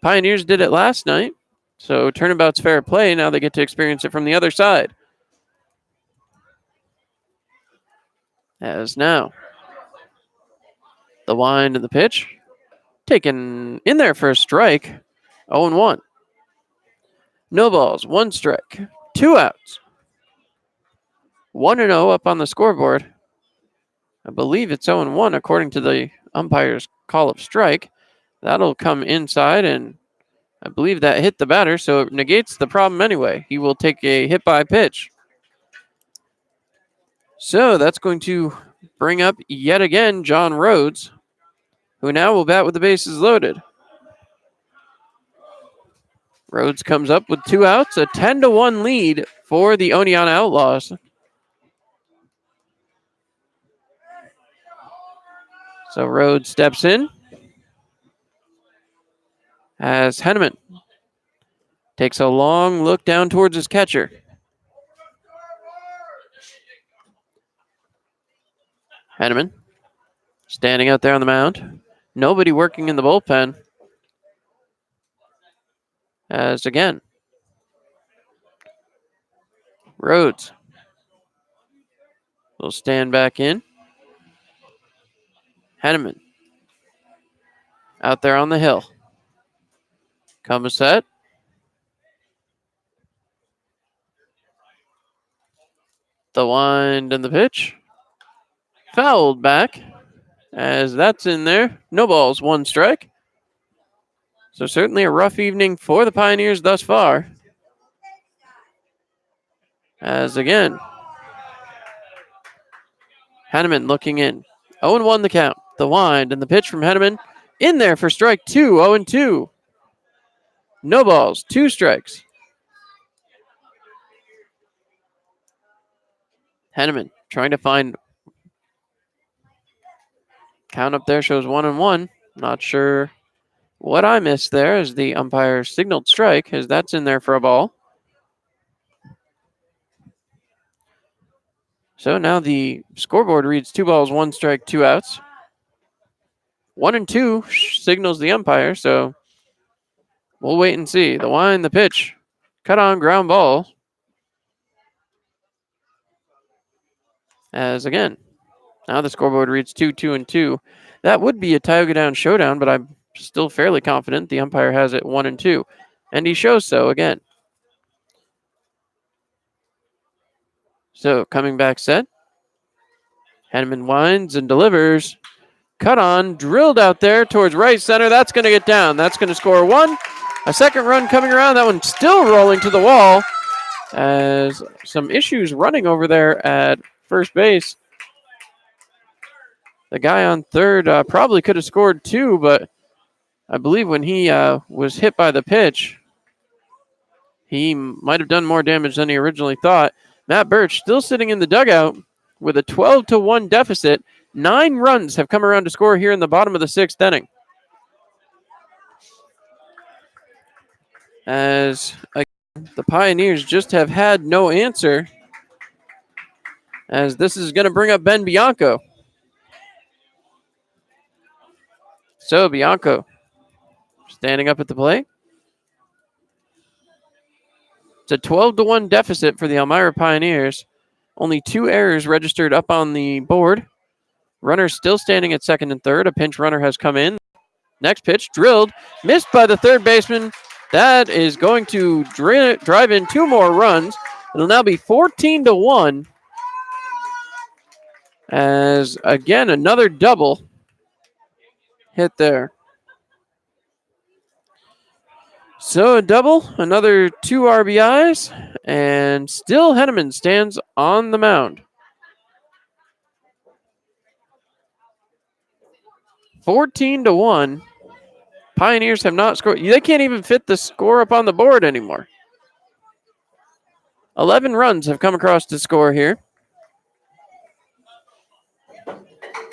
S1: Pioneers did it last night, so turnabout's fair play. Now they get to experience it from the other side. As now, the wind and the pitch. Taken in there for a strike. 0-1. No balls, 1 strike, 2 outs. 1-0 up on the scoreboard. I believe it's 0-1 according to the umpire's call of strike. That'll come inside, and I believe that hit the batter, so it negates the problem anyway. He will take a hit by pitch. So that's going to bring up yet again John Rhodes, who now will bat with the bases loaded. Rhodes comes up with 2 outs, a 10-1 lead for the Oneonta Outlaws. So Rhodes steps in as Henneman takes a long look down towards his catcher. Henneman standing out there on the mound. Nobody working in the bullpen. As again, Rhodes will stand back in. Henneman out there on the hill. Comes set. The wind and the pitch. Fouled back as that's in there. No balls, 1 strike. So certainly a rough evening for the Pioneers thus far. As again, Henneman looking in. 0-1 the count. The wind and the pitch from Henneman. In there for strike 2, 0-2. No balls, 2 strikes. Henneman trying to find. Count up there shows 1-1. Not sure what I missed there as the umpire signaled strike, as that's in there for a ball. So now the scoreboard reads 2 balls, 1 strike, 2 outs. 1-2 signals the umpire, so we'll wait and see. The wind, the pitch, cut on ground ball. As again, now the scoreboard reads 2-2-2. That would be a Tioga Down showdown, but I'm still fairly confident the umpire has it 1-2. And he shows so again. So coming back set. Henneman winds and delivers. Cut on, drilled out there towards right center. That's going to get down. That's going to score 1. A second run coming around. That one still rolling to the wall. As some issues running over there at first base. The guy on third probably could have scored 2, but I believe when he was hit by the pitch, he might have done more damage than he originally thought. Matt Birch still sitting in the dugout with a 12-1 deficit. 9 runs have come around to score here in the bottom of the 6th inning. As the Pioneers just have had no answer, as this is going to bring up Ben Bianco. So Bianco standing up at the plate. It's a 12-1 deficit for the Elmira Pioneers. Only 2 errors registered up on the board. Runner still standing at second and third. A pinch runner has come in. Next pitch, drilled, missed by the third baseman. That is going to drive in 2 more runs. It'll now be 14-1. As, again, another double hit there. So a double, another 2 RBIs, and still Henneman stands on the mound. 14-1. Pioneers have not scored. They can't even fit the score up on the board anymore. 11 runs have come across to score here.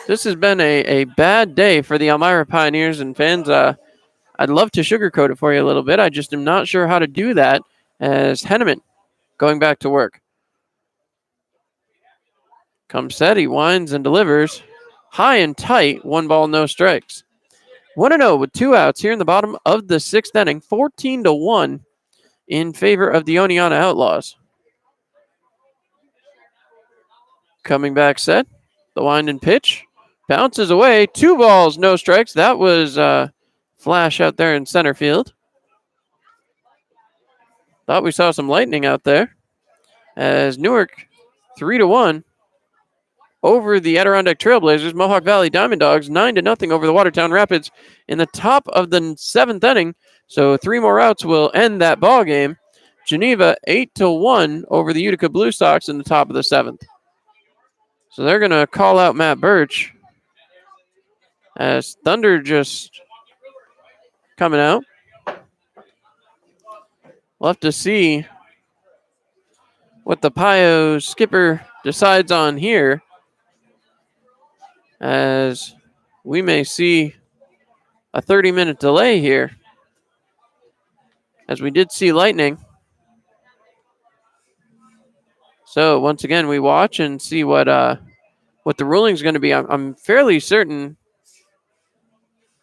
S1: This has been a bad day for the Elmira Pioneers and fans. I'd love to sugarcoat it for you a little bit. I just am not sure how to do that as Henneman going back to work. Comes set, he winds and delivers. High and tight, 1 ball, no strikes. 1-0 with 2 outs here in the bottom of the 6th inning. 14-1 in favor of the Oneonta Outlaws. Coming back set, the wind and pitch. Bounces away, 2 balls, no strikes. That was flash out there in center field. Thought we saw some lightning out there. As Newark 3-1 over the Adirondack Trailblazers. Mohawk Valley Diamond Dogs 9-0 over the Watertown Rapids in the top of the 7th inning. So 3 more outs will end that ball game. Geneva 8-1 over the Utica Blue Sox in the top of the 7th. So they're going to call out Matt Birch as Thunder just coming out. We'll have to see what the Pios skipper decides on here, as we may see a 30-minute delay here, as we did see lightning. So once again, we watch and see what the ruling is going to be. I'm fairly certain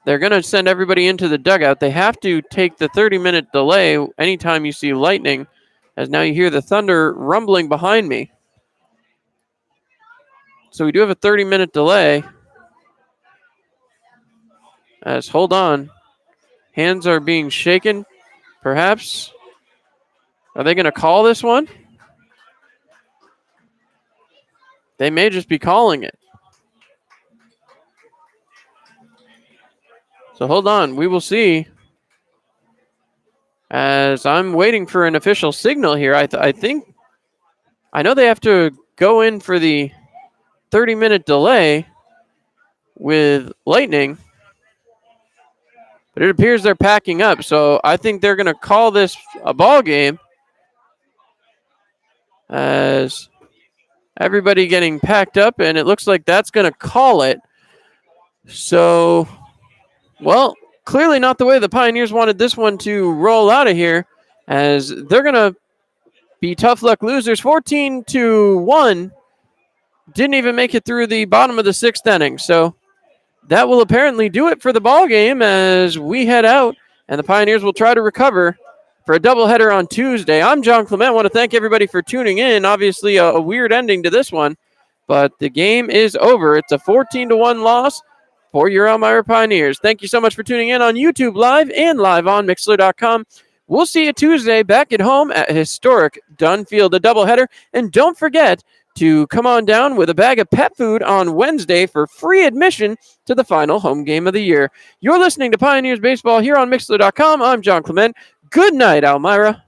S1: they're going to send everybody into the dugout. They have to take the 30-minute delay anytime you see lightning, as now you hear the thunder rumbling behind me. So we do have a 30-minute delay. As, hold on, hands are being shaken, perhaps. Are they going to call this one? They may just be calling it. So hold on, we will see. As I'm waiting for an official signal here, I know they have to go in for the 30-minute delay with lightning, but it appears they're packing up. So I think they're going to call this a ball game, as everybody getting packed up, and it looks like that's going to call it. So, well, clearly not the way the Pioneers wanted this one to roll out of here, as they're going to be tough luck losers. 14-1. Didn't even make it through the bottom of the 6th inning. So that will apparently do it for the ball game, as we head out, and the Pioneers will try to recover for a doubleheader on Tuesday. I'm John Clement. I want to thank everybody for tuning in. Obviously, a weird ending to this one, but the game is over. It's a 14-1 loss for your Elmira Pioneers. Thank you so much for tuning in on YouTube Live and live on Mixler.com. We'll see you Tuesday back at home at historic Dunn Field, a doubleheader. And don't forget to come on down with a bag of pet food on Wednesday for free admission to the final home game of the year. You're listening to Pioneers Baseball here on Mixler.com. I'm John Clement. Good night, Elmira.